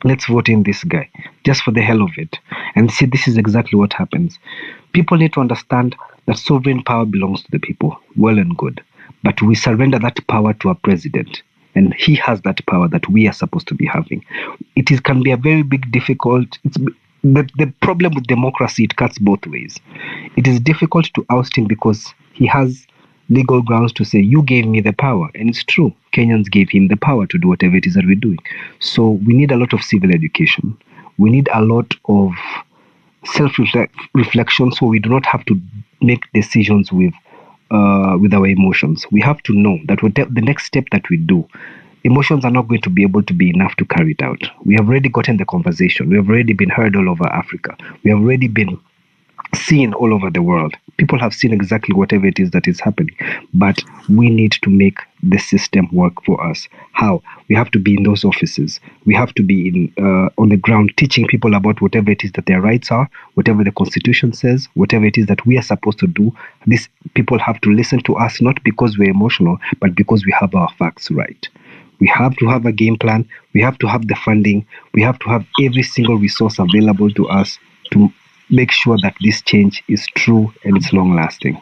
Let's vote in this guy just for the hell of it. And see, this is exactly what happens. People need to understand that sovereign power belongs to the people. Well and good. But we surrender that power to a president. And he has that power that we are supposed to be having. It can be a very big difficult. The problem with democracy, it cuts both ways. It is difficult to oust him because he has legal grounds to say, you gave me the power. And it's true. Kenyans gave him the power to do whatever it is that we're doing. So we need a lot of civil education. We need a lot of self-reflection so we do not have to make decisions with our emotions. We have to know that the next step that we do, emotions are not going to be able to be enough to carry it out. We have already gotten the conversation. We have already been heard all over Africa. We have already been seen all over the world. People have seen exactly whatever it is that is happening. But we need to make the system work for us. How? We have to be in those offices. We have to be on the ground teaching people about whatever it is that their rights are, whatever the Constitution says, whatever it is that we are supposed to do. These people have to listen to us, not because we're emotional, but because we have our facts right. We have to have a game plan. We have to have the funding. We have to have every single resource available to us to make sure that this change is true and it's long lasting.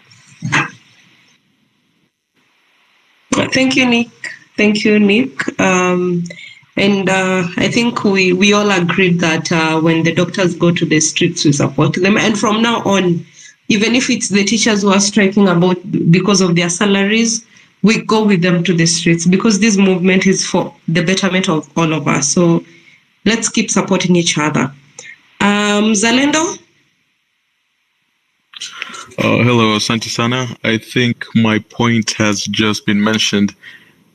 Thank you, Nick. Thank you, Nick. I think we all agreed that when the doctors go to the streets, we support them. And from now on, even if it's the teachers who are striking because of their salaries, we go with them to the streets because this movement is for the betterment of all of us. So let's keep supporting each other. Zalendo? Hello, asante sana. I think my point has just been mentioned.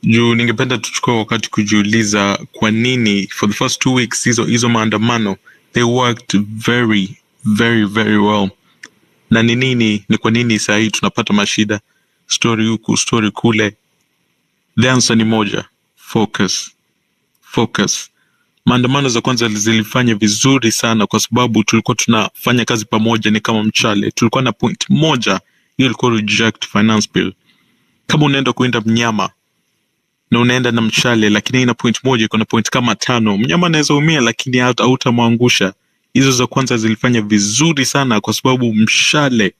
Juu ningependa tuchukue wakati kujiuliza kwa nini for the first 2 weeks hizo maandamano they worked very very very well. Na ni kwa nini saa hii tunapata mashida, story huku story kule? The answer ni moja, focus. Maandamano za kwanza zilifanya vizuri sana kwa sababu tulikuwa tunafanya kazi pamoja, ni kama mchale. Tulikuwa na point moja, hiyo ilikuwa reject finance bill. Kama unaenda kuenda mnyama na unaenda na mchale, lakini ina point moja, iko na point kama 5, mnyama anaweza umia lakini hautamwangusha. Hizo za kwanza zilifanya vizuri sana kwa sababu mshale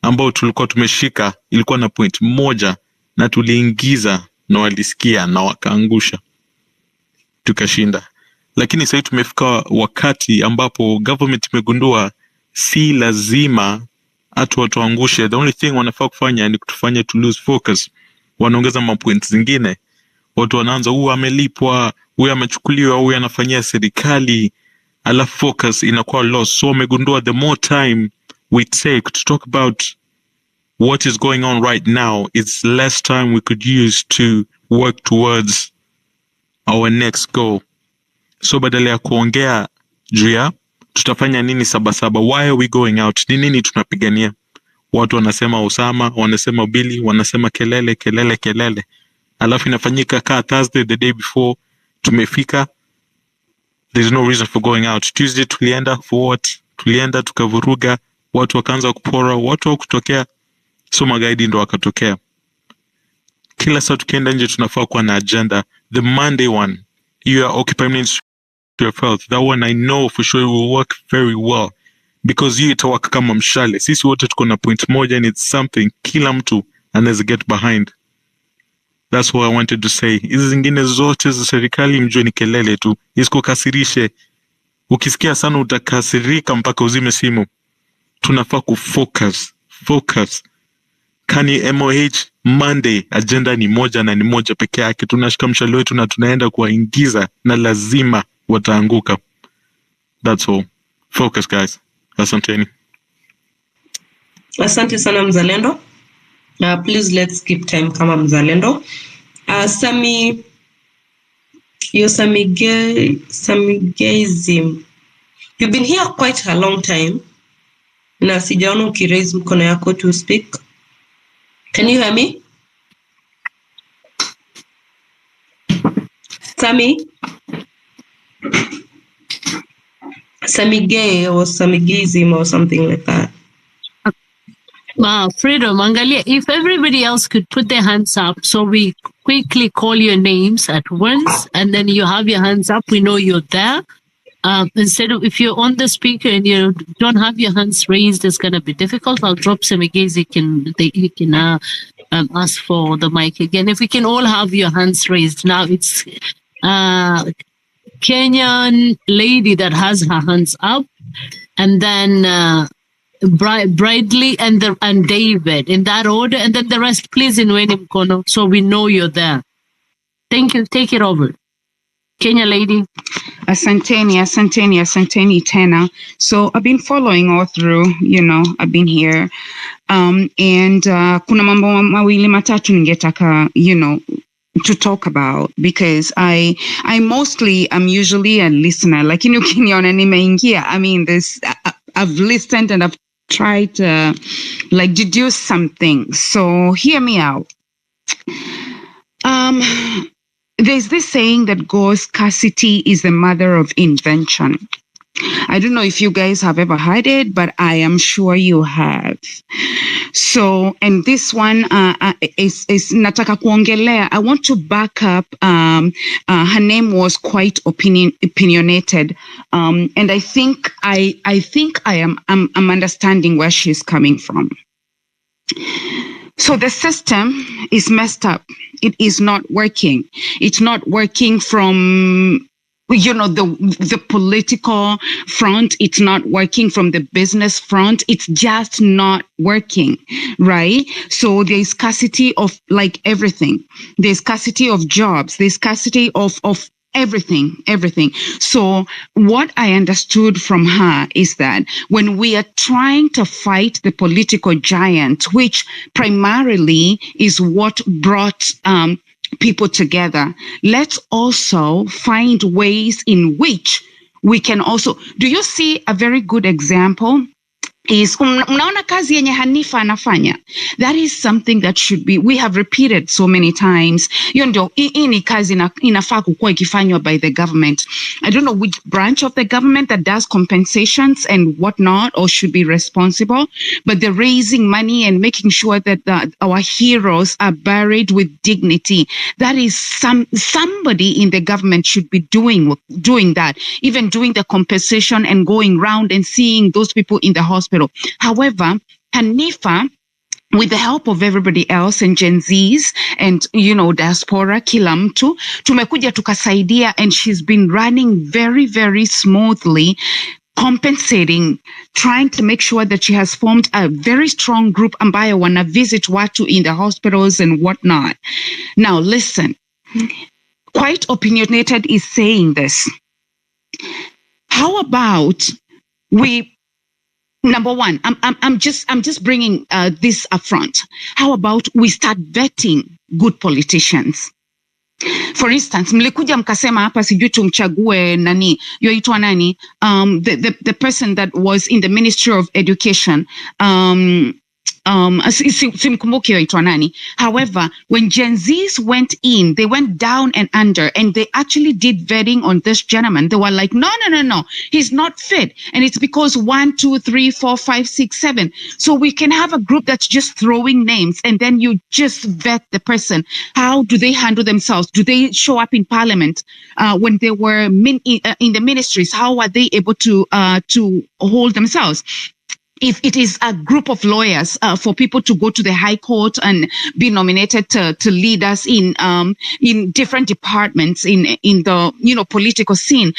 ambao tulikuwa tumeshika ilikuwa na point moja na tuliingiza na walisikia na wakaangusha, tukashinda. Lakini sasa tumefika wakati ambapo government imegundua si lazima watuangushe. The only thing wanafaa kufanya ni kutufanya to lose focus. wanaongeza mapoints zingine. Watu wanaanza huyu amelipwa, huyu amechukuliwa, huyu anafanyia serikali, alafu focus inakuwa lost. So wamegundua the more time we take to talk about what is going on right now, it's less time we could use to work towards our next goal. So badala ya kuongea juu ya tutafanya nini Sabasaba, why are we going out, ni nini tunapigania? Watu wanasema Osama, wanasema Billy, wanasema kelele. Alafu inafanyika kaa Thursday the day before tumefika. There's no reason for going out. Tuesday tulienda for what? Tulienda tukavuruga, watu wakaanza kupora, watu wakutokea. So magaidi ndo wakatokea. Kila saa tukienda nje tunafaa kuwa na agenda. The Monday one, you are Occupy Ministry of Health. That one I know for sure will work very well. Because you itawaka kama mshale. Sisi wote tuko na point moja and it's something kila mtu anaweza get behind. That's what I wanted to say. Hizi zingine zote za serikali mjue ni kelele tu. Isikukasirishe. Ukisikia sana utakasirika mpaka uzime simu. Tunafaa kufocus. Focus. Kani MOH Monday agenda ni moja na ni moja peke yake. Tunashika mshale wetu na tunaenda kuwaingiza na lazima wataanguka. That's all. Focus guys. Asanteni. Asante sana mzalendo. Please let's keep time kama mzalendo. Samigazim. You've been here quite a long time. Na sijaona ukiraise mkono yako to speak. Can you hear me? Samigay or Samigizim or something like that. Freedom, Angalia, if everybody else could put their hands up so we quickly call your names at once and then you have your hands up, we know you're there. Instead of, if you're on the speaker and you don't have your hands raised, it's going to be difficult. I'll drop some again. You can ask for the mic again. If we can all have your hands raised. Now it's Kenyan lady that has her hands up, and then Bradley and David in that order, and then the rest, please, in Weni Mkono, so we know you're there. Thank you. Take it over. Kenya lady. Asanteni tena. So I've been following all through, I've been here. And kuna mambo mawili matatu ningetaka, to talk about, because I mostly am usually a listener. Like ukiniona nimeingia, I mean, I've listened and I've tried to deduce something. So hear me out. There's this saying that goes, scarcity is the mother of invention. I don't know if you guys have ever heard it, but I am sure you have. So, and this one is nataka kuongelea. I want to back up. Her name was quite opinionated, and I think I am understanding where she's coming from. So the system is messed up. It is not working. It's not working from, the political front. It's not working from the business front. It's just not working, right? So there's scarcity of everything. There's scarcity of jobs. There's scarcity of everything. So what I understood from her is that when we are trying to fight the political giant, which primarily is what brought people together, let's also find ways in which we can also, do you see a very good example? Is unaona kazi yenye Hanifa anafanya. That is something that should be, we have repeated so many times. Hii ni kazi inafaa kukuwa ikifanywa by the government. I don't know which branch of the government that does compensations and whatnot or should be responsible, but they're raising money and making sure that our heroes are buried with dignity. That is somebody in the government should be doing that, even doing the compensation and going around and seeing those people in the hospital. However, Hanifa, with the help of everybody else and Gen Zs and, diaspora, kila mtu, tumekuja tukasaidia, and she's been running very, very smoothly compensating, trying to make sure that she has formed a very strong group ambayo wana visit watu in the hospitals and whatnot. Now listen, Quite Opinionated is saying this. How about we, number one, I'm just bringing this up front. How about we start vetting good politicians? For instance, mlikuja mkasema hapa sijui tumchague nani, yoitwa nani, the person that was in the Ministry of Education, simkumbuki yoitwa nani. However, when Gen Zs went in, they went down and under, and they actually did vetting on this gentleman. They were like, no, he's not fit. And it's because 1, 2, 3, 4, 5, 6, 7. So we can have a group that's just throwing names, and then you just vet the person. How do they handle themselves? Do they show up in parliament when they were in the ministries? How are they able to hold themselves? If it is a group of lawyers for people to go to the High Court and be nominated to lead us in different departments in the political scene,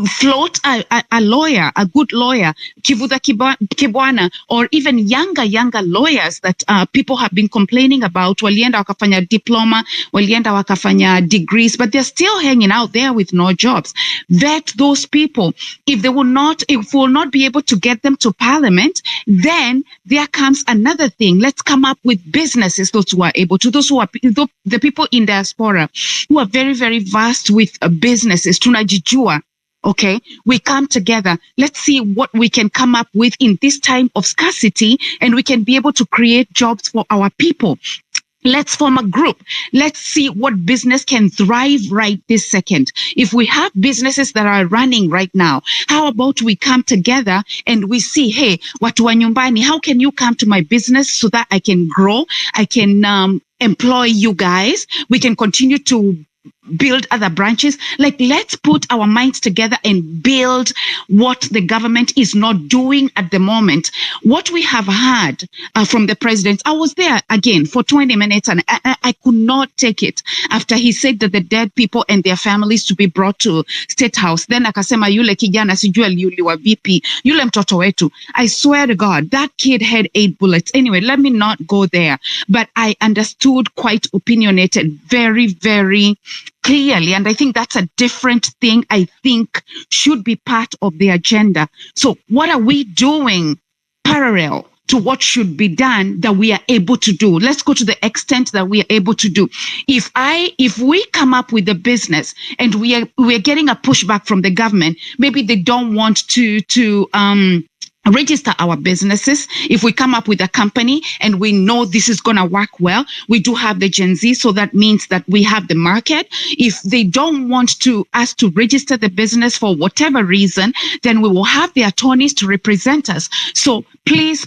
float a lawyer, a good lawyer, Kivuta Kibwana, or even younger lawyers that people have been complaining about. Walienda wakafanya diploma, walienda wakafanya degrees, but they're still hanging out there with no jobs. Vet those people. If we'll not be able to get them to parliament, then there comes another thing. Let's come up with businesses, those who are able to, those who are the people in diaspora who are very, very vast with businesses. Tunajijua. Okay, we come together. Let's see what we can come up with in this time of scarcity, and we can be able to create jobs for our people. Let's form a group. Let's see what business can thrive right this second. If we have businesses that are running right now, how about we come together and we see, hey, watu wa nyumbani, how can you come to my business so that I can grow? I can employ you guys. We can continue to build other branches. Like, let's put our minds together and build what the government is not doing at the moment. What we have heard from the president, I was there again for 20 minutes and I could not take it after he said that the dead people and their families to be brought to State House. Then akasema yule kijana sijui aliuliwa vipi, yule mtoto wetu. I swear to God, that kid had 8 bullets. Anyway, let me not go there. But I understood Quite Opinionated very, very clearly, and I think that's a different thing. I think should be part of the agenda. So what are we doing parallel to what should be done that we are able to do? Let's go to the extent that we are able to do. If we come up with a business and we are getting a pushback from the government, maybe they don't want to register our businesses. If we come up with a company and we know this is going to work well, we do have the Gen Z, so that means that we have the market. If they don't want us to register the business for whatever reason, then we will have the attorneys to represent us. So please,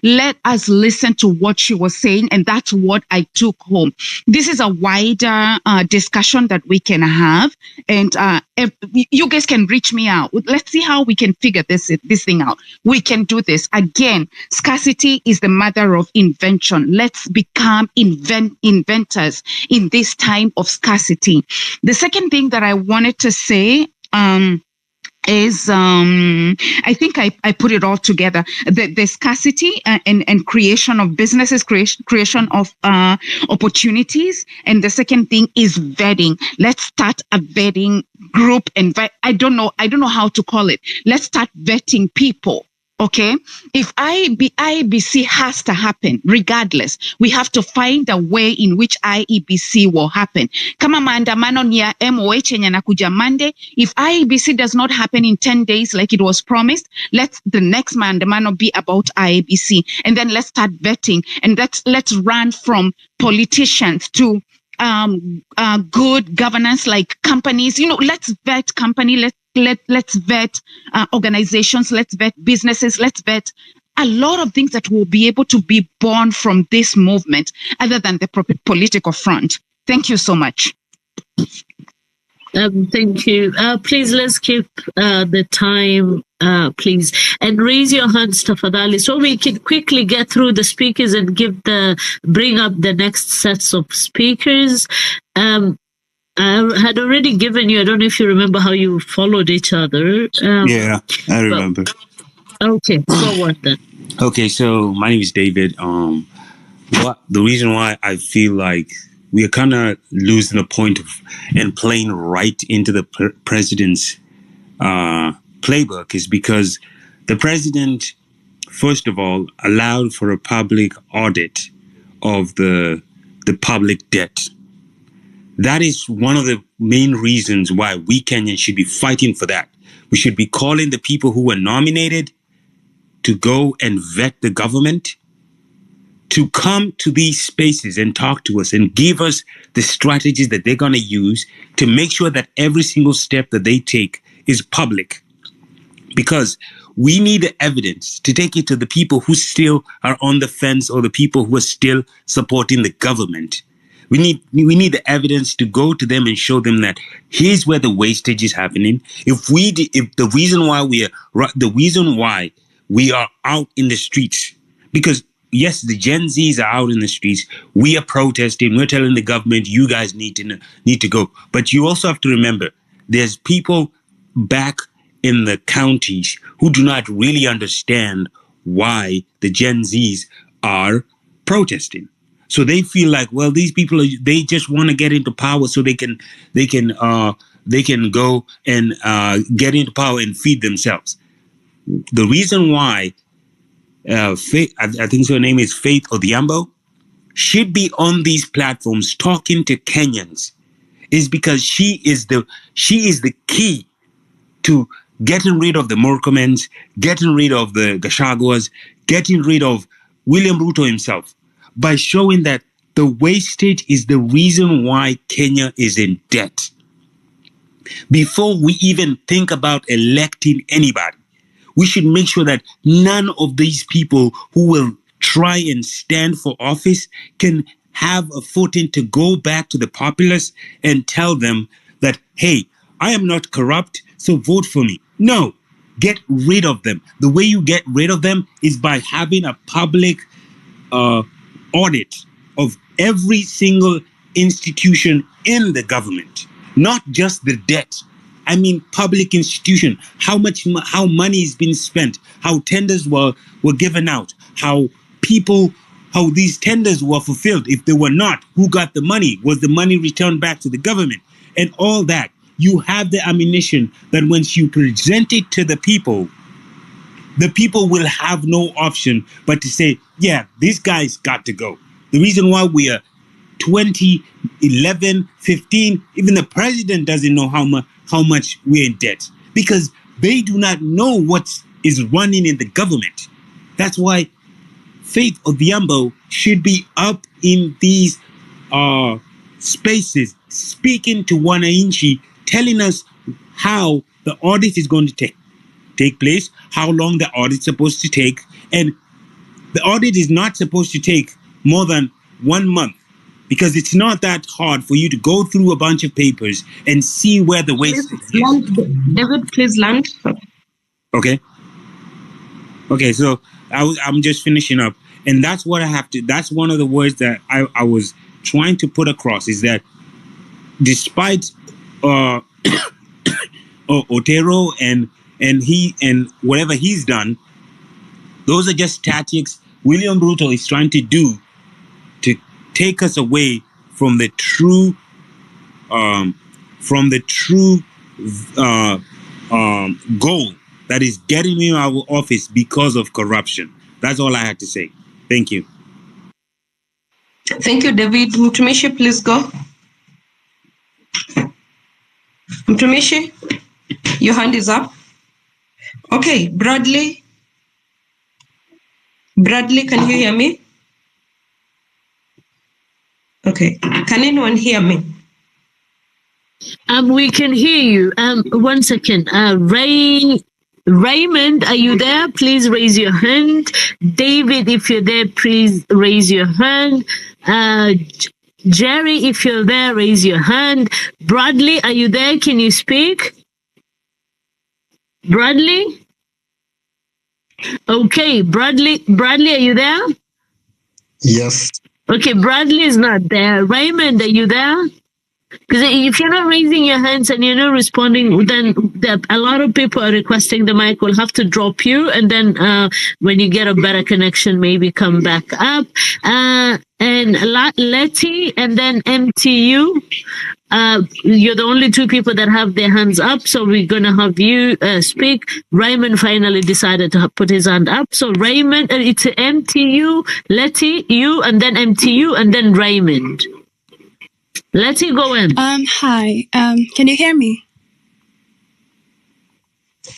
let us listen to what she was saying, and that's what I took home. This is a wider discussion that we can have, and if you guys can reach me out. Let's see how we can figure this thing out. We can do this. Again, scarcity is the mother of invention. Let's become inventors in this time of scarcity. The second thing that I wanted to say is I think I put it all together. The scarcity and creation of businesses, creation of opportunities. And the second thing is vetting. Let's start a vetting group, and I don't know how to call it. Let's start vetting people. Okay, if IEBC has to happen, regardless, we have to find a way in which IEBC will happen. Kama maandamano ni ya MOH yenye nakuja Monday, if IEBC does not happen in 10 days like it was promised, let the next maandamano be about IEBC, and then let's start vetting, and let's run from politicians to good governance, like companies. Let's vet company. Let's vet organizations. Let's vet businesses. Let's vet a lot of things that will be able to be born from this movement, other than the political front. Thank you so much. Thank you. Please, let's keep the time, please. And raise your hands, tafadhali, so we can quickly get through the speakers and bring up the next sets of speakers. I had already given you, I don't know if you remember how you followed each other. Yeah, I remember. Okay, forward then. Okay, so my name is David. The reason why I feel like we are kind of losing the point of and playing right into the president's playbook is because the president, first of all, allowed for a public audit of the public debt. That is one of the main reasons why we Kenyans should be fighting for that. We should be calling the people who were nominated to go and vet the government, to come to these spaces and talk to us and give us the strategies that they're going to use to make sure that every single step that they take is public. Because we need the evidence to take it to the people who still are on the fence or the people who are still supporting the government. We need the evidence to go to them and show them that here's where the wastage is happening. If the reason why we are out in the streets, because yes, the Gen Zs are out in the streets. We are protesting. We're telling the government, you guys need to go. But you also have to remember, there's people back in the counties who do not really understand why the Gen Zs are protesting. So they feel like, well, these people they just want to get into power so they can go and get into power and feed themselves. The reason why Faith, I think her name is Faith Odhiambo, should be on these platforms talking to Kenyans is because she is the key to getting rid of the Murkomens, getting rid of the Gashaguas, getting rid of William Ruto himself, by showing that the wastage is the reason why Kenya is in debt. Before we even think about electing anybody, we should make sure that none of these people who will try and stand for office can have a footing to go back to the populace and tell them that, hey, I am not corrupt, so vote for me. No, get rid of them. The way you get rid of them is by having a public audit of every single institution in the government, not just the debt. I mean, public institution, how money is being spent, how tenders were given out, how these tenders were fulfilled. If they were not, who got the money? Was the money returned back to the government? And all that. You have the ammunition that once you present it to the people will have no option but to say, yeah, this guy's got to go. The reason why we are 20, 11, 15, even the president doesn't know how much we're in debt because they do not know what is running in the government. That's why Faith Odhiambo should be up in these spaces, speaking to Wananchi, telling us how the audit is going to take place, how long the audit is supposed to take, and the audit is not supposed to take more than 1 month because it's not that hard for you to go through a bunch of papers and see where the waste is. David, please land. Okay, so I'm just finishing up. And that's what I have to, that's one of the words that I was trying to put across is that despite Otero and whatever he's done, those are just tactics William Ruto is trying to do to take us away from the true goal that is getting him out of office because of corruption. That's all I had to say. Thank you. Thank you, David. Mtumishi, please go. Mtumishi, your hand is up. Okay, Bradley. Bradley, can you hear me? Okay, can anyone hear me? We can hear you. 1 second. Raymond, are you there? Please raise your hand. David, if you're there, please raise your hand. Jerry, if you're there, raise your hand. Bradley, are you there? Can you speak? Bradley? Okay, Bradley, are you there? Yes. Okay, Bradley is not there. Raymond, are you there? Because if you're not raising your hands and you're not responding, then a lot of people are requesting the mic will have to drop you. And then when you get a better connection, maybe come back up. And Letty and then MTU. You're the only two people that have their hands up. So we're going to have you speak. Raymond finally decided to put his hand up. So Raymond, it's MTU, Letty, you, and then MTU, and then Raymond. Letty, go in. Hi. Can you hear me?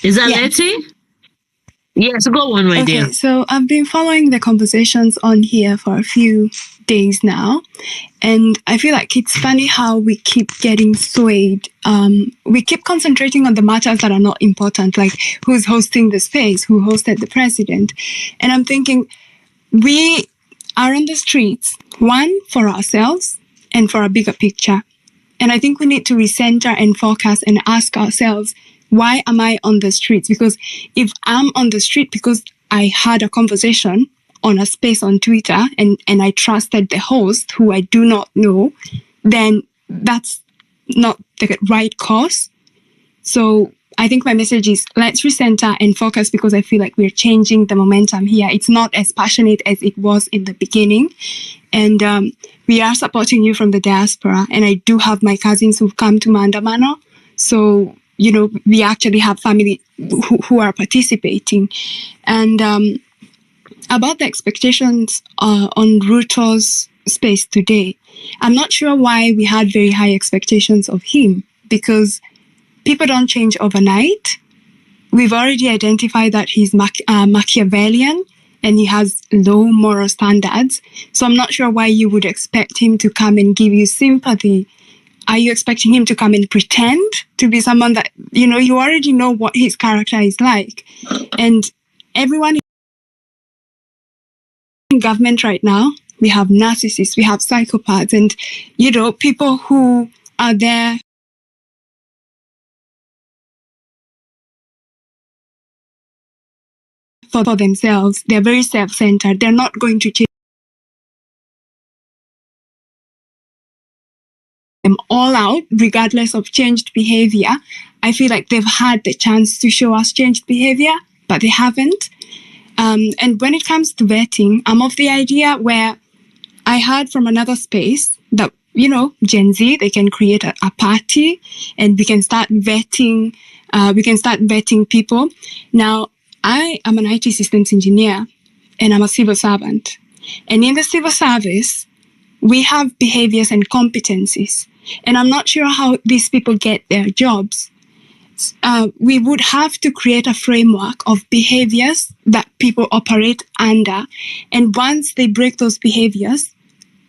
Is that Letty? Yes, go on, my dear. So I've been following the conversations on here for a few days now, and I feel like it's funny how we keep getting swayed. We keep concentrating on the matters that are not important, like who's hosting the space, who hosted the president. And I'm thinking, we are on the streets, one, for ourselves, and for a bigger picture. And I think we need to recenter and focus and ask ourselves, why am I on the streets? Because if I'm on the street because I had a conversation on a space on Twitter and I trusted the host who I do not know, then that's not the right cause. So I think my message is, let's recenter and focus, because I feel like we're changing the momentum here. It's not as passionate as it was in the beginning. And we are supporting you from the diaspora. And I do have my cousins who've come to Maandamano. So, you know, we actually have family who are participating. And about the expectations on Ruto's space today, I'm not sure why we had very high expectations of him, because people don't change overnight. We've already identified that he's Machiavellian and he has low moral standards. So I'm not sure why you would expect him to come and give you sympathy. Are you expecting him to come and pretend to be someone that, you know, you already know what his character is like? And everyone in government right now, we have narcissists, we have psychopaths, and, you know, people who are there for themselves. They're very self-centered. They're not going to change them all out, regardless of changed behavior. I feel like they've had the chance to show us changed behavior, but they haven't. And when it comes to vetting, I'm of the idea where I heard from another space that, you know, Gen Z, they can create a party and we can start vetting. People. Now, I am an IT systems engineer and I'm a civil servant. And in the civil service, we have behaviors and competencies. And I'm not sure how these people get their jobs. We would have to create a framework of behaviors that people operate under. And once they break those behaviors,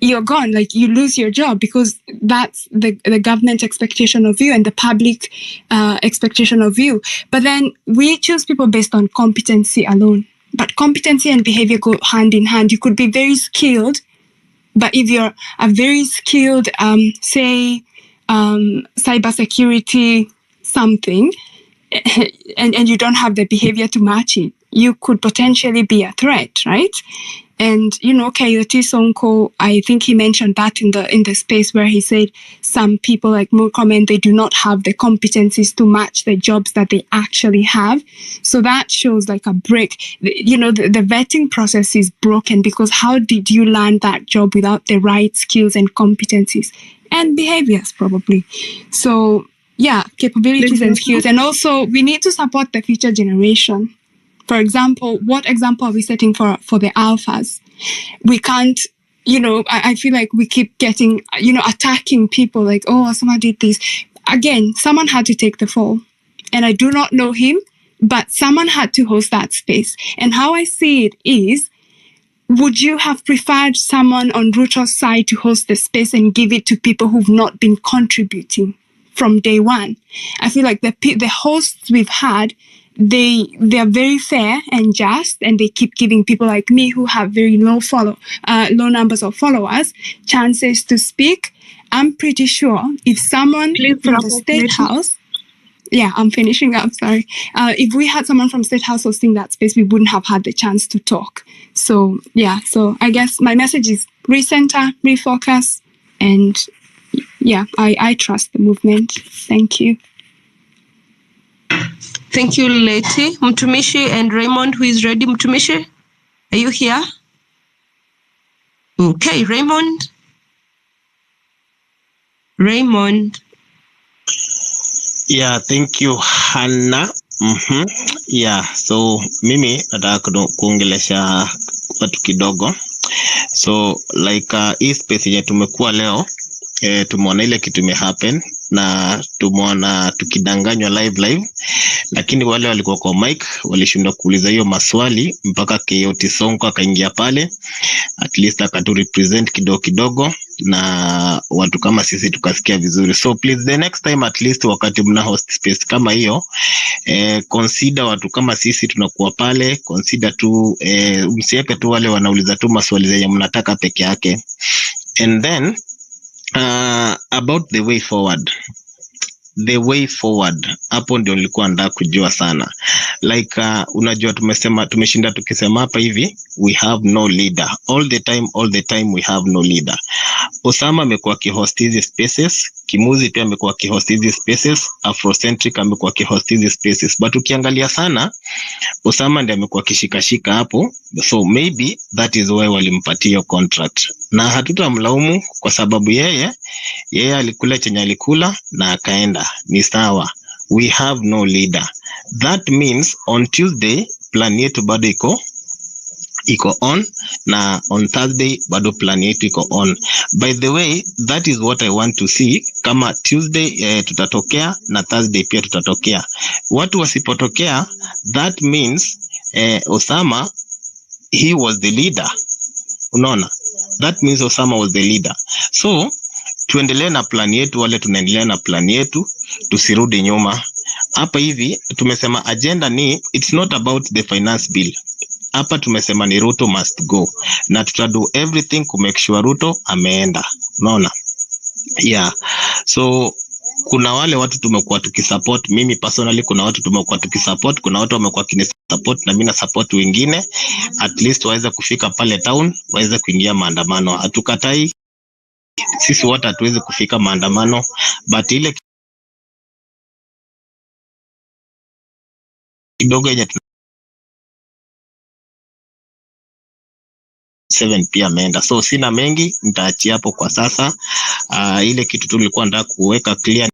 you're gone. Like, you lose your job, because that's the government expectation of you and the public expectation of you. But then we choose people based on competency alone. But competency and behavior go hand in hand. You could be very skilled, but if you're a very skilled, cybersecurity something, and you don't have the behavior to match it, you could potentially be a threat, right? And, you know, Coyote Sonko, I think he mentioned that in the space where he said some people like Murkomen, they do not have the competencies to match the jobs that they actually have. So that shows like a break. You know, the vetting process is broken, because how did you land that job without the right skills and competencies and behaviors, probably? So, yeah, capabilities and skills. And also, we need to support the future generation. For example, what example are we setting for the alphas? We can't, you know, I feel like we keep getting, you know, attacking people like, oh, someone did this. Again, someone had to take the fall. And I do not know him, but someone had to host that space. And how I see it is, would you have preferred someone on Ruto's side to host the space and give it to people who've not been contributing from day one? I feel like the hosts we've had, they're very fair and just, and they keep giving people like me who have very low numbers of followers chances to speak. I'm pretty sure if someone from the State House, yeah, I'm finishing up, sorry. If we had someone from State House hosting that space, we wouldn't have had the chance to talk. So, yeah, so I guess my message is recenter, refocus, and yeah, I trust the movement. Thank you. Thank you, Leti. Mtumishi and Raymond, who is ready. Mtumishi, are you here? Okay, Raymond. Yeah, thank you, Hannah. Yeah, so mimi nataka kuongelesha watu kidogo. So like hii space yenye tumekuwa leo, tumeona ile kitu happen na tumeona tukidanganywa live, lakini wale walikuwa kwa mic walishindwa kuuliza hiyo maswali mpaka KOT Sonko akaingia pale, at least akatu represent kidogo na watu kama sisi tukasikia vizuri. So please the next time, at least wakati mna host space kama hiyo, consider watu kama sisi tunakuwa pale, consider tu msiweke tu wale wanauliza tu maswali zenye mnataka peke yake. And then about the way forward, hapo ndio nilikuwa nataka kujua sana. Like unajua tumeshinda tukisema hapa hivi, we have no leader. All the time we have no leader. Osama amekuwa kihost hizi spaces, Kimuzi pia amekuwa kihost hizi spaces, Afrocentric amekuwa kihost hizi spaces. But ukiangalia sana, Osama ndiye amekuwa kishikashika hapo. So maybe that is why walimpatia contract. Na hatutamlaumu kwa sababu yeye alikula chenye alikula na akaenda. Ni sawa. We have no leader. That means on Tuesday plan yetu bado iko on, na on Thursday bado plan yetu iko on. By the way, that is what I want to see. Kama Tuesday tutatokea na Thursday pia tutatokea. Watu wasipotokea, that means Osama, he was the leader. Unaona? That means Osama was the leader. So tuendelee na plan yetu, wale tunaendelea na plan yetu, tusirudi nyuma. Hapa hivi tumesema agenda ni, it's not about the finance bill. Hapa tumesema ni Ruto must go, na tutado everything to make sure Ruto ameenda. Unaona? Yeah. So kuna wale watu tumekuwa tukisupport. Mimi personally kuna watu tumekuwa tukisupport, kuna watu wamekuwa kinisupport na mimi na support wengine, at least waweze kufika pale town, waweze kuingia maandamano. Hatukatai, sisi wote hatuwezi kufika maandamano, but ile kidogo yenye 7 pia ameenda. So sina mengi, nitaachia hapo kwa sasa. Ile kitu tu nilikuwa nataka kuweka clear.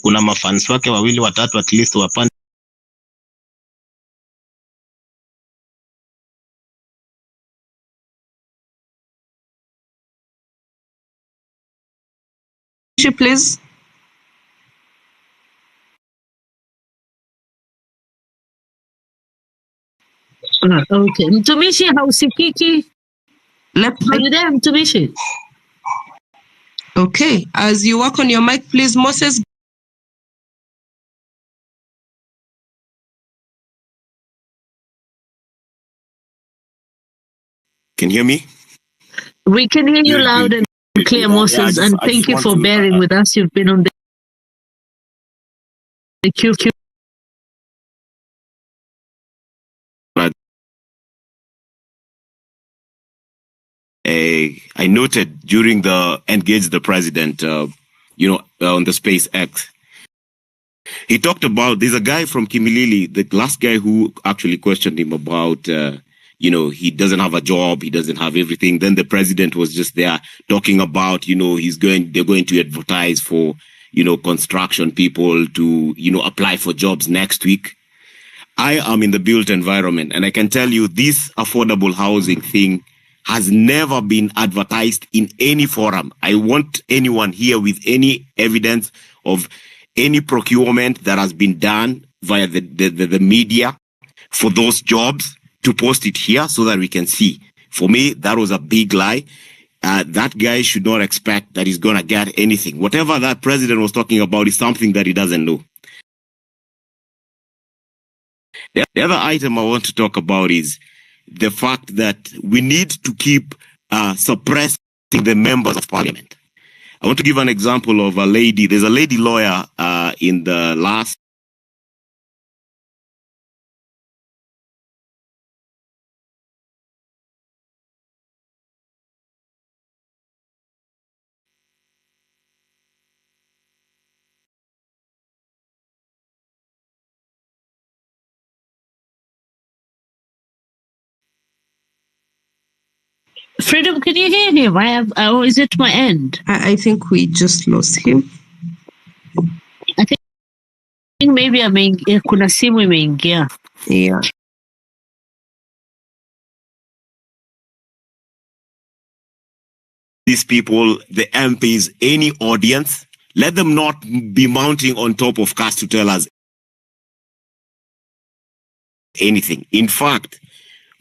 Kuna mafans wake 2 3 at least wapande. Please. Okay. Mtumishi hausikiki. Are you there, Mtumishi? Okay. As you work on your mic, please, Moses. Can you hear me? We can hear you loud and clear, Moses, and thank you for bearing with us. You've been on the queue. I noted during the Engage the President, on the SpaceX, he talked about, there's a guy from Kimilili, the last guy who actually questioned him about, he doesn't have a job, he doesn't have everything. Then the president was just there talking about, they're going to advertise for, construction people to, apply for jobs next week. I am in the built environment, and I can tell you this affordable housing thing has never been advertised in any forum. I want anyone here with any evidence of any procurement that has been done via the media for those jobs to post it here so that we can see. For me, that was a big lie. that guy should not expect that he's going to get anything. Whatever that president was talking about is something that he doesn't know. The other item I want to talk about is the fact that we need to keep suppressing the members of parliament. I want to give an example of a lady. There's a lady lawyer in the last Freedom, can you hear him? Or is it my end? I think we just lost him. I think maybe kuna simu imeingia. Yeah. these people, the MPs, any audience, let them not be mounting on top of cast to tell us anything. In fact,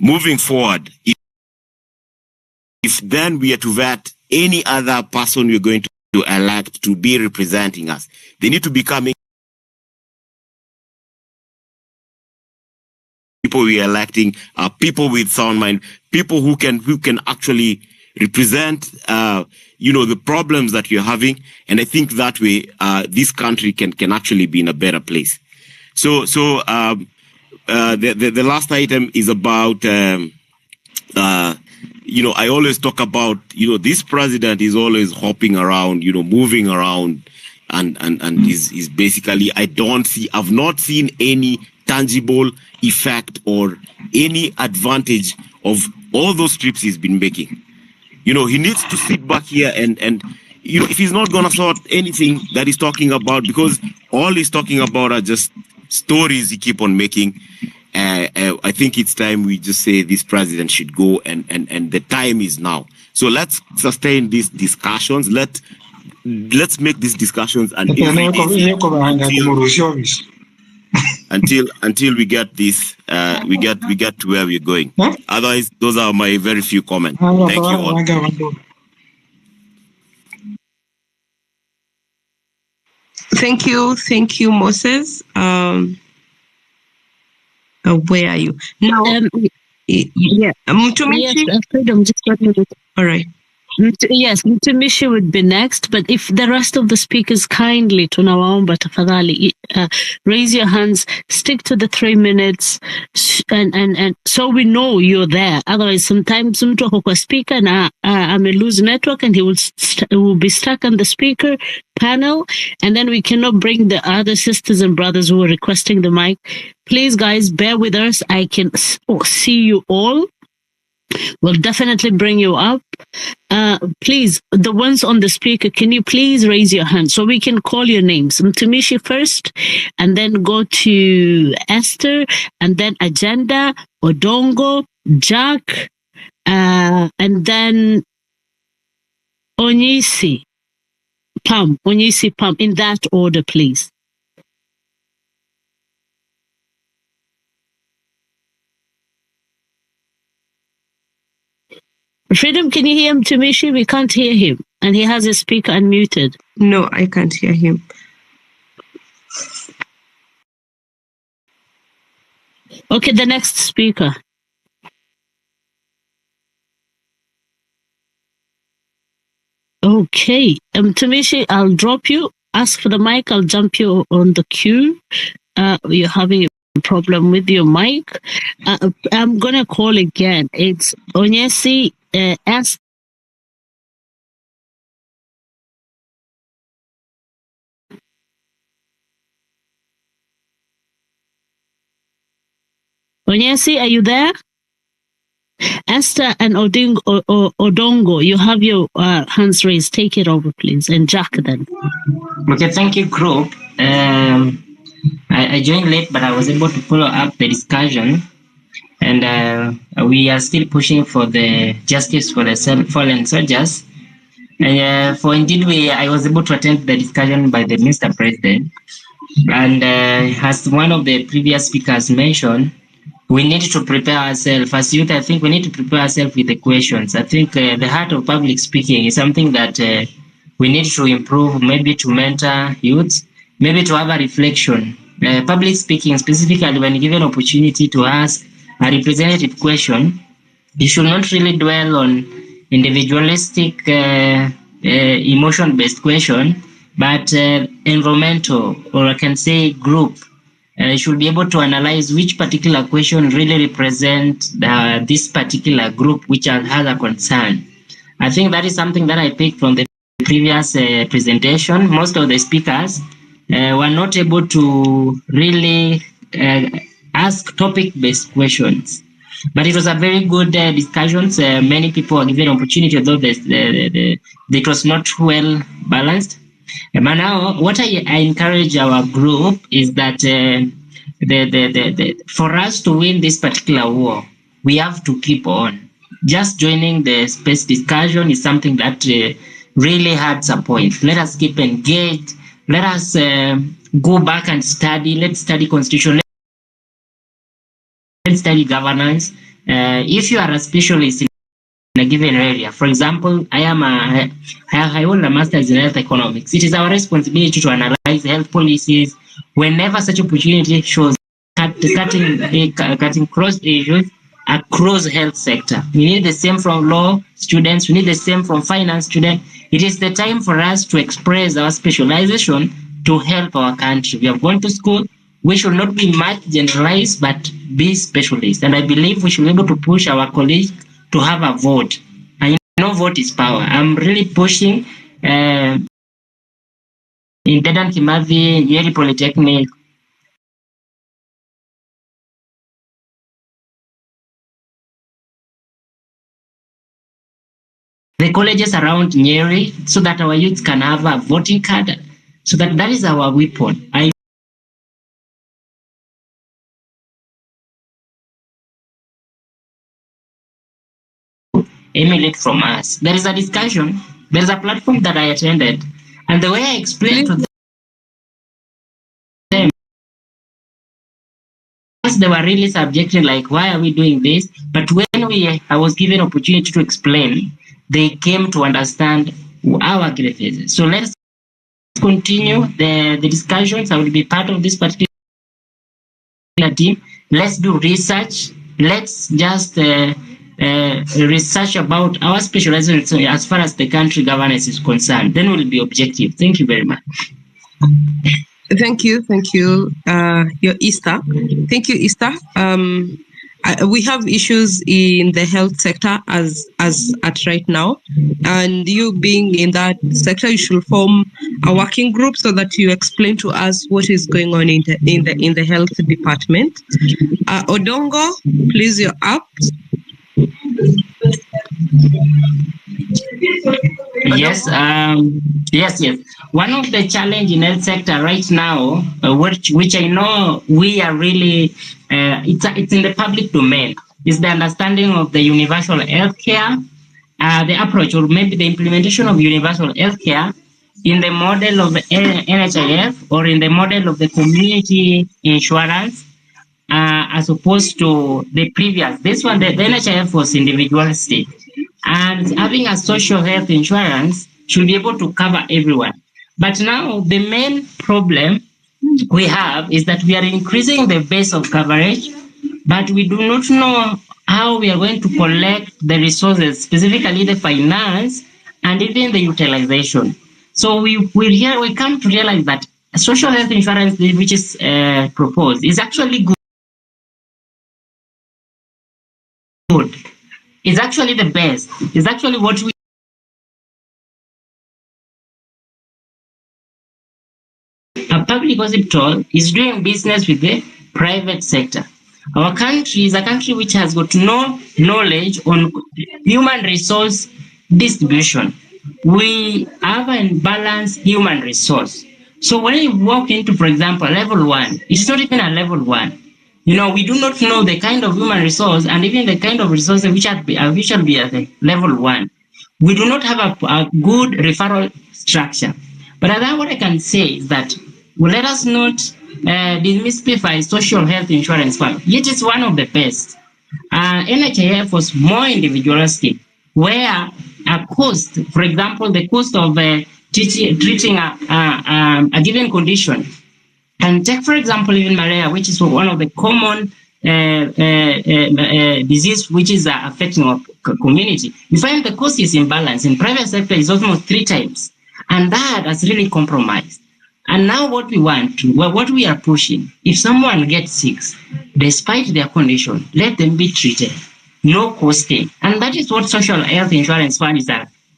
moving forward, if then we are to vet any other person we're going to elect to be representing us, they need to be coming people we are electing, people with sound mind, people who can actually represent the problems that you're having. And I think that way this country can actually be in a better place. So the last item is about I always talk about this president is always hopping around, moving around, and is basically I've not seen any tangible effect or any advantage of all those trips he's been making. He needs to sit back here and if he's not gonna sort anything that he's talking about, because all he's talking about are just stories he keep on making. I think it's time we just say this president should go, and the time is now. So let's sustain these discussions. Let's make these discussions until we get this we get to where we're going. Otherwise, those are my very few comments. Thank you all. Thank you, Moses. Where are you now? Yeah, Freedom, just let me. All right. Yes, Mtumishi would be next, but if the rest of the speakers kindly tunawaomba tafadhali raise your hands, stick to the 3 minutes, and so we know you're there. Otherwise, sometimes mtu ako kwa speaker na ame lose network and he will be stuck on the speaker panel, and then we cannot bring the other sisters and brothers who are requesting the mic. Please, guys, bear with us. I can see you all. We'll definitely bring you up. Please, the ones on the speaker, can you please raise your hand so we can call your names? Mtumishi first, and then go to Esther, and then Agenda, Odongo, Jack, and then Onyisi Pam, in that order, please. Freedom, can you hear him, Tumishi? We can't hear him. And he has his speaker unmuted. No, I can't hear him. Okay, the next speaker. Okay. Tumishi, I'll drop you. Ask for the mic. I'll jump you on the queue. You're having a problem with your mic. I'm going to call again. It's Onyesi S. Onyesi, are you there? Esther and Odongo, you have your hands raised. Take it over, please. And Jack then. Okay, thank you, group. I joined late, but I was able to follow up the discussion. And we are still pushing for the justice for the fallen soldiers. And I was able to attend the discussion by the Mr. President. And as one of the previous speakers mentioned, we need to prepare ourselves. As youth, I think we need to prepare ourselves with the questions. I think the heart of public speaking is something that we need to improve, maybe to mentor youths, maybe to have a reflection. Public speaking, specifically when given opportunity to ask a representative question, you should not really dwell on individualistic, emotion-based question, but environmental, or I can say group. Should be able to analyze which particular question really represent this particular group which has a concern. I think that is something that I picked from the previous presentation. Most of the speakers were not able to really ask topic-based questions. But it was a very good discussions. Many people were given opportunity, although it was not well balanced. But now, what I encourage our group is that for us to win this particular war, we have to keep on. Just joining the space discussion is something that really adds a point. Let us keep engaged. Let us go back and study. Let's study constitution. Let's study governance. If you are a specialist in a given area, for example, I hold a master's in health economics. It is our responsibility to analyze health policies whenever such opportunity shows, cutting cross issues across health sector. We need the same from law students. We need the same from finance students. It is the time for us to express our specialization to help our country. We have gone to school. We should not be much generalized, but be specialists. And I believe we should be able to push our colleagues to have a vote. And you know, vote is power. I'm really pushing in Dedan Kimathi, Nyeri Polytechnic, the colleges around Nyeri, so that our youth can have a voting card, so that is our weapon. I emulate from us. There is a discussion, there is a platform that I attended, and the way I explained to them, they were really subjecting, like, why are we doing this? But when I was given opportunity to explain, they came to understand our grievances. So let's continue the discussions. I will be part of this particular team. Let's do research. Let's just research about our specialization as far as the country governance is concerned. Then we'll be objective. Thank you very much. Thank you, your Easter. Thank you, Easter. We have issues in the health sector as at right now, and you being in that sector, you should form a working group so that you explain to us what is going on in the health department. Odongo, please, you're up. Yes, yes. One of the challenge in health sector right now, which I know we are really, it's in the public domain, is the understanding of the universal healthcare, the approach, or maybe the implementation of universal healthcare in the model of the NHIF or in the model of the community insurance, as opposed to the previous. This one, the NHIF was individualistic. And having a social health insurance should be able to cover everyone. But now the main problem we have is that we are increasing the base of coverage, but we do not know how we are going to collect the resources, specifically the finance and even the utilization. So we come to realize that social health insurance, which is proposed, is actually good. It's actually the best. It's actually what we a public hospital is doing business with the private sector. Our country is a country which has got no knowledge on human resource distribution. We have an imbalanced human resource. So when you walk into, for example, level 1, it's not even a level 1. You know, we do not know the kind of human resource and even the kind of resources which shall be at the level 1. We do not have a good referral structure. But what I can say is that let us not demystify social health insurance fund. It is one of the best. NHIF was more individualistic, where a cost, for example, the cost of treating a given condition, and take, for example, even malaria, which is one of the common disease which is affecting our community. You find the cost is imbalanced. In private sector is almost 3 times, and that has really compromised. And now what we want to, what we are pushing, if someone gets sick, despite their condition, let them be treated, no costing. And that is what Social Health Insurance Fund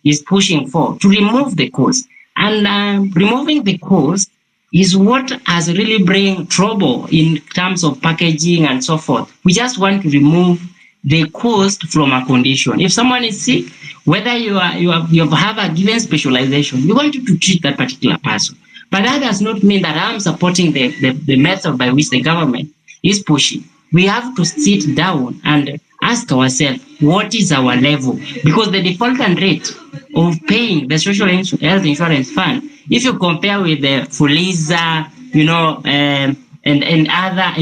is pushing for, to remove the cost. And removing the cost is what has really bring trouble in terms of packaging and so forth. We just want to remove the cost from a condition. If someone is sick, whether you have a given specialization, we want you to treat that particular person. But that does not mean that I'm supporting the method by which the government is pushing. We have to sit down and ask ourselves, what is our level? Because the defaultant rate of paying the Social Health Insurance Fund, if you compare with the Fuliza, and other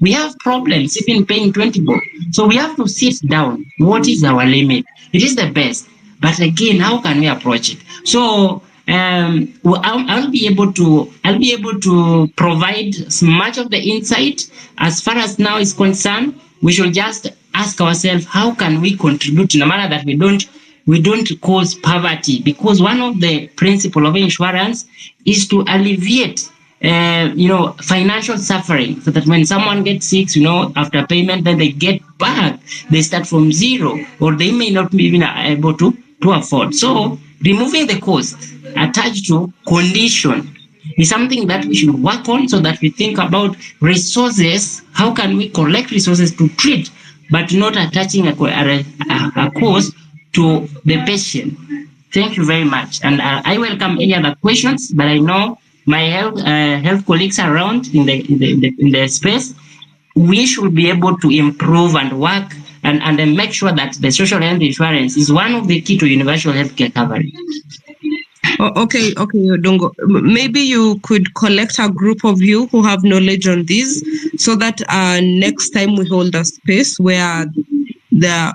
we have problems even paying 20 bob. So we have to sit down. What is our limit? It is the best. But again, how can we approach it? So I'll be able to provide much of the insight. As far as now is concerned, we should just ask ourselves, how can we contribute in a manner that we don't cause poverty? Because one of the principles of insurance is to alleviate financial suffering, so that when someone gets sick, after payment, then they get back, they start from zero, or they may not be even able to afford. So removing the cost attached to condition is something that we should work on, so that we think about resources. How can we collect resources to treat, but not attaching a cost to the patient? Thank you very much. And I welcome any other questions, but I know my health colleagues are around in the space. We should be able to improve and work and then make sure that the social health insurance is one of the key to universal healthcare coverage. Okay, Odongo. Maybe you could collect a group of you who have knowledge on this, so that next time we hold a space where the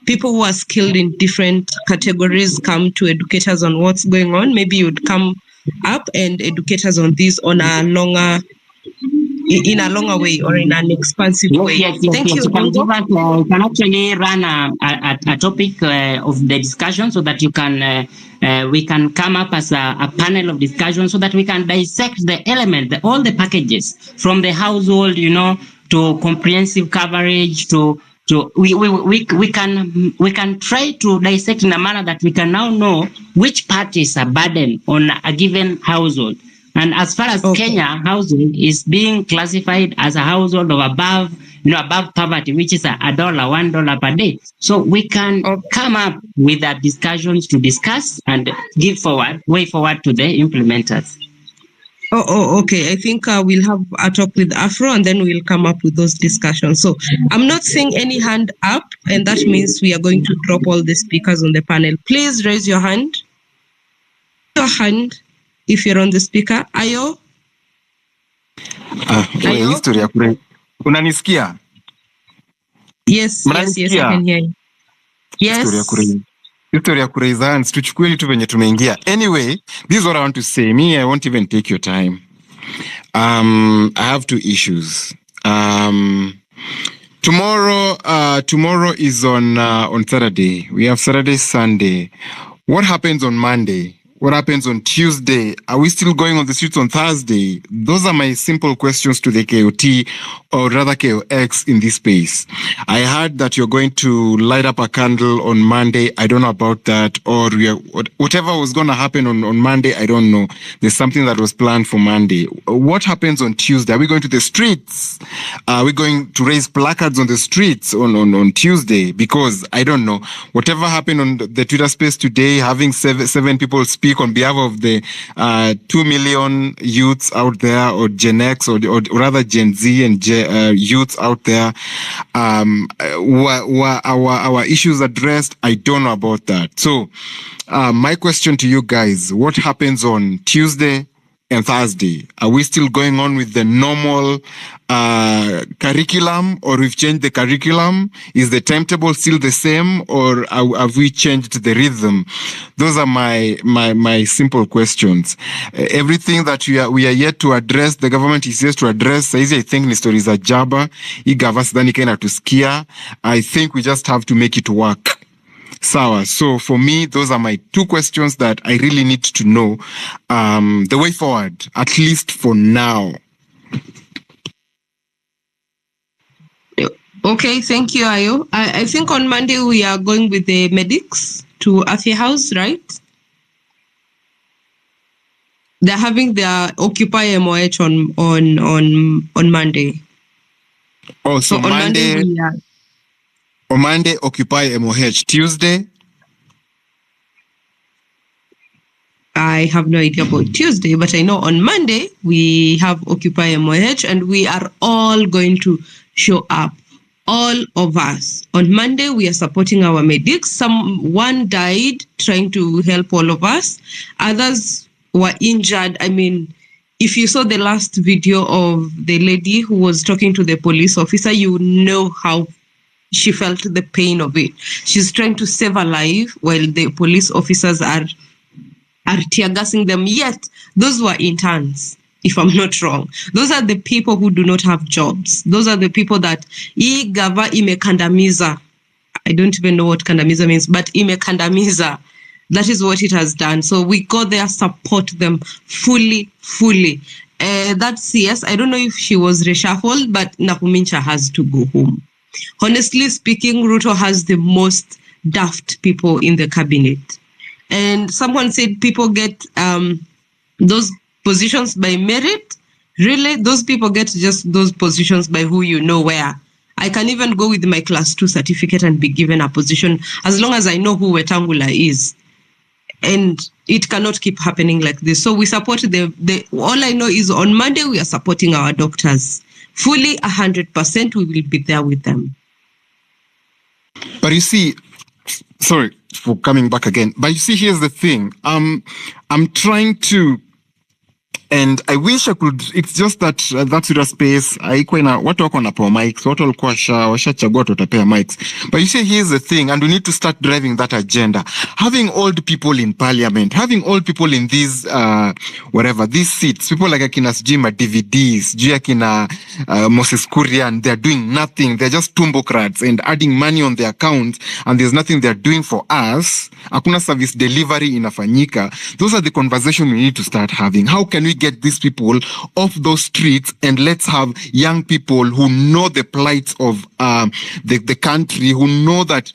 people who are skilled in different categories come to educate us on what's going on. Maybe you'd come up and educate us on this in a longer way, or in an expansive way. Thank you. You can actually run a topic of the discussion, so that you can we can come up as a panel of discussion, so that we can dissect the element, all the packages, from the household, to comprehensive coverage, we can try to dissect in a manner that we can now know which parties are burden on a given household. And as far as Kenya household is being classified as a household of above poverty, which is $1 per day. So we can come up with that discussions to discuss and give way forward to the implementers. Okay. I think we'll have a talk with Afro, and then we'll come up with those discussions. So I'm not seeing any hand up, and that means we are going to drop all the speakers on the panel. Please raise your hand. If you're on the speaker. Ayo? Historia kure. Unanisikia? Yes, I can hear you. Yes. Historia kure is hands. Tuchukue tu venye tumeingia. Anyway, this is what I want to say. Me, I won't even take your time. I have 2 issues. Tomorrow is on Saturday. We have Saturday, Sunday. What happens on Monday? What happens on Tuesday? Are we still going on the streets on Thursday? Those are my simple questions to the KOT, or rather KOX in this space. I heard that you're going to light up a candle on Monday. I don't know about that. Or whatever was going to happen on Monday, I don't know. There's something that was planned for Monday. What happens on Tuesday? Are we going to the streets? Are we going to raise placards on the streets on Tuesday? Because I don't know. Whatever happened on the Twitter space today, having seven people speak speak on behalf of the 2 million youths out there, or Gen X, or rather Gen Z and youths out there. Were our issues addressed? I don't know about that. So my question to you guys, what happens on Tuesday and Thursday? Are we still going on with the normal curriculum, or we've changed the curriculum? Is the timetable still the same, or have we changed the rhythm? Those are my simple questions. Everything that we are yet to address, the government is yet to address. I think ni stories za jaba, igava sidhani kaina tusikia. I think we just have to make it work. Sawa. So for me, those are my two questions that I really need to know the way forward, at least for now. Okay, thank you, Ayo. I think on Monday we are going with the medics to Athi House, right? They're having their Occupy MOH on Monday. Oh, so on Monday we are... On Monday, Occupy MOH. Tuesday? I have no idea about Tuesday, but I know on Monday we have Occupy MOH, and we are all going to show up. All of us. On Monday, we are supporting our medics. One died trying to help all of us. Others were injured. I mean, if you saw the last video of the lady who was talking to the police officer, you know how she felt the pain of it. She's trying to save a life while the police officers are tear gassing them. Yet, those were interns, if I'm not wrong. Those are the people who do not have jobs. Those are the people that gava imekandamiza. I don't even know what kandamiza means, but imekandamiza. That is what it has done. So we go there, support them fully. That CS, I don't know if she was reshuffled, but Nakumincha has to go home. Honestly speaking, Ruto has the most daft people in the cabinet. And someone said people get those positions by merit. Really? Those people get just those positions by who you know where. I can even go with my class 2 certificate and be given a position as long as I know who Wetangula is. And it cannot keep happening like this. So we support all I know is on Monday we are supporting our doctors. Fully 100%, we will be there with them. But you see, sorry for coming back again, but you see, here's the thing. I'm trying to, and I wish I could, it's just that that sort of space, watu wako wanapewa mics, watu walikuwa washachagua watu watapea mics. But you see, here's the thing, and we need to start driving that agenda. Having old people in parliament, having old people in these, these seats, people like Akina Sijima, DVDs, Akina Moses Kurian, they're doing nothing. They're just tumbocrats and adding money on their accounts, and there's nothing they're doing for us. Hakuna service delivery inafanyika. Those are the conversations we need to start having. How can we get these people off those streets, and let's have young people who know the plight of the country, who know that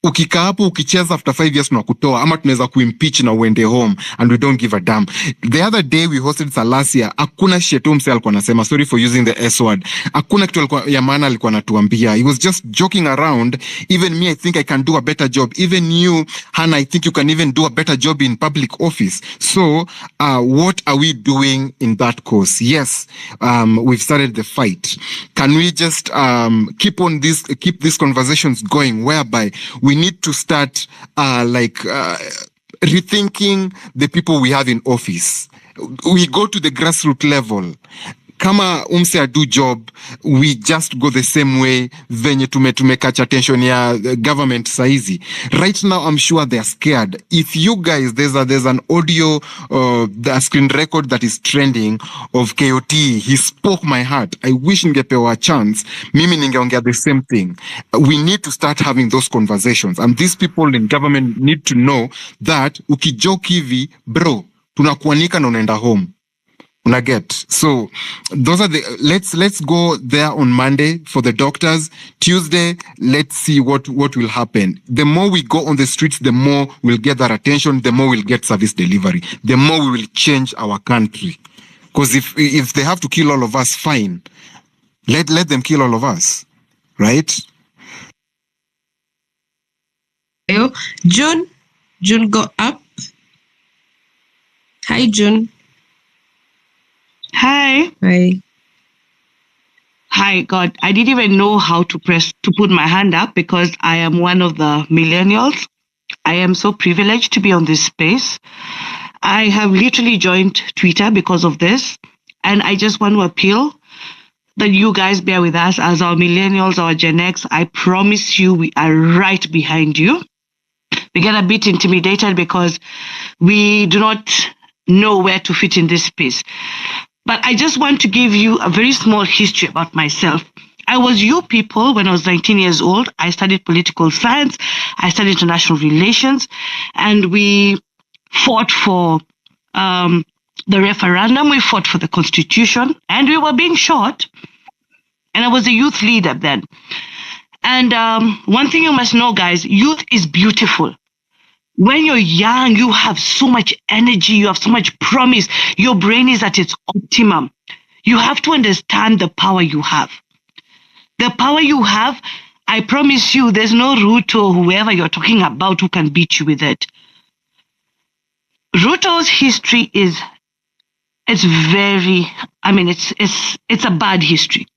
ukikaa hapo ukicheza after 5 years tunakutoa, ama tunaweza kuimpeach na uende home, and we don't give a damn. The other day we hosted Salasia, hakuna shetu mse alikuwa anasema, sorry for using the S word, hakuna kitu alikuwa ya maana alikuwa anatuambia. He was just joking around. Even me, I think I can do a better job. Even you, Hannah, I think you can even do a better job in public office. So what are we doing in that course? Yes, we've started the fight. Can we just keep these conversations going, whereby we need to start rethinking the people we have in office. We go to the grassroots level. Kama umse adu job, we just go the same way venye tumekatch attention ya government saizi. Right now, I'm sure they're scared. If you guys, there's an audio, the screen record that is trending of KOT. He spoke my heart. I wish ningepewa a chance. Mimi ningeongea the same thing. We need to start having those conversations. And these people in government need to know that ukijoke hivi, bro, tunakuanika na unaenda home. Get. So those are let's go there on Monday for the doctors. Tuesday, let's see what will happen. The more we go on the streets, the more we'll get that attention, the more we'll get service delivery, the more we will change our country. Because if they have to kill all of us, fine. Let them kill all of us. Right? June, go up. Hi, June. Hi. Hi. Hi, God. I didn't even know how to put my hand up because I am one of the millennials. I am so privileged to be on this space. I have literally joined Twitter because of this. And I just want to appeal that you guys bear with us as our millennials, our Gen X. I promise you we are right behind you. We get a bit intimidated because we do not know where to fit in this space. But I just want to give you a very small history about myself. I was you people when I was 19 years old. I studied political science. I studied international relations. And we fought for the referendum. We fought for the constitution. And we were being shot. And I was a youth leader then. And one thing you must know, guys, youth is beautiful. When you're young, you have so much energy, you have so much promise, your brain is at its optimum. You have to understand the power you have. The power you have, I promise you, there's no Ruto or whoever you're talking about who can beat you with it. Ruto's history it's a bad history.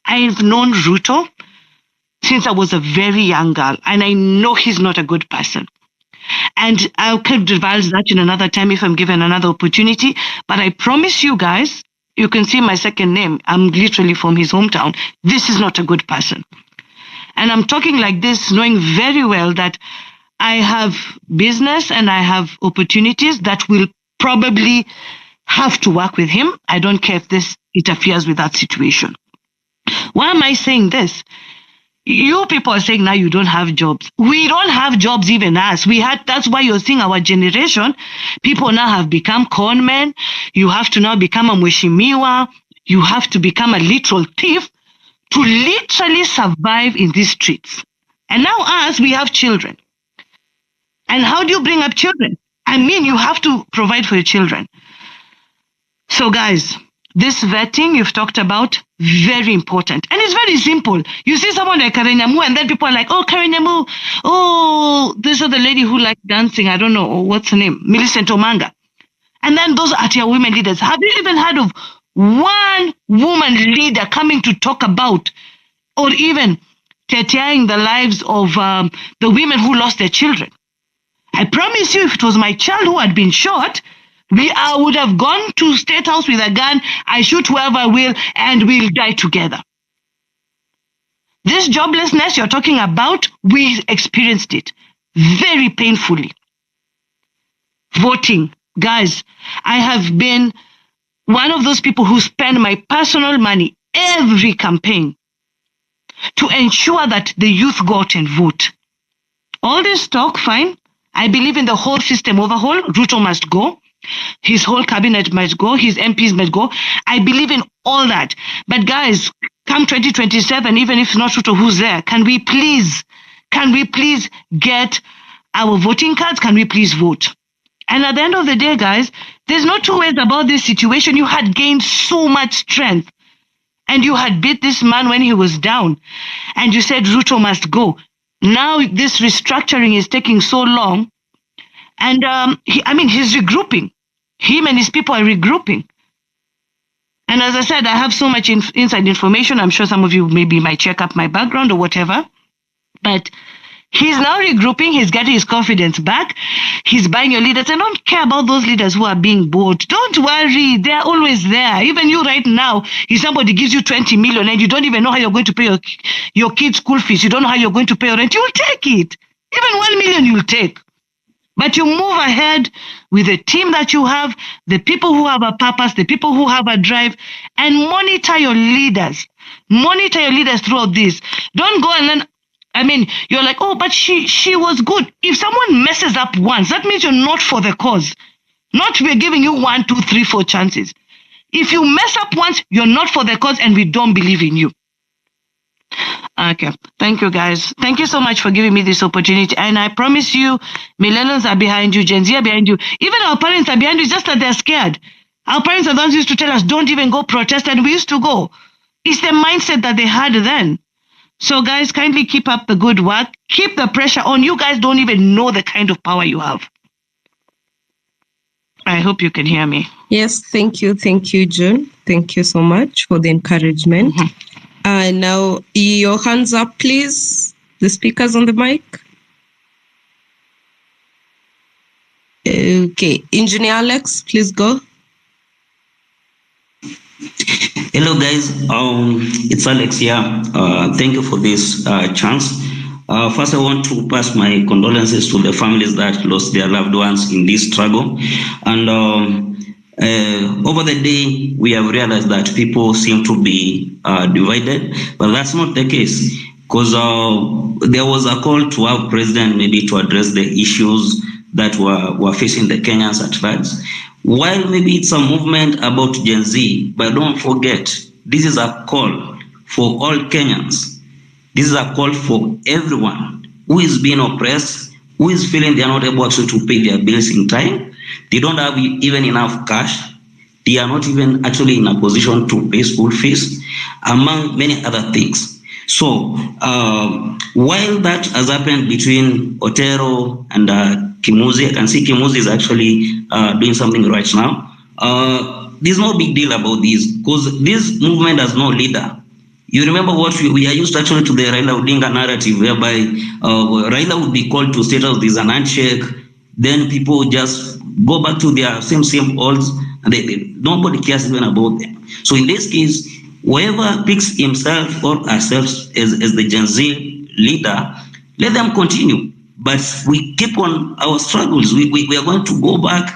I've known Ruto since I was a very young girl, and I know he's not a good person. And I could divulge that in another time if I'm given another opportunity. But I promise you guys, you can see my second name. I'm literally from his hometown. This is not a good person. And I'm talking like this, knowing very well that I have business and I have opportunities that will probably have to work with him. I don't care if this interferes with that situation. Why am I saying this? You people are saying now you don't have jobs. We don't have jobs, even us. That's why you're seeing our generation. People now have become con men. You have to now become a mweshimiwa. You have to become a literal thief to literally survive in these streets. And now us, we have children. And how do you bring up children? I mean, you have to provide for your children. So guys, this vetting you've talked about, very important. And it's very simple. You see someone like Karen Nyamu and then people are like, oh, Karen Nyamu, oh, this is the lady who likes dancing. I don't know, what's her name? Millicent Omanga. And then those are your women leaders. Have you even heard of one woman leader coming to talk about or even tearing the lives of the women who lost their children? I promise you, if it was my child who had been shot, I would have gone to State House with a gun. I shoot whoever I will, and we'll die together. This joblessness you're talking about, we experienced it very painfully. Voting. Guys, I have been one of those people who spend my personal money every campaign to ensure that the youth go out and vote. All this talk, fine. I believe in the whole system overhaul. Ruto must go. His whole cabinet must go. His MPs must go. I believe in all that. But guys, come 2027, even if not Ruto, who's there? Can we please get our voting cards? Can we please vote? And at the end of the day, guys, there's no two ways about this situation. You had gained so much strength. And you had beat this man when he was down. And you said Ruto must go. Now this restructuring is taking so long. And he's regrouping. Him and his people are regrouping. And as I said, I have so much inside information. I'm sure some of you maybe might check up my background or whatever. But he's now regrouping. He's getting his confidence back. He's buying your leaders. I don't care about those leaders who are being bought. Don't worry. They're always there. Even you right now, if somebody gives you 20 million and you don't even know how you're going to pay your kids' school fees, you don't know how you're going to pay your rent, you'll take it. Even 1 million you'll take. But you move ahead with the team that you have, the people who have a purpose, the people who have a drive, and monitor your leaders. Monitor your leaders throughout this. Don't go and then, you're like, oh, but she was good. If someone messes up once, that means you're not for the cause. Not we're giving you 1, 2, 3, 4 chances. If you mess up once, you're not for the cause and we don't believe in you. Okay. Thank you, guys. Thank you so much for giving me this opportunity. And I promise you, millennials are behind you, Gen Z are behind you. Even our parents are behind you, just that they're scared. Our parents are the ones who used to tell us, don't even go protest, and we used to go. It's the mindset that they had then. So, guys, kindly keep up the good work. Keep the pressure on. You guys don't even know the kind of power you have. I hope you can hear me. Yes, thank you, June. Thank you so much for the encouragement. Now, your hands up, please. The speakers on the mic. Okay, Engineer Alex, please go. Hello guys, it's Alex here. Thank you for this chance. First, I want to pass my condolences to the families that lost their loved ones in this struggle. And over the day, we have realized that people seem to be divided, but that's not the case, because there was a call to our president maybe to address the issues that were facing the Kenyans at large. While maybe it's a movement about Gen Z, but don't forget, this is a call for all Kenyans. This is a call for everyone who is being oppressed, who is feeling they are not able actually to pay their bills in time. They don't have even enough cash. They are not even actually in a position to pay school fees, among many other things. So while that has happened between Otero and Kimuzi, I can see Kimuzi is actually doing something right now. There's no big deal about this, because this movement has no leader. You remember what we are used actually to the Raila Odinga narrative, whereby Raila would be called to state house, there's an handshake, then people just go back to their same olds, and nobody cares even about them. So in this case, whoever picks himself or herself as the Gen Z leader, let them continue. But we keep on our struggles. We are going to go back,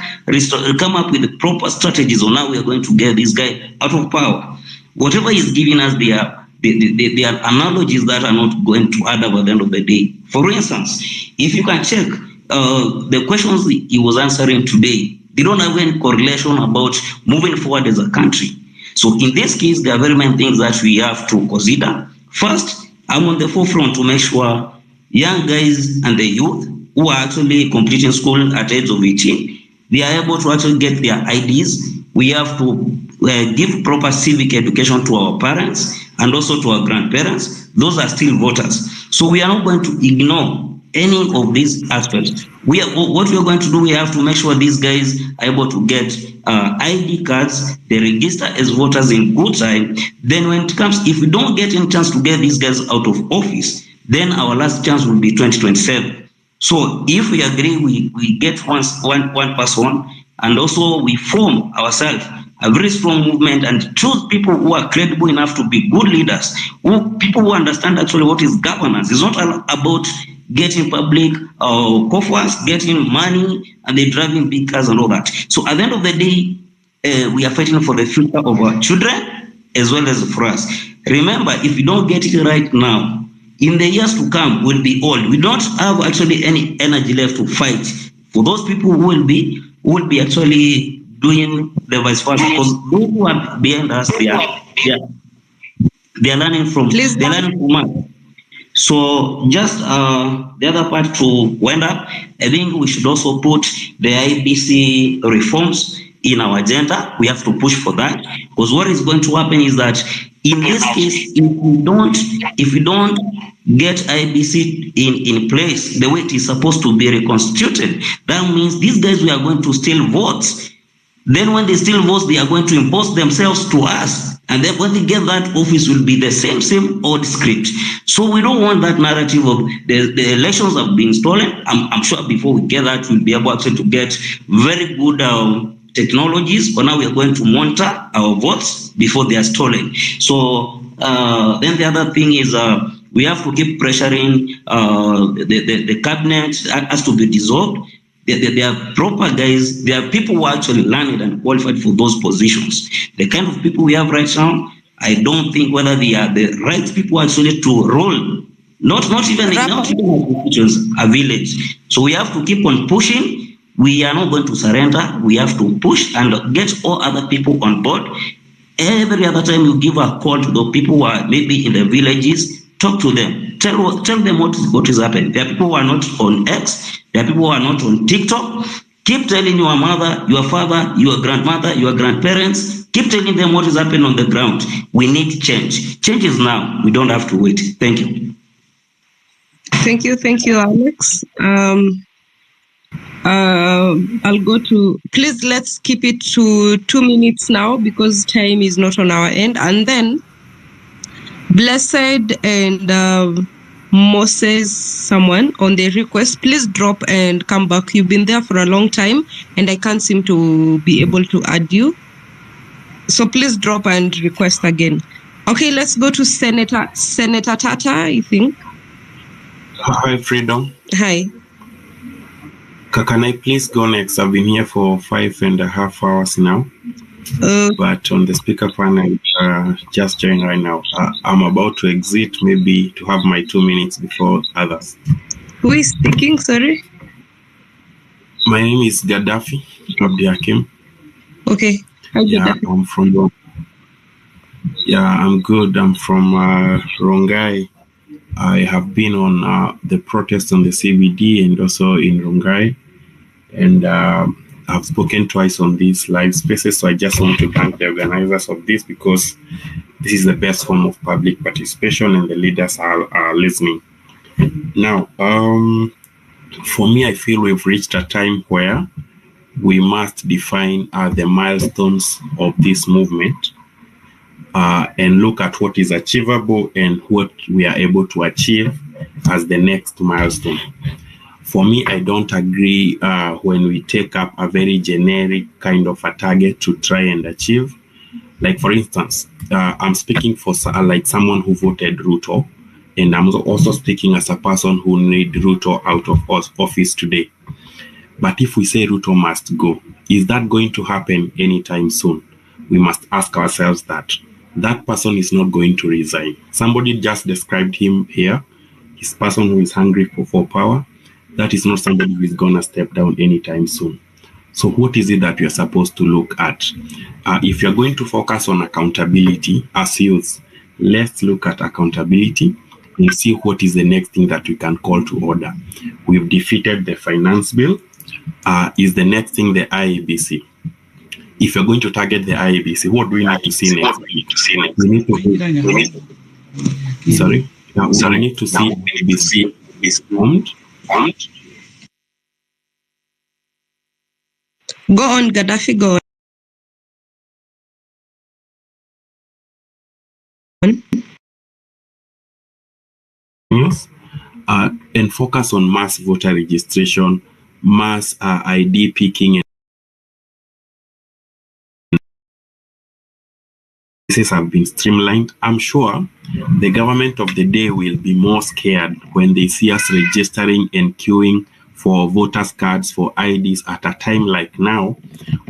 come up with the proper strategies on how we are going to get this guy out of power. Whatever he's giving us, they are analogies that are not going to add up at the end of the day. For instance, if you can check the questions he was answering today, they don't have any correlation about moving forward as a country. So in this case, there are very many things that we have to consider. First, I'm on the forefront to make sure young guys and the youth who are actually completing school at the age of 18, they are able to actually get their IDs. We have to give proper civic education to our parents and also to our grandparents. Those are still voters. So we are not going to ignore any of these aspects. What we are going to do, we have to make sure these guys are able to get ID cards, they register as voters in good time. Then when it comes, if we don't get any chance to get these guys out of office, then our last chance will be 2027. So if we agree, we get one person, and also we form ourselves a very strong movement and choose people who are credible enough to be good leaders, people who understand actually what is governance. It's not about getting public coffers, getting money, and they're driving big cars and all that. So at the end of the day, we are fighting for the future of our children as well as for us. Remember, if we don't get it right now, in the years to come, we'll be old. We don't have actually any energy left to fight for those people who will be actually doing the vice versa. Because those who are behind us, they are learning from us. So just the other part to wind up, I think we should also put the IBC reforms in our agenda. We have to push for that, because what is going to happen is that in this case, if we don't get IBC in place the way it is supposed to be reconstituted, that means these guys we are going to steal votes. Then when they steal votes, they are going to impose themselves to us. And then when they get that office, will be the same old script. So we don't want that narrative of the elections have been stolen. I'm sure before we get that, we'll be able actually to get very good technologies. But now we are going to monitor our votes before they are stolen. So then the other thing is we have to keep pressuring the cabinet has to be dissolved. They are proper guys. There are people who are actually learned and qualified for those positions. The kind of people we have right now, I don't think whether they are the right people actually to rule. Not even institutions, a village. So we have to keep on pushing. We are not going to surrender. We have to push and get all other people on board. Every other time you give a call to the people who are maybe in the villages, talk to them. Tell them what is happening. There are people who are not on X. There are people who are not on TikTok. Keep telling your mother, your father, your grandmother, your grandparents. Keep telling them what is happening on the ground. We need change. Change is now. We don't have to wait. Thank you. Thank you, Alex. I'll go to, please let's keep it to 2 minutes now because time is not on our end. And then Blessed and Moses, someone on the request, please drop and come back. You've been there for a long time and I can't seem to be able to add you. So please drop and request again. Okay, let's go to Senator Tata, I think. Hi, Freedom. Hi. Can I please go next? I've been here for 5.5 hours now. But on the speaker panel, just joined right now. I'm about to exit, maybe to have my 2 minutes before others. Who is speaking? Sorry. My name is Gaddafi Abdiakim. Okay. Hi, yeah, Gaddafi. I'm from. Yeah, I'm good. I'm from Rongai. I have been on the protests on the CBD and also in Rongai, and I've spoken twice on these live spaces. So I just want to thank the organizers of this because this is the best form of public participation, and the leaders are listening. Now, for me, I feel we've reached a time where we must define the milestones of this movement. And look at what is achievable and what we are able to achieve as the next milestone. For me, I don't agree when we take up a very generic kind of a target to try and achieve. Like, for instance, I'm speaking for like someone who voted Ruto, and I'm also speaking as a person who need Ruto out of office today. But if we say Ruto must go, is that going to happen anytime soon? We must ask ourselves that. That person is not going to resign. Somebody just described him here. He's a person who is hungry for power. That is not somebody who is going to step down anytime soon. So what is it that you're supposed to look at? If you're going to focus on accountability as youth, let's look at accountability and see what is the next thing that we can call to order. We've defeated the finance bill. Is the next thing the IEBC? If you're going to target the IEBC, what do we need to see next? We need to we need to see IEBC is formed. Go on, Gaddafi, go on. Yes. And focus on mass voter registration, mass ID picking, and have been streamlined. I'm sure the government of the day will be more scared when they see us registering and queuing for voters' cards, for IDs at a time like now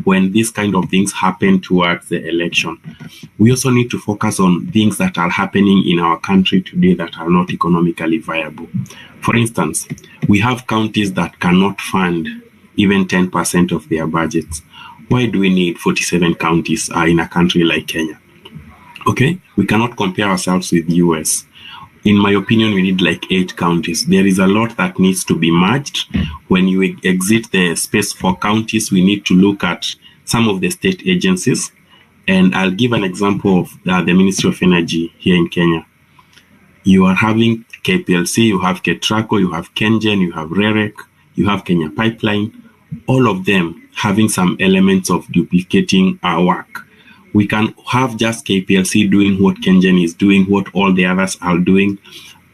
when these kind of things happen towards the election. We also need to focus on things that are happening in our country today that are not economically viable. For instance, we have counties that cannot fund even 10% of their budgets. Why do we need 47 counties in a country like Kenya? Okay, we cannot compare ourselves with the US. In my opinion, we need like 8 counties. There is a lot that needs to be merged. When you exit the space for counties, we need to look at some of the state agencies. And I'll give an example of the Ministry of Energy here in Kenya. You are having KPLC, you have KETRACO, you have KenGen, you have REREC, you have Kenya Pipeline, all of them having some elements of duplicating our work. We can have just KPLC doing what KenGen is doing, what all the others are doing,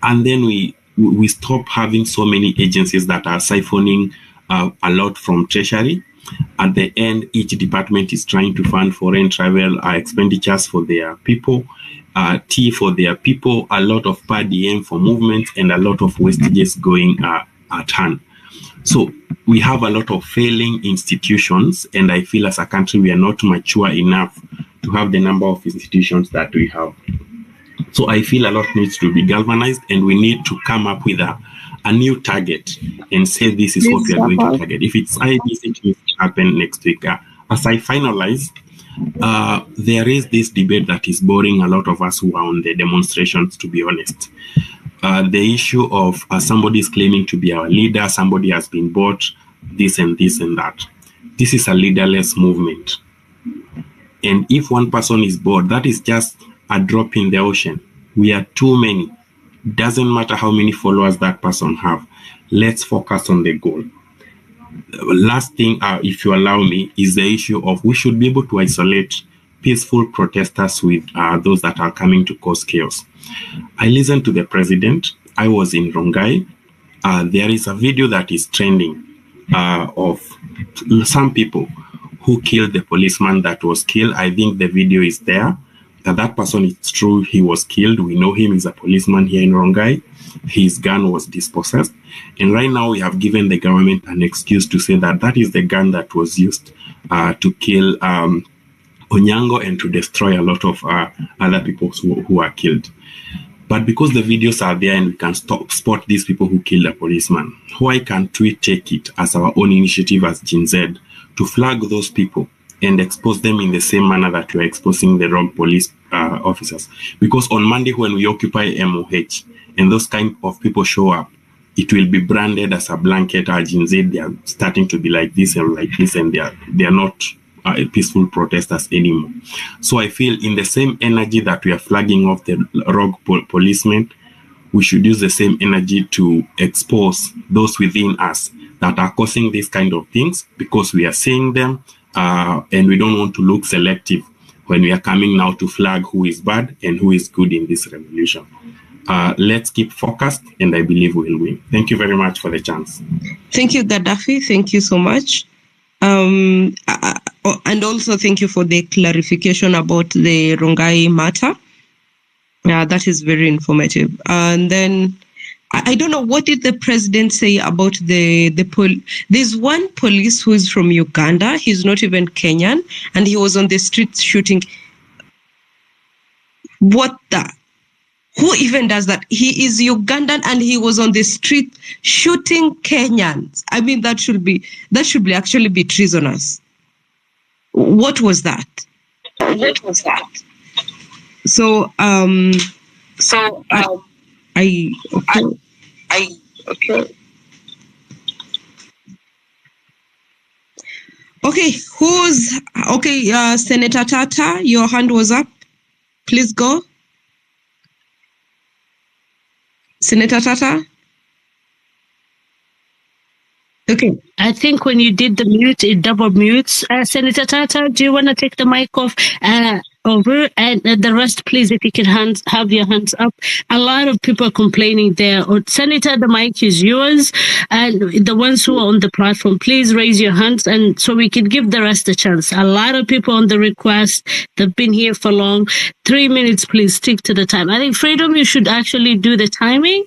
and then we stop having so many agencies that are siphoning a lot from Treasury. At the end, each department is trying to fund foreign travel expenditures for their people, tea for their people, a lot of per diem for movements, and a lot of wastages going at hand. So we have a lot of failing institutions, and I feel as a country we are not mature enough to have the number of institutions that we have. So I feel a lot needs to be galvanized, and we need to come up with a new target and say this is what we are going to target. If it's IBC, it needs to happen next week. As I finalize, there is this debate that is boring a lot of us who are on the demonstrations, to be honest. The issue of somebody is claiming to be our leader, somebody has been bought, this and this and that. This is a leaderless movement. And if one person is bored, that is just a drop in the ocean. We are too many. Doesn't matter how many followers that person have. Let's focus on the goal. last thing, if you allow me, is the issue of we should be able to isolate peaceful protesters with those that are coming to cause chaos. I listened to the president. I was in Rongai. There is a video that is trending of some people who killed the policeman that was killed. I think the video is there. That person, it's true, he was killed. We know him, he's a policeman here in Rongai. His gun was dispossessed. And right now we have given the government an excuse to say that that is the gun that was used to kill Onyango and to destroy a lot of other people who are killed. But because the videos are there and we can spot these people who killed a policeman, why can't we take it as our own initiative as Gen Z to flag those people and expose them in the same manner that we are exposing the wrong police officers? Because on Monday when we occupy MOH and those kind of people show up, it will be branded as a blanket. Gen Z, they are starting to be like this, and they are not peaceful protesters anymore. So I feel in the same energy that we are flagging off the rogue policemen, we should use the same energy to expose those within us that are causing these kind of things, because we are seeing them and we don't want to look selective when we are coming now to flag who is bad and who is good in this revolution. Let's keep focused, and I believe we will win. Thank you very much for the chance. Thank you, Gaddafi. Thank you so much. And also thank you for the clarification about the Rongai matter. That is very informative. And then I don't know, what did the president say about there's one police who is from Uganda. He's not even Kenyan, and he was on the street shooting. What the? Who even does that? He is Ugandan and he was on the street shooting Kenyans. I mean, that should actually be treasonous. What was that? What was that? So, Okay, Senator Tata, your hand was up. Please go. Senator Tata? Okay. I think when you did the mute, it double mutes. Senator Tata, do you want to take the mic off over? And the rest, please, if you can have your hands up. A lot of people are complaining there. Senator, the mic is yours. And the ones who are on the platform, please raise your hands and so we can give the rest a chance. A lot of people on the request, they've been here for long. 3 minutes, please, stick to the time. I think, Freedom, you should actually do the timing,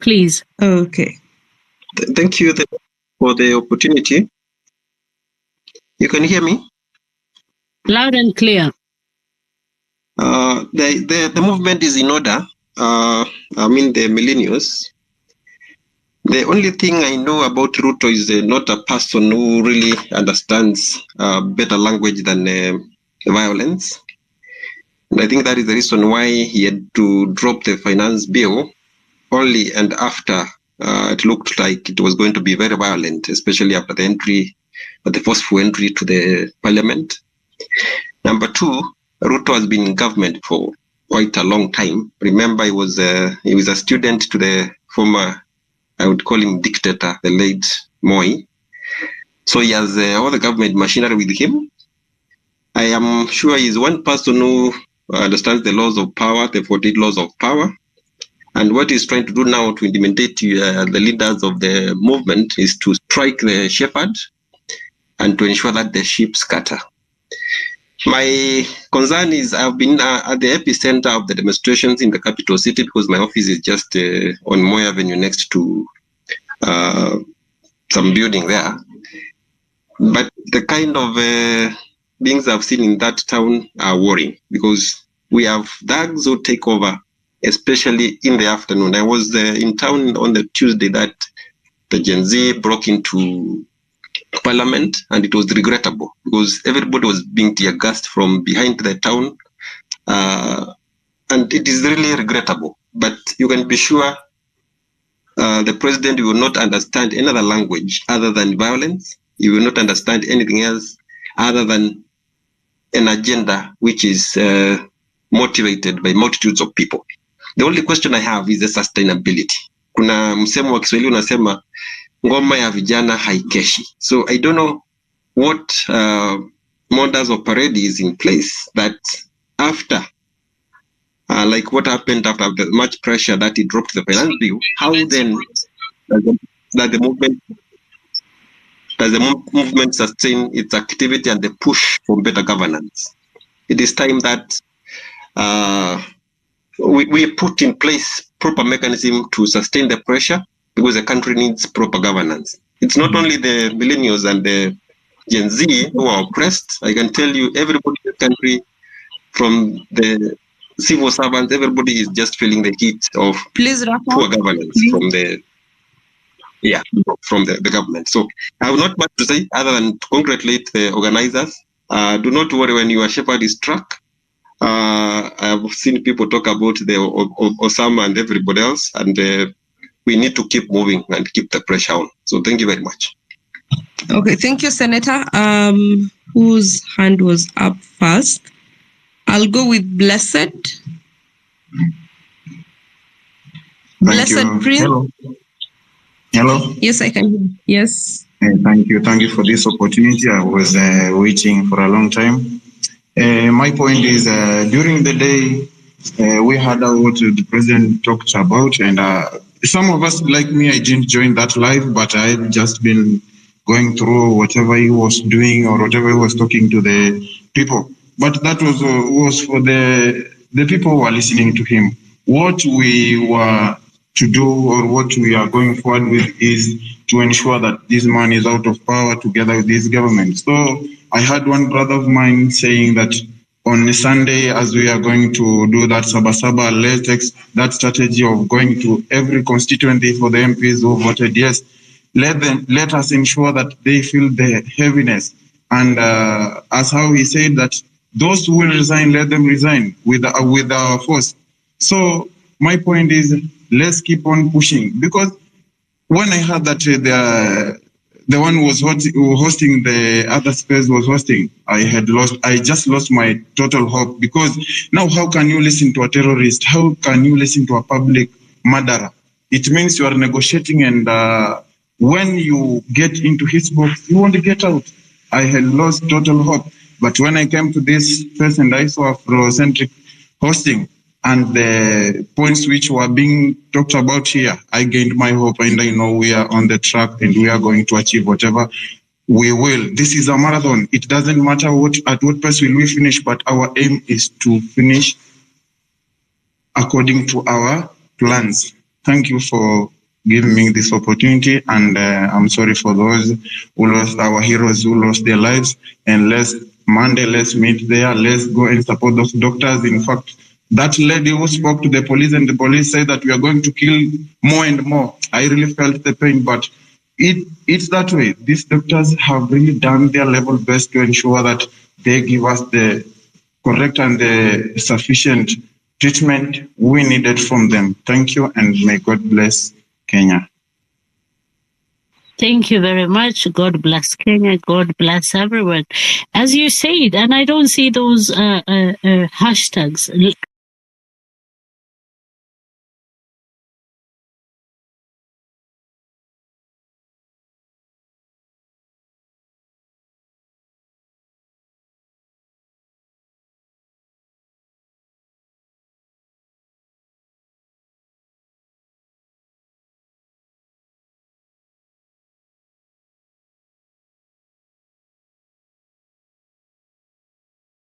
please. Okay. Thank you for the opportunity. You can hear me? Loud and clear. The movement is in order. The millennials. The only thing I know about Ruto is not a person who really understands better language than violence. And I think that is the reason why he had to drop the finance bill only and after it looked like it was going to be very violent, especially after the forceful entry to the parliament. Number two, Ruto has been in government for quite a long time. Remember, he was a student to the former, I would call him dictator, the late Moi. So he has all the government machinery with him. I am sure he is one person who understands the laws of power, the 48 laws of power. And what he's trying to do now to intimidate the leaders of the movement is to strike the shepherd and to ensure that the sheep scatter. My concern is I've been at the epicenter of the demonstrations in the capital city because my office is just on Moy Avenue next to some building there. But the kind of things I've seen in that town are worrying because we have thugs who take over, especially in the afternoon. I was in town on the Tuesday that the Gen Z broke into Parliament, and it was regrettable because everybody was being tear gassed from behind the town, and it is really regrettable. But you can be sure the president will not understand any other language other than violence. He will not understand anything else other than an agenda which is motivated by multitudes of people. The only question I have is the sustainability. Kuna msemo wa Kiswahili unasema ngoma ya vijana haikeshi. So I don't know what modus operandi is in place that after like what happened after the much pressure that it dropped the finance bill, how then does the movement sustain its activity and the push for better governance? It is time that we put in place proper mechanism to sustain the pressure, because the country needs proper governance. It's not only the millennials and the Gen Z who are oppressed. I can tell you, everybody in the country, from the civil servants, everybody is just feeling the heat of poor governance from the government. So I have not much to say other than to congratulate the organizers. Do not worry when your shepherd is struck. I've seen people talk about the Osama and everybody else, and we need to keep moving and keep the pressure on. So thank you very much. Okay, thank you, Senator. Whose hand was up first? I'll go with Blessed. Blessed Prince. Hello. Hello. Yes, I can hear. Yes. Thank you. Thank you for this opportunity. I was waiting for a long time. My point is, during the day, we heard what the president talked about, and some of us, like me, I didn't join that live, but I've just been going through whatever he was doing or whatever he was talking to the people. But that was for the people who are listening to him. What we were to do, or what we are going forward with, is to ensure that this man is out of power together with this government. So I had one brother of mine saying that on Sunday, as we are going to do that Sabasaba, let's take that strategy of going to every constituency for the MPs who voted yes. Let us ensure that they feel the heaviness. And as how he said that those who will resign, let them resign with our force. So my point is, let's keep on pushing, because when I heard that the one who was hosting the other space was hosting, I just lost my total hope, because now how can you listen to a terrorist? How can you listen to a public murderer? It means you are negotiating, and when you get into his box, you want to get out. I had lost total hope. But when I came to this space and I saw Afrocentric hosting, and the points which were being talked about here, I gained my hope, and I know we are on the track and we are going to achieve whatever we will. This is a marathon. It doesn't matter at what pace will we finish, but our aim is to finish according to our plans. Thank you for giving me this opportunity, and I'm sorry for those who lost, our heroes who lost their lives. And Monday, let's meet there. Let's go and support those doctors. In fact, that lady who spoke to the police, and the police said that we are going to kill more and more. I really felt the pain, but it's that way. These doctors have really done their level best to ensure that they give us the correct and the sufficient treatment we needed from them. Thank you, and may God bless Kenya. Thank you very much. God bless Kenya. God bless everyone. As you said, and I don't see those hashtags.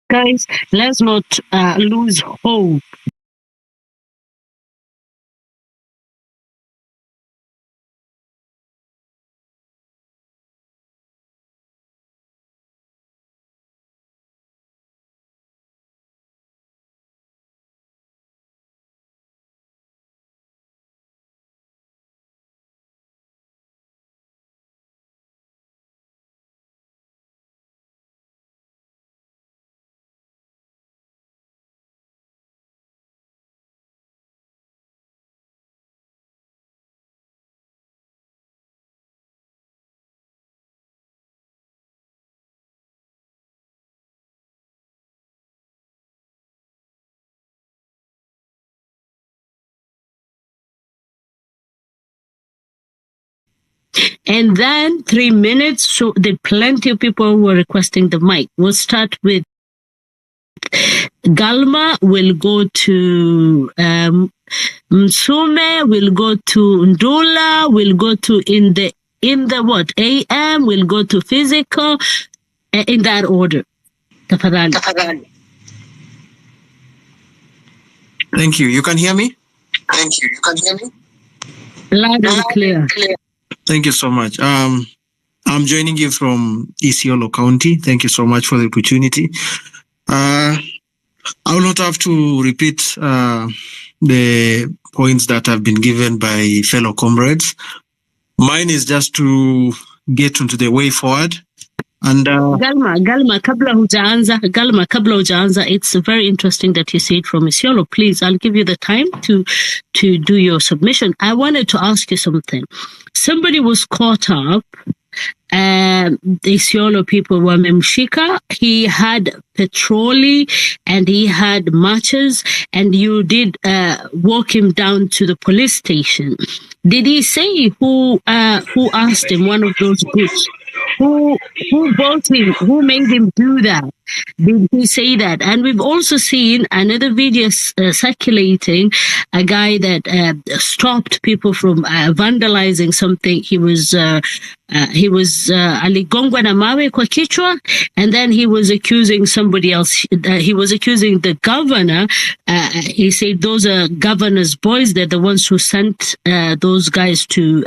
Guys, let's not lose hope. and then 3 minutes. So there are plenty of people who are requesting the mic. We'll start with Galma, will go to Msume, will go to Ndula, will go to in the what AM, will go to physical, in that order. Tafadhali. Thank you. You can hear me? Loud and clear. Thank you so much. I'm joining you from Isiolo County. Thank you so much for the opportunity. I will not have to repeat the points that have been given by fellow comrades. Mine is just to get into the way forward. And Galma, kabla hujaanza, it's very interesting that you say it from Isiolo. Please, I'll give you the time to do your submission. I wanted to ask you something. Somebody was caught up, the Isiolo people were memshika. He had petroli and he had matches, and you did walk him down to the police station. Did he say who asked him, one of those groups? Who bought him? Who made him do that? Did he say that? And we've also seen another video circulating, a guy that stopped people from vandalizing something. He was aligongwa na mawe kwa kichwa, and then he was accusing somebody else. He was accusing the governor. He said those are governor's boys. They're the ones who sent those guys to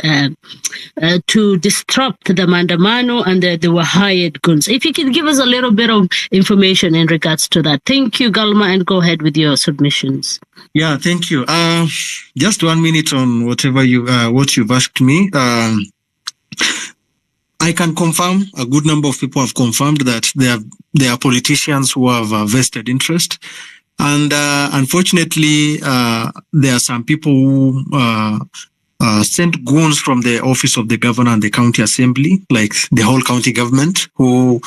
disrupt the Mandamano, and they were hired guns. If you can give us a little bit of information in regards to that. Thank you, Galma, and go ahead with your submissions. Yeah, thank you. Just 1 minute on whatever what you've asked me. I can confirm, a good number of people have confirmed that there are politicians who have a vested interest. And unfortunately, there are some people who sent goons from the office of the governor and the county assembly, like the whole county government, who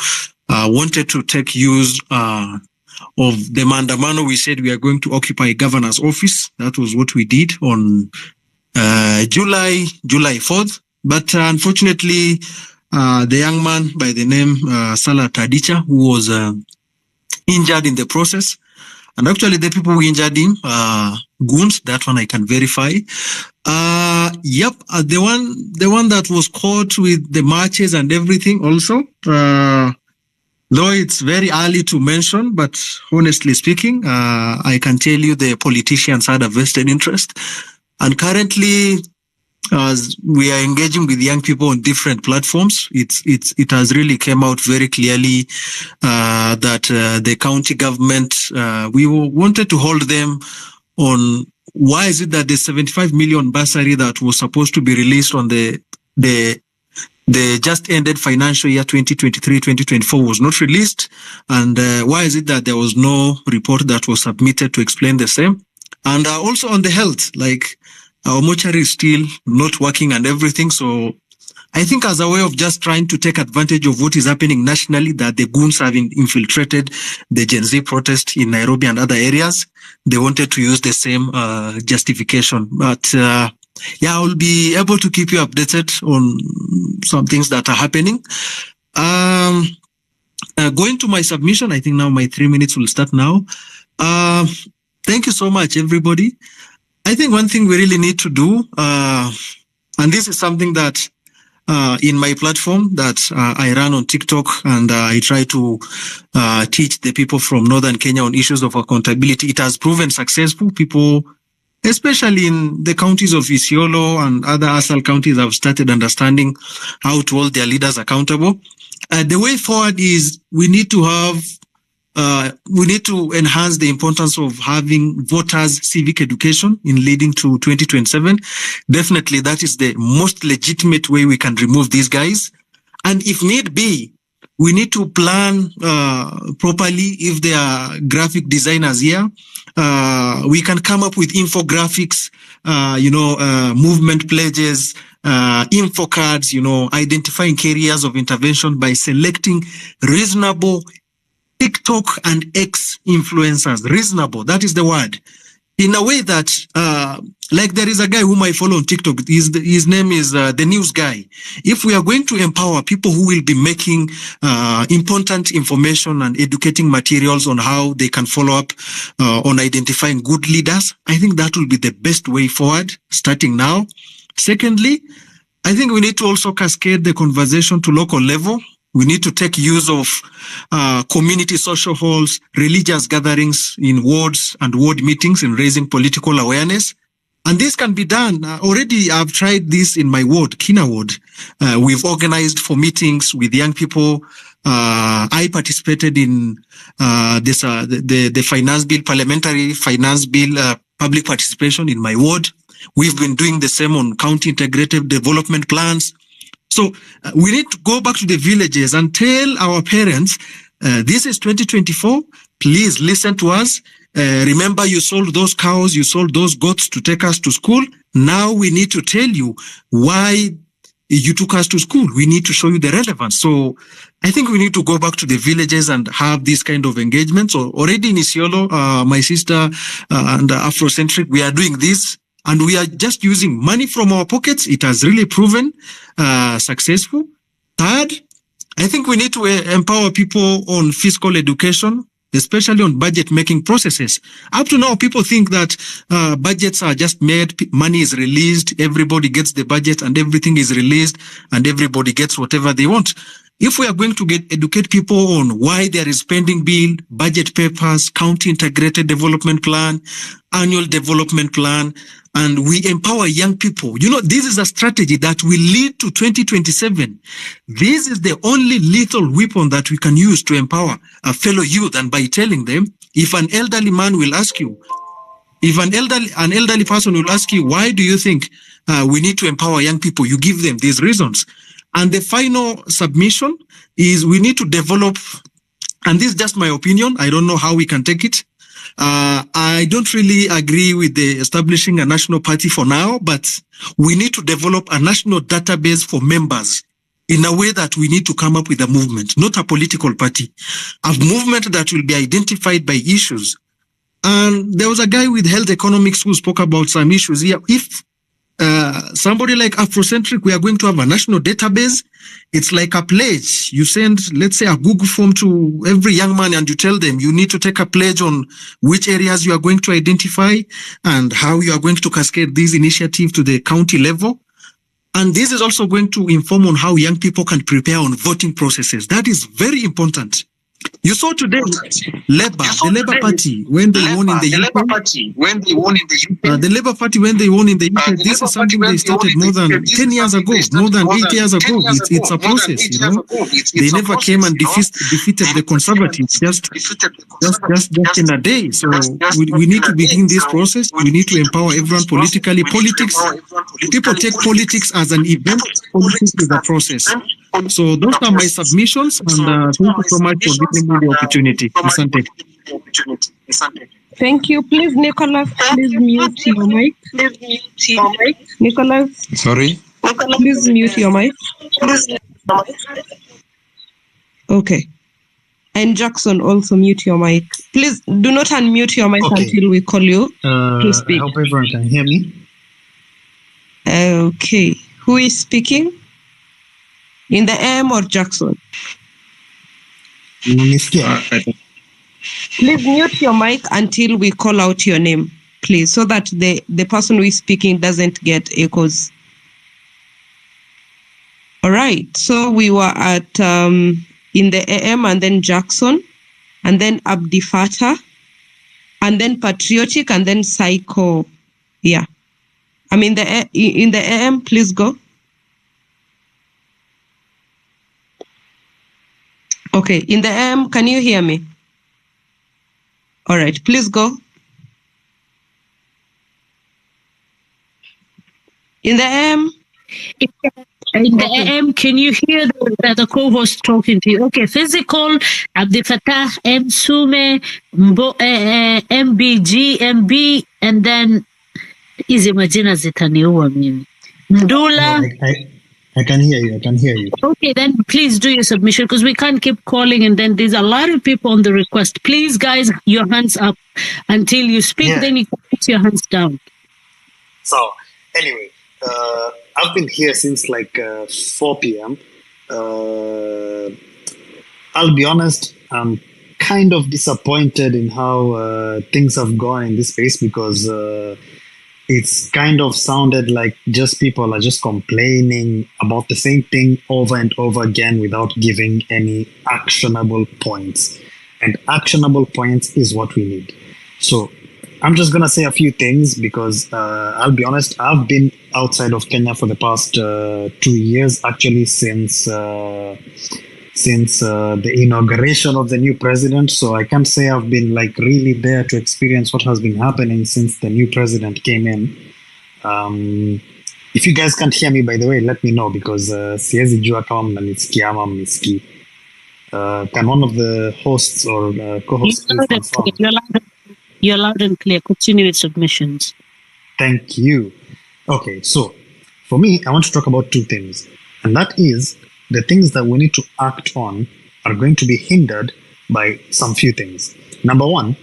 wanted to take use of the Mandamano. We said we are going to occupy governor's office. That was what we did on July 4th. But unfortunately, the young man by the name Salah Tadicha, who was injured in the process, and actually the people who injured him, goons, that one I can verify. Yep, the one that was caught with the marches and everything also, though it's very early to mention, but honestly speaking, I can tell you the politicians had a vested interest. And currently, as we are engaging with young people on different platforms, it has really come out very clearly that the county government, we wanted to hold them on why is it that the 75 million bursary that was supposed to be released on the just ended financial year 2023-2024 was not released, and why is it that there was no report that was submitted to explain the same? And also on the health, like our mortuary is still not working and everything. So I think as a way of just trying to take advantage of what is happening nationally, that the goons have infiltrated the Gen Z protest in Nairobi and other areas, they wanted to use the same justification. But yeah, I'll be able to keep you updated on some things that are happening. Going to my submission, I think now my 3 minutes will start now. Thank you so much, everybody. I think one thing we really need to do, and this is something that in my platform that I run on TikTok, and I try to teach the people from Northern Kenya on issues of accountability. It has proven successful. People, especially in the counties of Isiolo and other ASAL counties, have started understanding how to hold their leaders accountable. The way forward is we need to enhance the importance of having voters' civic education in leading to 2027. Definitely, that is the most legitimate way we can remove these guys. And if need be, we need to plan properly. If there are graphic designers here, we can come up with infographics, movement pledges, info cards, identifying areas of intervention by selecting reasonable TikTok and X influencers. Reasonable, that is the word. in a way that, like there is a guy whom I follow on TikTok. His name is The News Guy. If we are going to empower people who will be making important information and educating materials on how they can follow up on identifying good leaders, I think that will be the best way forward, starting now. Secondly, I think we need to also cascade the conversation to local level. We need to take use of community social halls, religious gatherings in wards and ward meetings in raising political awareness. And this can be done. Already, I've tried this in my ward, Kina ward. We've organized for meetings with young people. I participated in the finance bill, parliamentary finance bill, public participation in my ward. We've been doing the same on county integrated development plans. So we need to go back to the villages and tell our parents, this is 2024. Please listen to us. Remember, you sold those cows, you sold those goats to take us to school. Now we need to tell you why you took us to school. We need to show you the relevance. So I think we need to go back to the villages and have this kind of engagement. So already in Isiolo, my sister and Afrocentric, we are doing this. And we are just using money from our pockets. It has really proven successful. Third, I think we need to empower people on fiscal education, especially on budget making processes. Up to now, people think that budgets are just made, money is released, everybody gets the budget and everything is released and everybody gets whatever they want. If we are going to educate people on why there is spending bill, budget papers, county integrated development plan, annual development plan, and we empower young people, this is a strategy that will lead to 2027. This is the only lethal weapon that we can use to empower a fellow youth, and by telling them, if an elderly man will ask you, if an elderly person will ask you, why do you think we need to empower young people? You give them these reasons. And the final submission is we need to develop, and this is just my opinion, I don't know how we can take it. I don't really agree with the establishing a national party for now, but we need to develop a national database for members in a way that we need to come up with a movement, not a political party, a movement that will be identified by issues. And there was a guy with health economics who spoke about some issues here. If somebody like Afrocentric, we are going to have a national database. It's like a pledge. You send, let's say, a Google form to every young man and you tell them you need to take a pledge on which areas you are going to identify and how you are going to cascade these initiatives to the county level. And this is also going to inform on how young people can prepare on voting processes. That is very important. You saw today, the Labour Party, when they won in the UK, the Labour Party, when they won in the UK, this is something they started more than 10 years ago, more than 8 years ago. It's a process, They never came and defeated the Conservatives just in a day. So we need to begin this process. We need to empower everyone politically. People take politics as an event. Politics is a process. So those are my submissions, and thank you so much for giving me the opportunity. Thank you. Please, Nicholas, please mute your mic. Nicholas. Sorry? Please mute your mic. Okay. And Jackson, also mute your mic. Please do not unmute your mic until we call you to speak. I hope everyone can hear me. Okay. Who is speaking? In the AM or Jackson? Please mute your mic until we call out your name, please, so that the person who is speaking doesn't get echoes. All right. So we were at in the AM, and then Jackson, and then Abdi Fatah, and then Patriotic, and then Psycho. Yeah. In the AM, please go. Okay, in the AM, can you hear me? All right, please go. In the AM? In the AM, can you hear the co-host talking to you? Okay, physical, Abdi Fatah, M. Sume, MBG, MB, and then hizi majina zitaniua mimi. Ndula. I can hear you. I can hear you. Okay, then please do your submission because we can't keep calling and then there's a lot of people on the request. Please, guys, your hands up until you speak, then you can put your hands down. So, anyway, I've been here since like 4 p.m. I'll be honest, I'm kind of disappointed in how things have gone in this space because it's kind of sounded like just people are just complaining about the same thing over and over again without giving any actionable points. And actionable points is what we need. So I'm just going to say a few things because I'll be honest, I've been outside of Kenya for the past 2 years, actually since the inauguration of the new president. So I can't say I've been like really there to experience what has been happening since the new president came in. If you guys can't hear me, by the way, let me know because siwezi jua kama mnanisikia ama mnisikii. Can one of the hosts or co-hosts please confirm? You're loud and clear. Continue with submissions. Thank you. Okay, so for me, I want to talk about 2 things. And that is the things that we need to act on are going to be hindered by some few things. Number 1,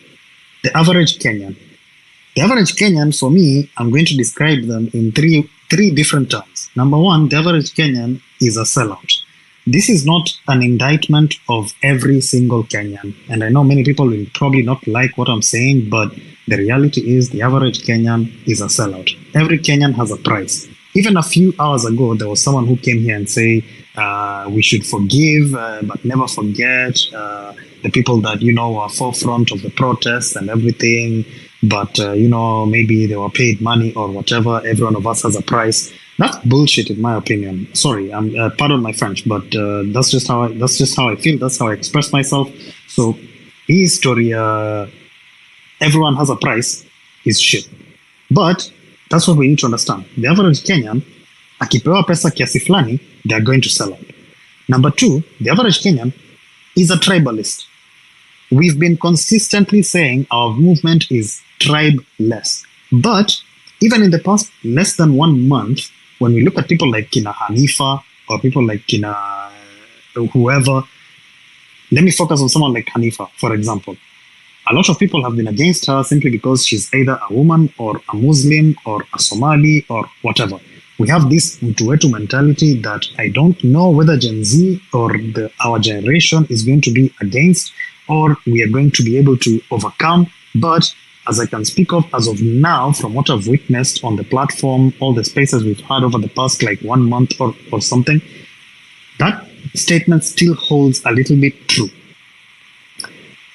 the average Kenyan. The average Kenyan, for me, I'm going to describe them in three different terms. Number 1, the average Kenyan is a sellout. This is not an indictment of every single Kenyan. And I know many people will probably not like what I'm saying, but the reality is the average Kenyan is a sellout. Every Kenyan has a price. Even a few hours ago, there was someone who came here and say, we should forgive, but never forget the people that, are forefront of the protests and everything. But, maybe they were paid money or whatever. Every one of us has a price. That's bullshit, in my opinion. Sorry, pardon my French, but that's just how I feel. That's how I express myself. So, his story, everyone has a price, is shit. But that's what we need to understand. The average Kenyan, akipewa pesa kiasi fulani, they are going to sell out. Number 2, the average Kenyan is a tribalist. We've been consistently saying our movement is tribe-less. But even in the past less than 1 month, when we look at people like Kina Hanifa or people like Kina whoever, let me focus on someone like Hanifa, for example. A lot of people have been against her simply because she's either a woman or a Muslim or a Somali or whatever. We have this Mtuwetu mentality that I don't know whether Gen Z or our generation is going to be against or we are going to be able to overcome. But as I can speak of, as of now, from what I've witnessed on the platform, all the spaces we've had over the past like 1 month or something, that statement still holds a little bit true.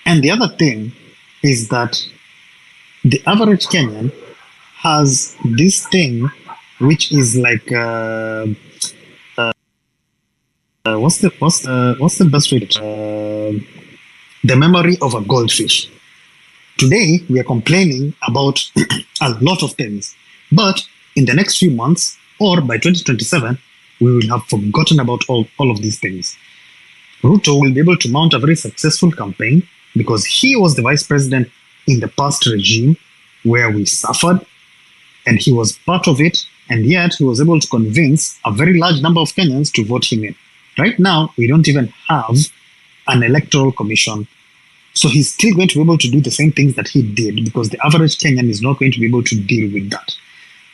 And the other thing is that the average Kenyan has this thing which is like what's the best way to the memory of a goldfish. Today we are complaining about a lot of things, but in the next few months or by 2027 we will have forgotten about all of these things. Ruto will be able to mount a very successful campaign because he was the vice president in the past regime where we suffered and he was part of it, and yet he was able to convince a very large number of Kenyans to vote him in. Right now, we don't even have an electoral commission. So he's still going to be able to do the same things that he did because the average Kenyan is not going to be able to deal with that.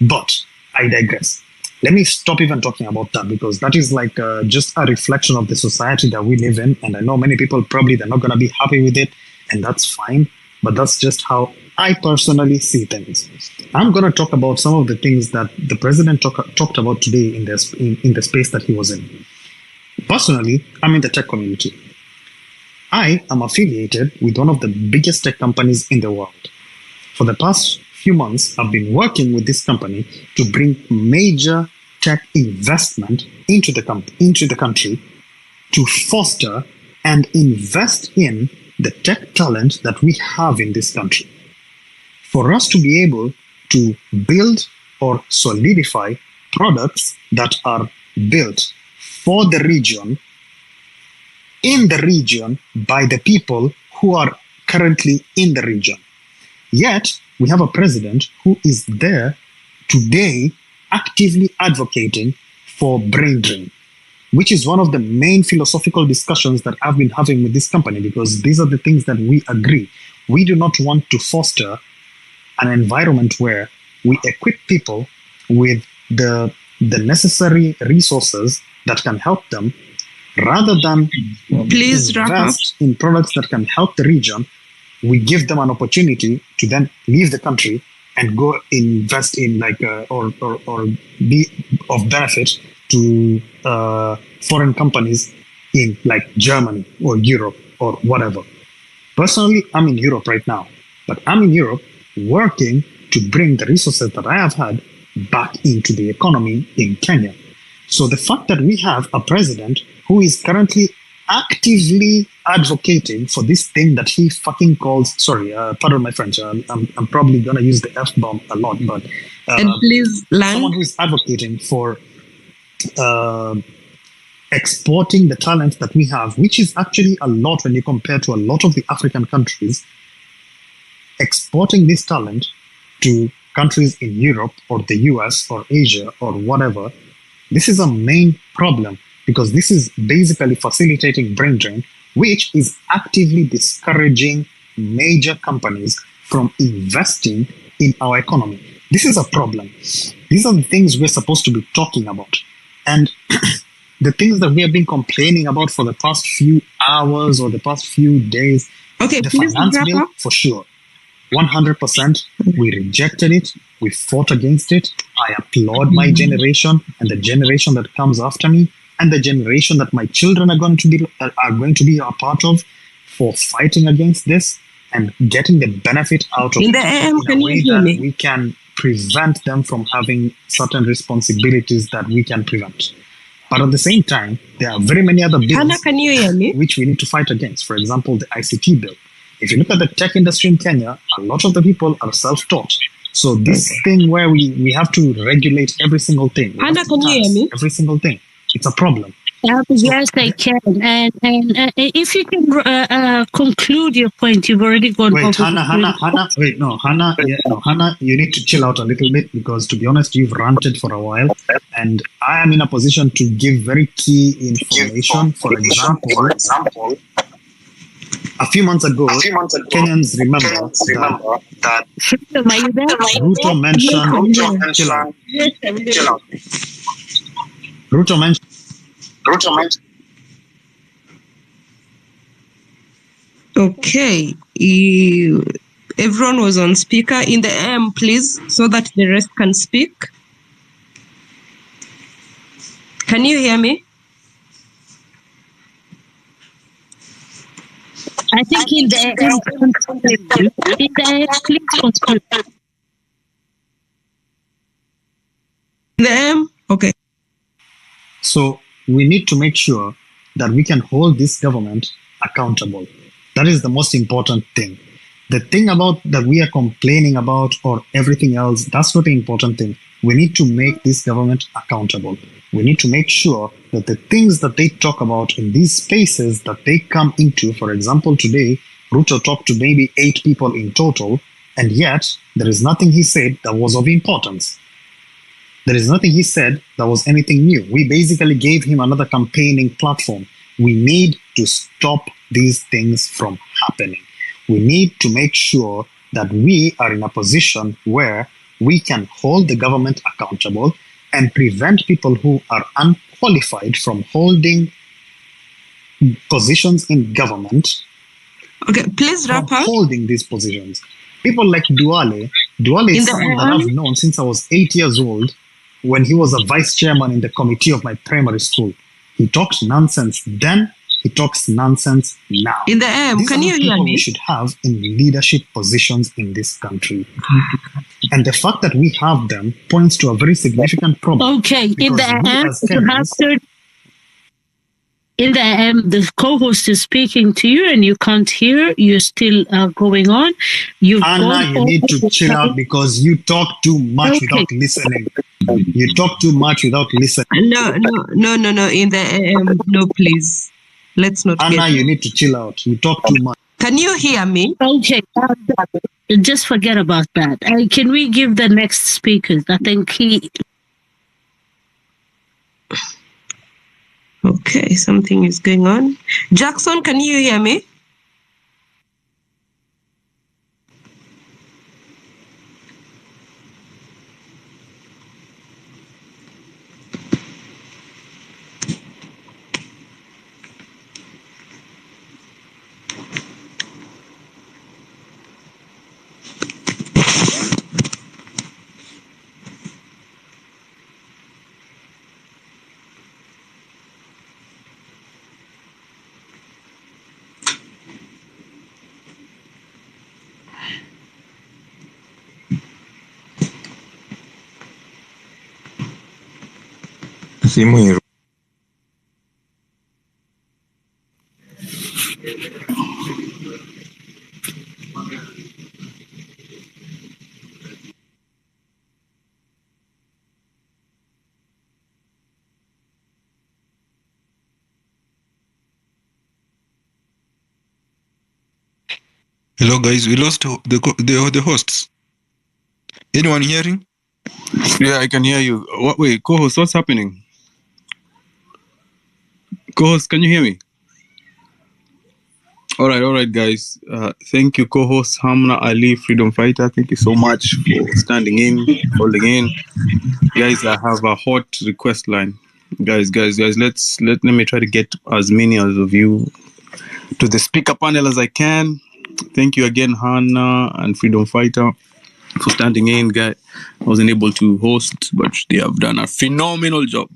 But I digress. Let me stop even talking about that because that is like just a reflection of the society that we live in. And I know many people probably they're not going to be happy with it, and that's fine. But that's just how I personally see things. I'm going to talk about some of the things that the president talked about today in the space that he was in. Personally, I'm in the tech community. I am affiliated with one of the biggest tech companies in the world. For the past few months, I've been working with this company to bring major tech investment into the country to foster and invest in the tech talent that we have in this country. For us to be able to build or solidify products that are built for the region, in the region, by the people who are currently in the region. Yet, we have a president who is there today actively advocating for brain drain, which is one of the main philosophical discussions that I've been having with this company, because these are the things that we agree. We do not want to foster an environment where we equip people with the necessary resources that can help them, rather than invest in products that can help the region. We give them an opportunity to then leave the country and go invest in or be of benefit to foreign companies in like Germany or Europe or whatever. Personally, I'm in Europe right now, but I'm in Europe working to bring the resources that I have had back into the economy in Kenya. So the fact that we have a president who is currently actively advocating for this thing that he fucking calls, pardon my French, I'm probably going to use the F-bomb a lot, but and please someone who is advocating for exporting the talent that we have, which is actually a lot when you compare to a lot of the African countries, exporting this talent to countries in Europe or the US or Asia or whatever, this is a main problem, because this is basically facilitating brain drain, which is actively discouraging major companies from investing in our economy. This is a problem. These are the things we're supposed to be talking about. And the things that we have been complaining about for the past few hours or the past few days, the finance bill, for sure. 100%, we rejected it, we fought against it. I applaud my generation and the generation that comes after me and the generation that my children are going to be a part of, for fighting against this and getting the benefit out of it in a way that we can prevent them from having certain responsibilities that we can prevent. But at the same time, there are very many other bills which we need to fight against. For example, the ICT bill. If you look at the tech industry in Kenya, a lot of the people are self-taught. So this thing where we have to regulate every single thing, Hannah, can you hear me? Every single thing, it's a problem. Yes, I can. And if you can conclude your point, you've already gone over. Wait, Hannah, you need to chill out a little bit, because to be honest, you've ranted for a while, and I am in a position to give very key information. For example, a few months ago, Kenyans remember that Ruto mentioned, chill out. Ruto mentioned. Okay. Everyone was on speaker. In the AM, please, so that the rest can speak. Can you hear me? I think in the AM, please conclude. In the AM? Okay. So we need to make sure that we can hold this government accountable. That is the most important thing. The thing about that we are complaining about or everything else, that's not the important thing. We need to make this government accountable. We need to make sure that the things that they talk about in these spaces that they come into, for example, today, Ruto talked to maybe 8 people in total, and yet there is nothing he said that was of importance. There is nothing he said that was anything new. We basically gave him another campaigning platform. We need to stop these things from happening. We need to make sure that we are in a position where we can hold the government accountable and prevent people who are unqualified from holding positions in government. Okay, please wrap up. Holding these positions. People like Duale is someone that I've known since I was 8 years old, when he was a vice chairman in the committee of my primary school. He talked nonsense then, he talks nonsense now. In the AM, can you hear me? We should have in leadership positions in this country. And the fact that we have them points to a very significant problem. Okay, in the AM, in the AM, the co-host is speaking to you and you can't hear, you're still going on. Anna, you need to chill out, because you talk too much without listening. You talk too much without listening. No. In the AM, no, please. Let's not. Anna, you need to chill out. You talk too much. Can you hear me? Okay, just forget about that. Can we give the next speakers? I think Okay, something is going on. Jackson, can you hear me? Simu hiyo. Hello guys, we lost the hosts. Anyone hearing? Yeah, I can hear you. Wait, co-host, what's happening? Co-host, can you hear me? All right, guys. Thank you, co-host Hamna Ali, Freedom Fighter. Thank you so much for standing in, holding in. Guys, I have a hot request line. Guys, let me try to get as many of you to the speaker panel as I can. Thank you again, Hannah and Freedom Fighter, for standing in. Guys, I wasn't able to host, but they have done a phenomenal job.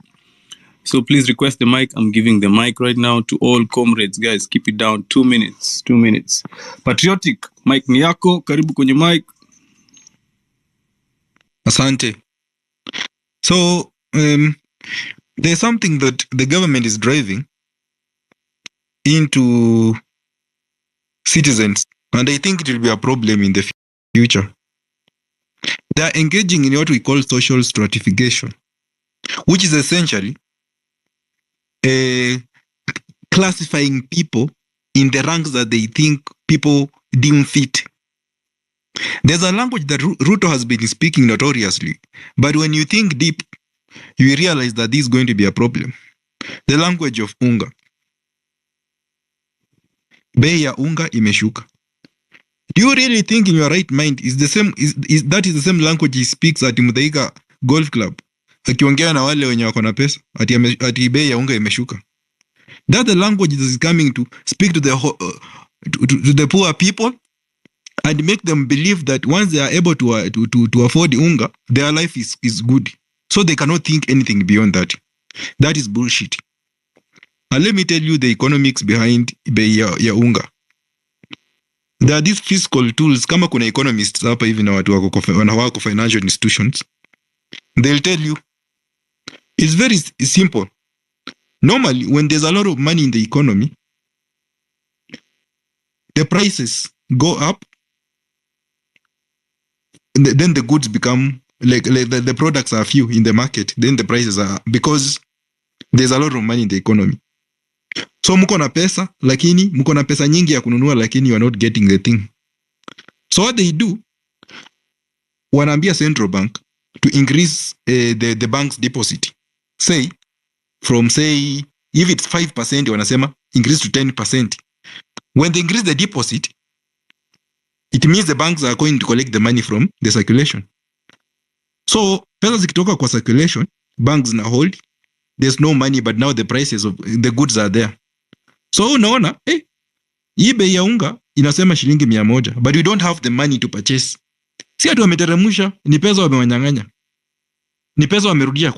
So please request the mic. I'm giving the mic right now to all comrades. Guys, keep it down. 2 minutes. 2 minutes. Patriotic, mic ni yako. Karibu kwenye mic. Asante. So, there's something that the government is driving into citizens, and I think it will be a problem in the future. They are engaging in what we call social stratification, which is essentially classifying people in the ranks that they think people deem fit. There's a language that Ruto has been speaking notoriously, but when you think deep, you realize that this is going to be a problem. The language of unga. Bei ya unga imeshuka. Do you really think in your right mind is the same? That is the same language he speaks at Muthaiga Golf Club? Akiongea na wale wenye wako na pesa ati bei ya unga imeshuka. That's the language that is coming to speak to the poor people and make them believe that once they are able to afford unga, their life is good. So they cannot think anything beyond that. That is bullshit. And let me tell you the economics behind bei ya unga. There are these fiscal tools. Kama kuna economists hapa hivi na watu wako financial institutions, they'll tell you it's very simple. Normally, when there's a lot of money in the economy, the prices go up, then the goods become like the products are few in the market, then the prices are, because there's a lot of money in the economy. So mko na pesa, lakini mko na pesa nyingi ya kununua, lakini you are not getting the thing. So what they do, wanaambia central bank to increase the bank's deposit. Say, from say, if it's 5%, wanasema increase to 10%. When they increase the deposit, it means the banks are going to collect the money from the circulation. So, pesa zikitoka kwa circulation, banks na hold, there's no money, but now the prices of the goods are there. So, unaona, hii bei ya unga inasema shilingi 100, but we don't have the money to purchase. Si ati wameteremusha, ni pesa wamewanyang'anya. Ni pesa wamerudia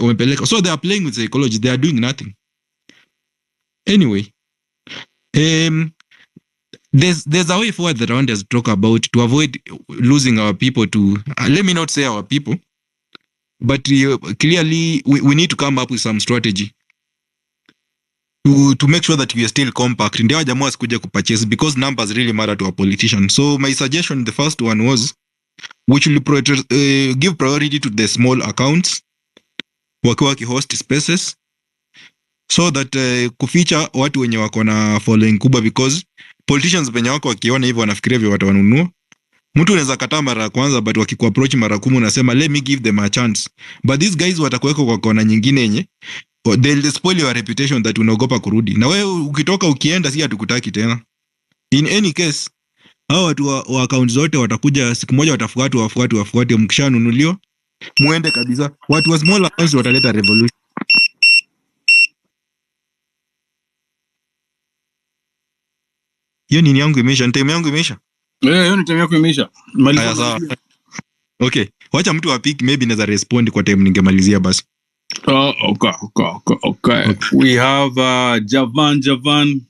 wamepeleka. So they are playing with psychology. They are doing nothing. Anyway, there's a way forward that I want us to talk about to avoid losing our people to, let me not say our people, but clearly we need to come up with some strategy to make sure that we are still compact. Ndio jamaa wasikuja kupurchase, because numbers really matter to our politicians. So my suggestion, the first one was, we should give priority to the small accounts wakiwa host spaces, so that kuficha watu wenye wako na following kubwa, because politicians wenye wako wakiona hivyo wanafikiria vile watu wanunua. Mtu unaweza kataa mara ya kwanza, but wakikuapproach mara 10 unasema let me give them a chance, but these guys watakuweka kwa kona nyingine yenye they'll spoil your reputation that unaogopa kurudi. Na wewe ukitoka ukienda si hatukutaki tena. In any case, hao watu wa account zote watakuja siku moja, wafuate mkishanunuliwa muende kabisa. Watu wa small accounts wataleta revolution. Hiyo nini yangu imeisha, time yangu imeisha. Hiyo ni time yako imeisha. Haya sawa. Okay, wacha mtu apik, maybe naweza respond kwa time ningemalizia basi. Okay. We have Javan.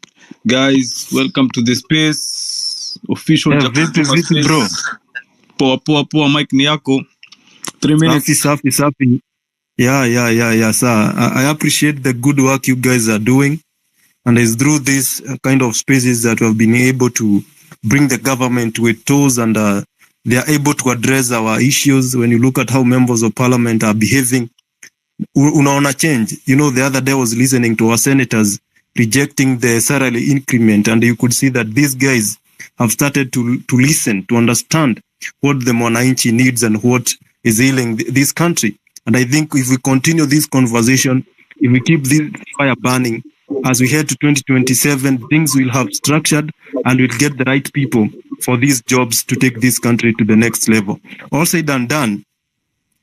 Guys, welcome to the space. Official Vipi bro. Poa Mike ni yako. 3 minutes. Safi. Yeah, sir. I appreciate the good work you guys are doing. And it's through this kind of spaces that we have been able to bring the government to its toes, and they are able to address our issues. When you look at how members of parliament are behaving, unaona change. You know, the other day I was listening to our senators rejecting the salary increment, and you could see that these guys have started to listen, to understand what the mwananchi needs and what is ailing this country. And I think if we continue this conversation, if we keep this fire burning, as we head to 2027, things will have structured and we'll get the right people for these jobs to take this country to the next level. All said and done,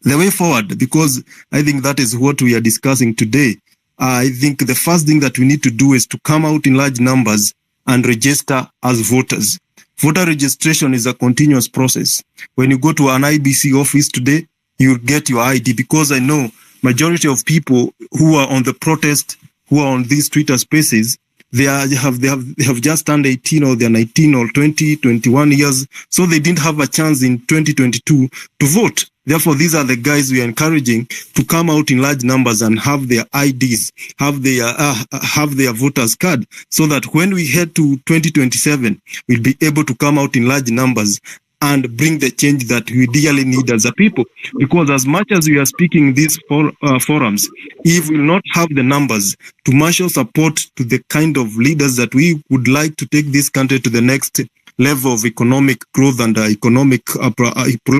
the way forward, because I think that is what we are discussing today. I think the first thing that we need to do is to come out in large numbers and register as voters. Voter registration is a continuous process. When you go to an IBC office today, you'll get your ID, because I know majority of people who are on the protest, who are on these Twitter spaces, they have just turned 18, or they're 19 or 20, 21 years, so they didn't have a chance in 2022 to vote. Therefore, these are the guys we are encouraging to come out in large numbers and have their IDs, have their voters card, so that when we head to 2027, we'll be able to come out in large numbers and bring the change that we dearly need as a people. Because as much as we are speaking in these forums, if we will not have the numbers to marshal support to the kind of leaders that we would like to take this country to the next level of economic growth and economic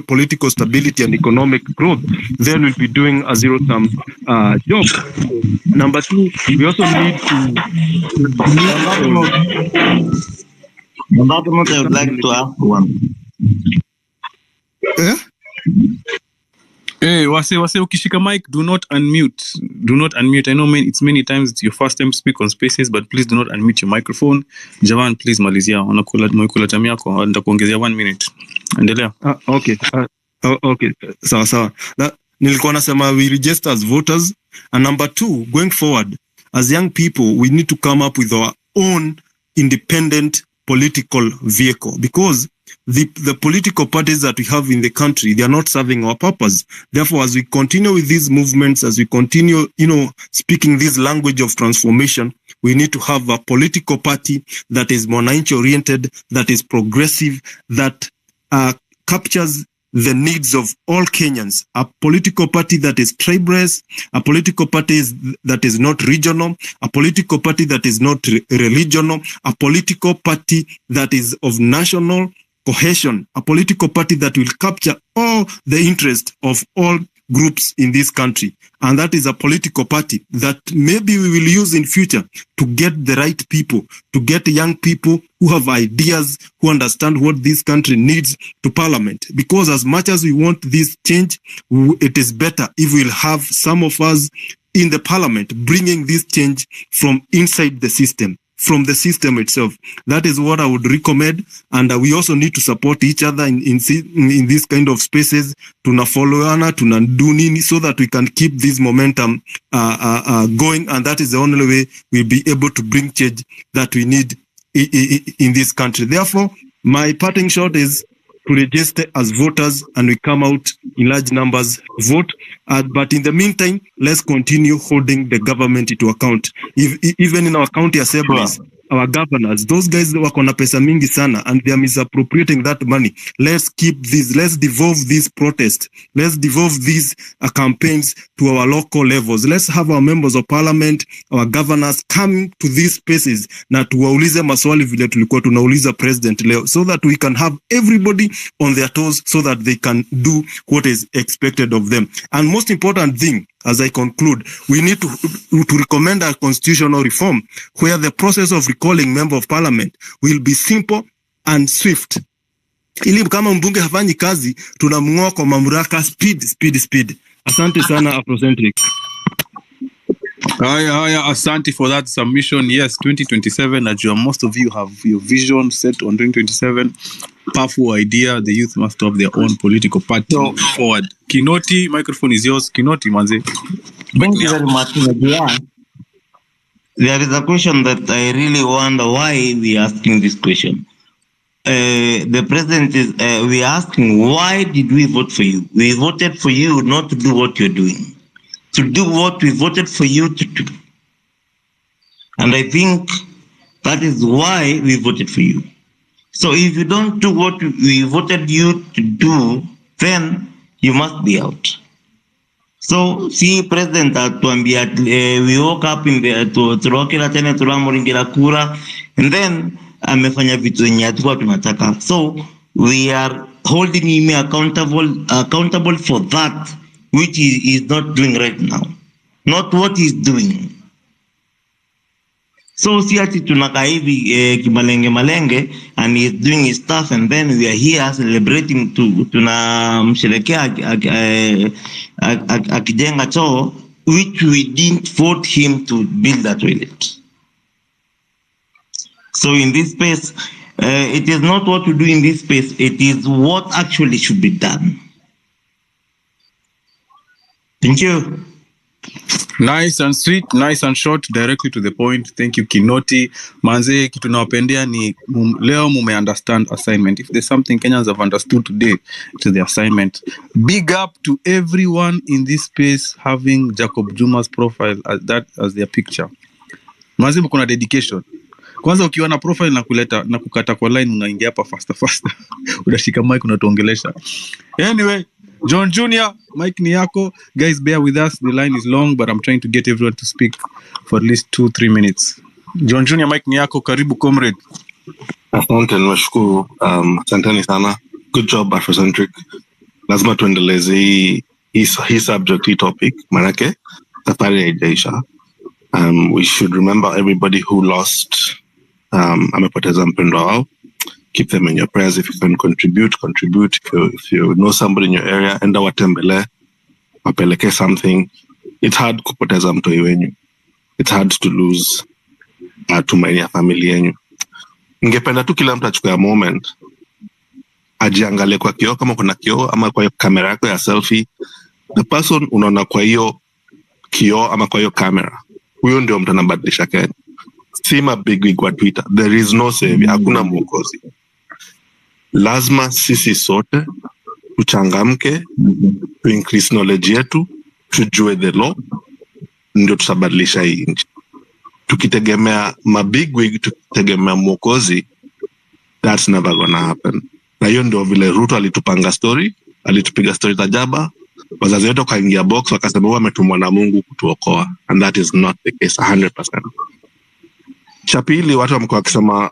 political stability and economic growth, then we'll be doing a zero-sum job. Number two, we also need to... On that note, I would like to ask one. Hey, wase ukishika mic, do not unmute. I know it's many times it's your first time to speak on spaces, but please do not unmute your microphone. Javan, please malizia. Unakula time yako, nitakuongezea 1 minute. Endelea. Okay. Okay. Sawa. Nilikuwa nasema we register as voters, and number two, going forward, as young people, we need to come up with our own independent political vehicle, because the political parties that we have in the country, they are not serving our purpose. Therefore, as we continue with these movements, as we continue, speaking this language of transformation, we need to have a political party that is mwananchi oriented, that is progressive, that captures the needs of all Kenyans. A political party that is tribalist, a political party that is not regional, a political party that is not religional, a political party that is of national cohesion, a political party that will capture all the interest of all groups in this country. And that is a political party that maybe we will use in future to get the right people, to get young people who have ideas, who understand what this country needs to parliament. Because as much as we want this change, it is better if we'll have some of us in the parliament bringing this change from inside the system, from the system itself. That is what I would recommend. And we also need to support each other in these kind of spaces, tunafollowana, tunadu nini, so that we can keep this momentum going. And that is the only way we'll be able to bring change that we need in this country. Therefore, my parting shot is to register as voters, and we come out in large numbers, vote. But in the meantime, let's continue holding the government to account. Even in our county assemblies, our governors, those guys wako na pesa mingi sana, and they are misappropriating that money. Let's keep this, let's devolve this protest, let's devolve these campaigns to our local levels. Let's have our members of parliament, our governors come to these spaces na tuwaulize maswali vile tulikuwa tunauliza president leo, so that we can have everybody on their toes, so that they can do what is expected of them. And most important thing, as I conclude, we need to recommend a constitutional reform where the process of recalling member of parliament will be simple and swift. Ili kama mbunge hafanyi kazi, tunamng'oa kwa mamlaka speed. Asante sana Afrocentric. Haya, asante for that submission. Yes, 2027, najua most of you have your vision set on 2027. Powerful idea. The youth must have their own political party forward. Kinoti, microphone is yours. Kinoti, manze. Thank you very much. Yeah. There is a question that I really wonder why we are asking this question. The president is, we are asking, why did we vote for you? We voted for you not to do what you're doing, to do what we voted for you to do. And I think that is why we voted for you. So if you don't do what we voted you to do, then you must be out. So see president atuambia we woke up in the turokela tena turamuringira kura, and then amefanya vitu yenye hatukuwa tunataka. So we are holding him accountable for that which he is not doing right now, not what he's doing. So si ati tunakaa hivi kimalenge and he's doing his stuff, and then we are here celebrating tunamsherekea akijenga choo which we didn't vote him to build that toilet. So in this space, it is not what we do in this space, it is what actually should be done. Thank you. Nice and sweet, nice and short, directly to the point. Thank you, Kinoti. Manze, kitu nawapendea ni leo mume understand assignment. If there's something Kenyans have understood today, it is the assignment. Big up to everyone in this space having Jacob Juma's profile as their picture. Manze, mkona dedication. Kwanza ukiwa na profile na kukata kwa line, unaingia hapa faster. Unashika mic unatuongelesha. Anyway, John Jr., mic ni yako. Guys, bear with us. The line is long, but I'm trying to get everyone to speak for at least 2-3 minutes. John Jr., mic ni yako. Karibu, comrade. Asante, nashukuru. Asanteni sana. Good job, Afrocentric. Lazima tuendeleze hii subject, hii topic. Manake, safari haijaisha. We should remember everybody who lost amepoteza mpendwa wao. Keep them in your prayers. If you can contribute. If you know somebody in your area, enda watembele, wapeleke something. It's hard kupoteza mtoi wenyu. It's hard to lose tumaini ya familia yenyu. Ningependa tu kila mtu achukue a moment, ajiangalie kwa kioo, kama kuna kioo ama kwa kamera yako ya selfie. The person unaona kwa hiyo kioo ama kwa hiyo kamera, huyo ndio mtu anabadilisha Kenya. Sima big wig wa Twitter. There is no savior. Hakuna mwokozi. Lazima sisi sote tuchangamke, to increase knowledge yetu, tujue the law, ndio tutabadilisha hii nchi. Tukitegemea mabig wig, tukitegemea mwokozi, that's never gonna happen. Na hiyo ndio vile Ruto alitupiga story tajaba, wazazi wetu kaingia box wakasema huwa ametumwa na Mungu kutuokoa, and that is not the case 100%. Chapili, watu wamekuwa wakisema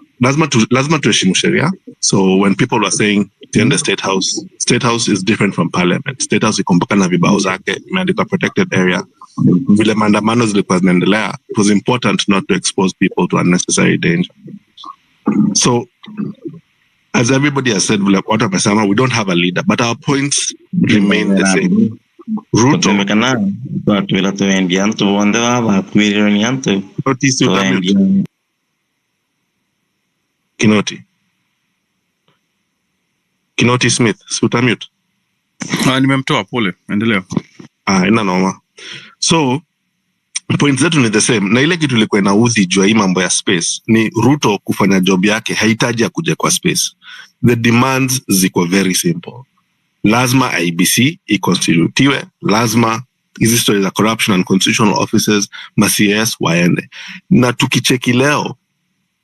lazima tuheshimu sheria. So when people were saying the state house is different from parliament. State house iko mpaka na vibao zake, imeandikwa protected area. Vile maandamano zilikuwa zinaendelea, it was important not to expose people to unnecessary danger. So as everybody has said, watu wamesema we don't have a leader, but our points remain the same. Ruto Kinoti Smith, utamute. Nimemtoa, pole, endelea. Ina noma. So points zetu ni the same. Na ile kitu ilikuwa inaudhi juu hii mambo ya space ni Ruto kufanya job yake, hahitaji akuje kwa space. The demands ziko very simple. Lazima IBC iconstitutiwe, lazima hizi stories za corruption and constitutional officers, ma-CS waende. Na tukicheki leo,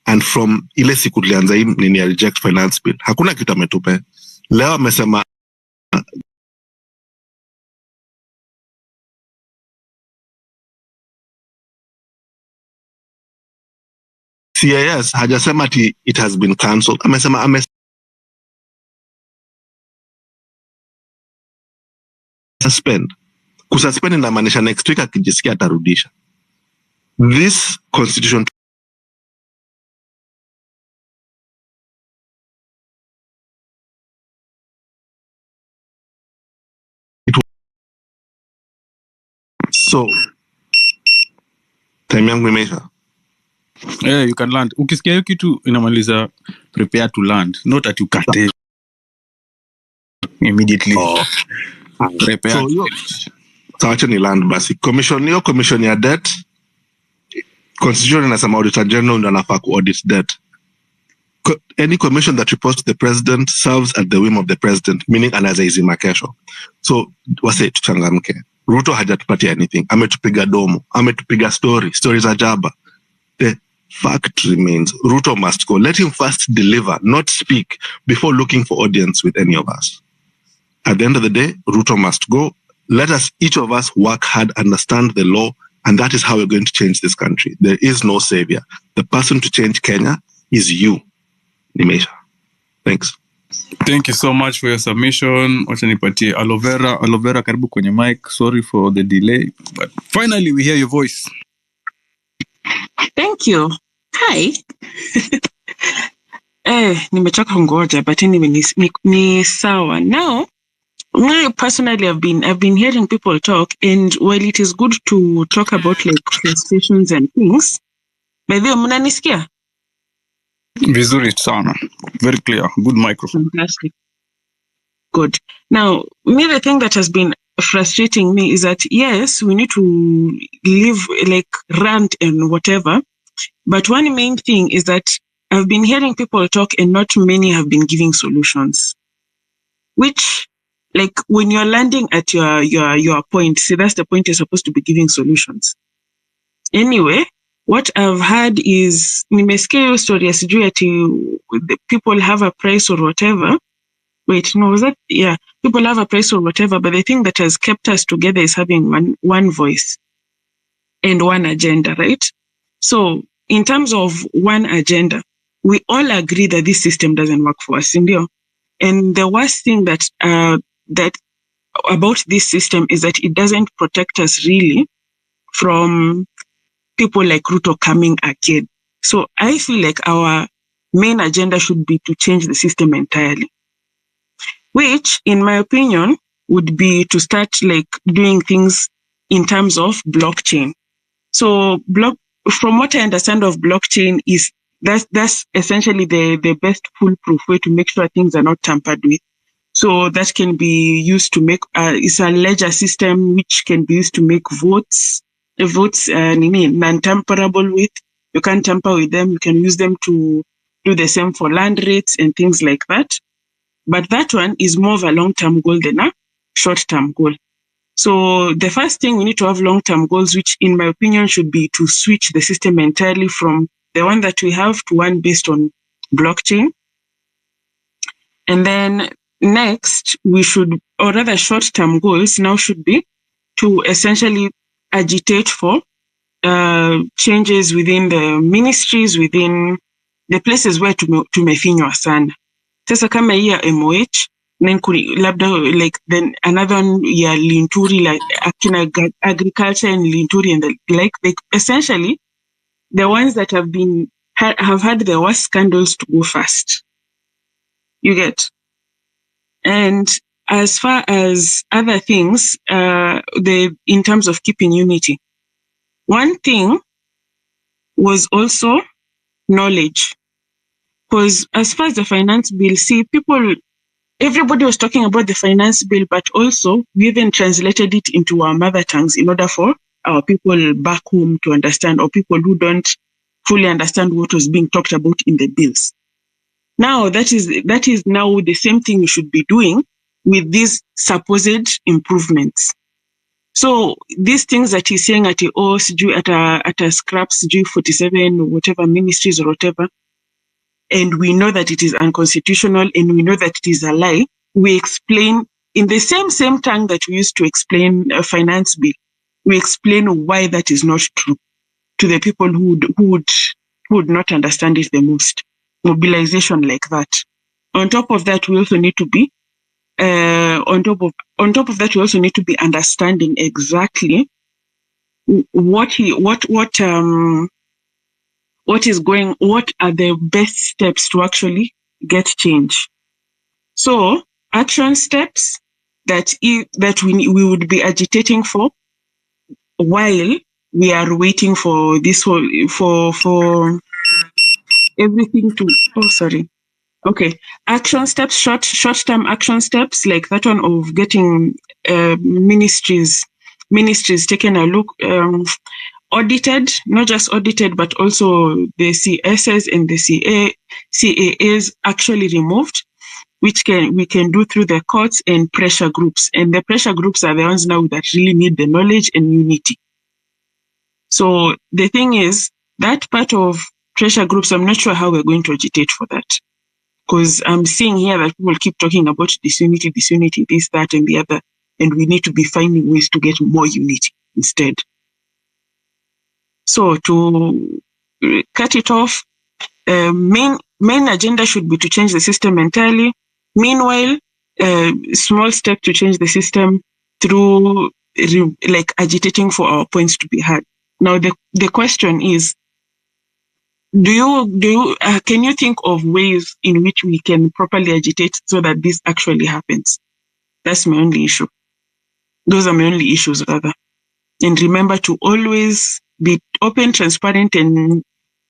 and from ile siku tulianza hii nini ya reject finance bill, hakuna kitu ametupe. Leo amesema CIS hajasema ati it has been cancelled. Amesema suspend. Kususpend inamaanisha next week akijisikia atarudisha. This constitution so time yangu imeisha. You can land. Ukisikia hiyo kitu inamaliza prepare to land, not that you cut it immediately. Prepare. So acha ni land basi. Commission ya debt. Constitution inasema Auditor General ndo anafaa ku audit debt. Any commission that reports to the president serves at the whim of the president, meaning anaweza izima kesho. So wase tuchangamke. Ruto hajatupatia anything. Ametupiga domo, ametupiga stories za jaba. The fact remains, Ruto must go. Let him first deliver, not speak, before looking for audience with any of us. At the end of the day, Ruto must go. Let us, each of us, work hard, understand the law, and that is how we're going to change this country. There is no savior. The person to change Kenya is you, Nimesha. Thanks. Thank you so much for your submission. Wacha nipatie Aloe Vera, karibu kwenye mic. Sorry for the delay, but finally we hear your voice. Thank you. Hi. Nimechoka ngoja, but anyway, ni sawa. Now, I personally have been hearing people talk, and while it is good to talk about like frustrations and things, by the way, mnanisikia? Vizuri sana. Very clear. Good microphone. Fantastic. Good. Now, the thing that has been frustrating me is that, yes, we need to live like rant and whatever. But one main thing is that I've been hearing people talk and not many have been giving solutions. Which, like, when you're landing at your point, see, that's the point, you're supposed to be giving solutions. Anyway, what I've heard is, nimesikia hiyo story sijui ati the people have a price or whatever. Wait, no, was that? Yeah, people have a price or whatever, but the thing that has kept us together is having one voice and one agenda, right? So, in terms of one agenda, we all agree that this system doesn't work for us, India. And the worst thing that about this system is that it doesn't protect us really from people like Ruto coming again. So I feel like our main agenda should be to change the system entirely, which, in my opinion, would be to start like doing things in terms of blockchain. So from what I understand of blockchain is that's essentially the best foolproof way to make sure things are not tampered with. So that can be used to make it's a ledger system which can be used to make votes non-tamperable with. You can't tamper with them. You can use them to do the same for land rates and things like that. But that one is more of a long-term goal than a short-term goal. So the first thing, we need to have long-term goals, which in my opinion should be to switch the system entirely from the one that we have to one based on blockchain. And then next, we should, or rather short-term goals now should be to essentially agitate for changes within the ministries, within the places where tumefinywa sana. Sasa kama hii ya MOH, labda like then another one ya Linturi, like akina agriculture and Linturi and like essentially the ones that have had the worst scandals to go first. You get? And as far as other things, in terms of keeping unity, one thing was also knowledge. Because as far as the finance bill, everybody was talking about the finance bill, but also we even translated it into our mother tongues in order for our people back home to understand, or people who don't fully understand what was being talked about in the bills. Now, that is now the same thing we should be doing with these supposed improvements. So these things that he's saying at a scraps 47 or whatever ministries or whatever, and we know that it is unconstitutional and we know that it is a lie, we explain in the same tongue that we used to explain a finance bill. We explain why that is not true to the people who would not understand it the most. Mobilization like that. On top of that, we also need to be on top of that, we also need to be understanding exactly what are the best steps to actually get change. So action steps that we would be agitating for while we are waiting for this whole for everything to action steps, short-term action steps, like that one of getting ministries taken a look, audited, not just audited, but also the CSs and the CAAs actually removed, which we can do through the courts and pressure groups. And the pressure groups are the ones now that really need the knowledge and unity. So the thing is, that part of pressure groups, I'm not sure how we're going to agitate for that. Because I'm seeing here that people keep talking about disunity, this, that, and the other. And we need to be finding ways to get more unity instead. So to cut it off, main agenda should be to change the system entirely. Meanwhile, small step to change the system through agitating for our points to be heard. Now the question is, can you think of ways in which we can properly agitate so that this actually happens? That's my only issue. Those are my only issues, rather. And remember to always be open, transparent, and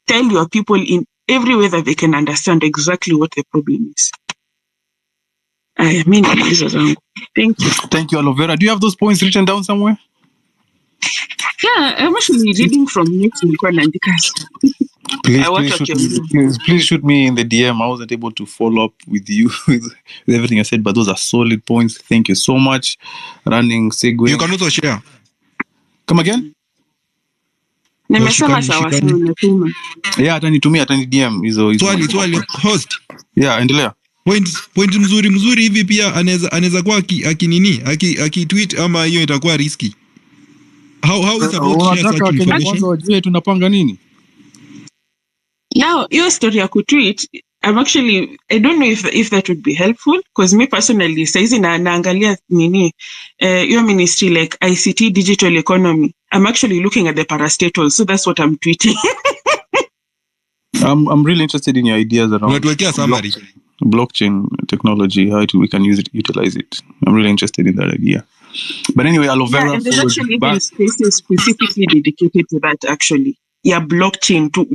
tell your people in every way that they can understand exactly what the problem is. Thank you. Thank you, Aloe Vera. Do you have those points written down somewhere? Yeah, I'm actually reading from notes. Please shoot me in the DM. I wasn't able to follow up with you with everything I said, but those are solid points. Thank you so much. Running segue. You can also share. Come again? Yeah, atanitumia DM hizo. Swali host. Yeah, endelea. Point mzuri hivi pia anaweza kuwa akitweet ama hiyo itakuwa risky. How is about share such information? Wajue tunapanga nini? Now, your story ya kutweet, I don't know if that would be helpful, because me personally, saizi naangalia nini, your ministry like ICT, digital economy. I'm actually looking at the parastatals, so that's what I'm tweeting. I'm really interested in your ideas around blockchain technology, how we can utilize it. I'm really interested in that idea. But anyway, Aloe Vera. Yeah, and there's actually even spaces specifically dedicated to that, actually. Yeah, blockchain, to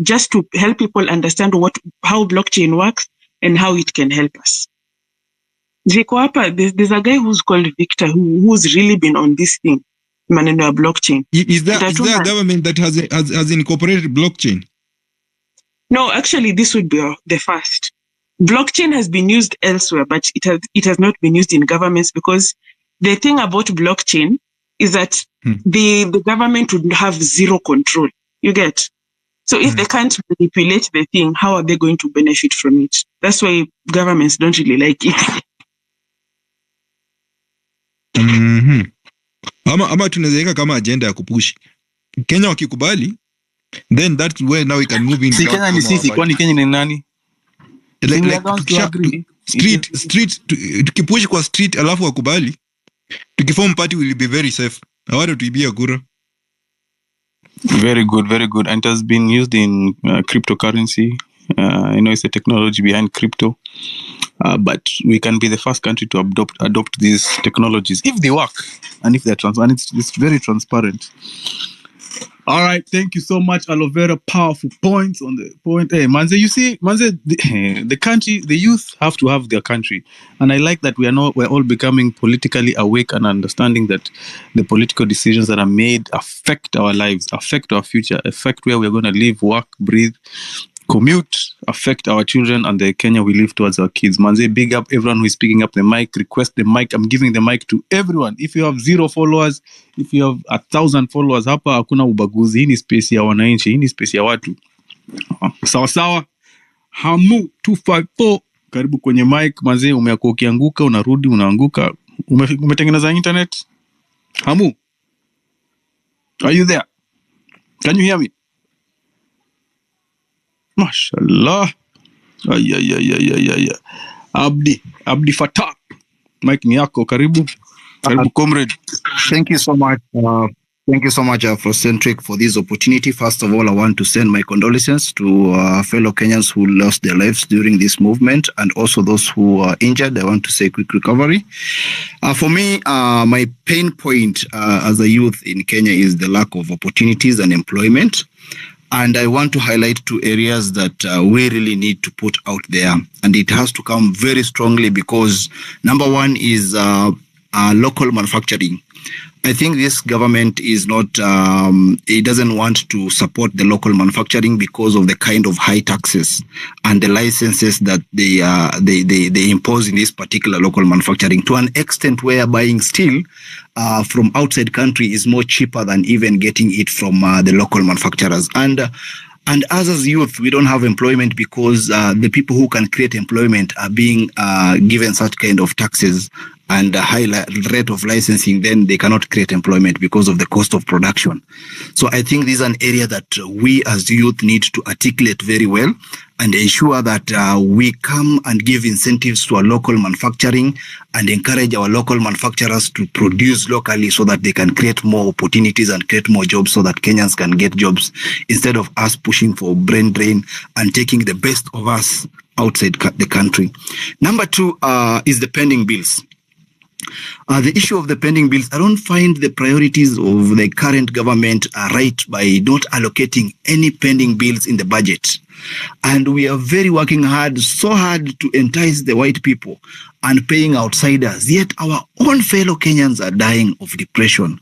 help people understand how blockchain works and how it can help us. There's a guy who's called Victor who's really been on this thing, maneno ya blockchain. Is there a government that has incorporated blockchain? No, actually, this would be the first. Blockchain has been used elsewhere, but it has not been used in governments, because the thing about blockchain is that the government would have zero control. You get? So if they can't manipulate the thing, how are they going to benefit from it? That's why governments don't really like it. Ama tunaweza kama agenda ya kupush. Kenya wakikubali, then that's where now we can move in. Si Kenya ni sisi, kwani Kenya ni nani? Street tukipush kwa street alafu wakubali, tukiform party will be very safe. Awado tuibia kura. Very good, very good. And it has been used in cryptocurrency. It's a technology behind crypto. But we can be the first country to adopt these technologies if they work and if they're transparent. It's very transparent. All right, thank you so much, Aloe Vera. Powerful points on the point. Hey, Manze, you see, the country, the youth have to have their country, and I like that we're all becoming politically awake and understanding that the political decisions that are made affect our lives, affect our future, affect where we're going to live, work, breathe, commute, affect our children and the Kenya we live towards our kids. Manze, big up everyone who is picking up the mic. Request the mic. I'm giving the mic to everyone. If you have 0 followers, if you have 1,000 followers, hapa hakuna ubaguzi. Hii ni space ya wananchi, hii ni space ya watu. Sawa sawa. Hamu 254. Karibu kwenye mic. Manze, umeako ukianguka, unarudi, unaanguka. Umetengeneza internet? Hamu. Are you there? Can you hear me? Mashallah. Abdi Fatah. Mike ni yako, karibu comrade. Thank you so much. Thank you so much, Afrocentric, for this opportunity. First of all, I want to send my condolences to fellow Kenyans who lost their lives during this movement, and also those who are injured. I want to say quick recovery. For me, my pain point as a youth in Kenya is the lack of opportunities and employment. And I want to highlight two areas that we really need to put out there. And it has to come very strongly because number one is local manufacturing. I think this government is not, it doesn't want to support the local manufacturing because of the kind of high taxes and the licenses that they impose in this particular local manufacturing, to an extent where buying steel from outside country is more cheaper than even getting it from the local manufacturers. And us as youth, we don't have employment because the people who can create employment are being given such kind of taxes and a high rate of licensing. Then they cannot create employment because of the cost of production. So I think this is an area that we as youth need to articulate very well and ensure that we come and give incentives to our local manufacturing and encourage our local manufacturers to produce locally so that they can create more opportunities and create more jobs so that Kenyans can get jobs instead of us pushing for brain drain and taking the best of us outside the country. Number two is the pending bills. The issue of the pending bills, I don't find the priorities of the current government right by not allocating any pending bills in the budget. And we are very working hard, so hard to entice the white people and paying outsiders. Yet our own fellow Kenyans are dying of depression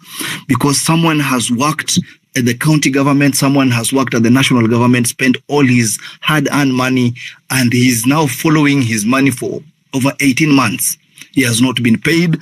because someone has worked at the county government, someone has worked at the national government, spent all his hard-earned money, and he is now following his money for over 18 months. He has not been paid.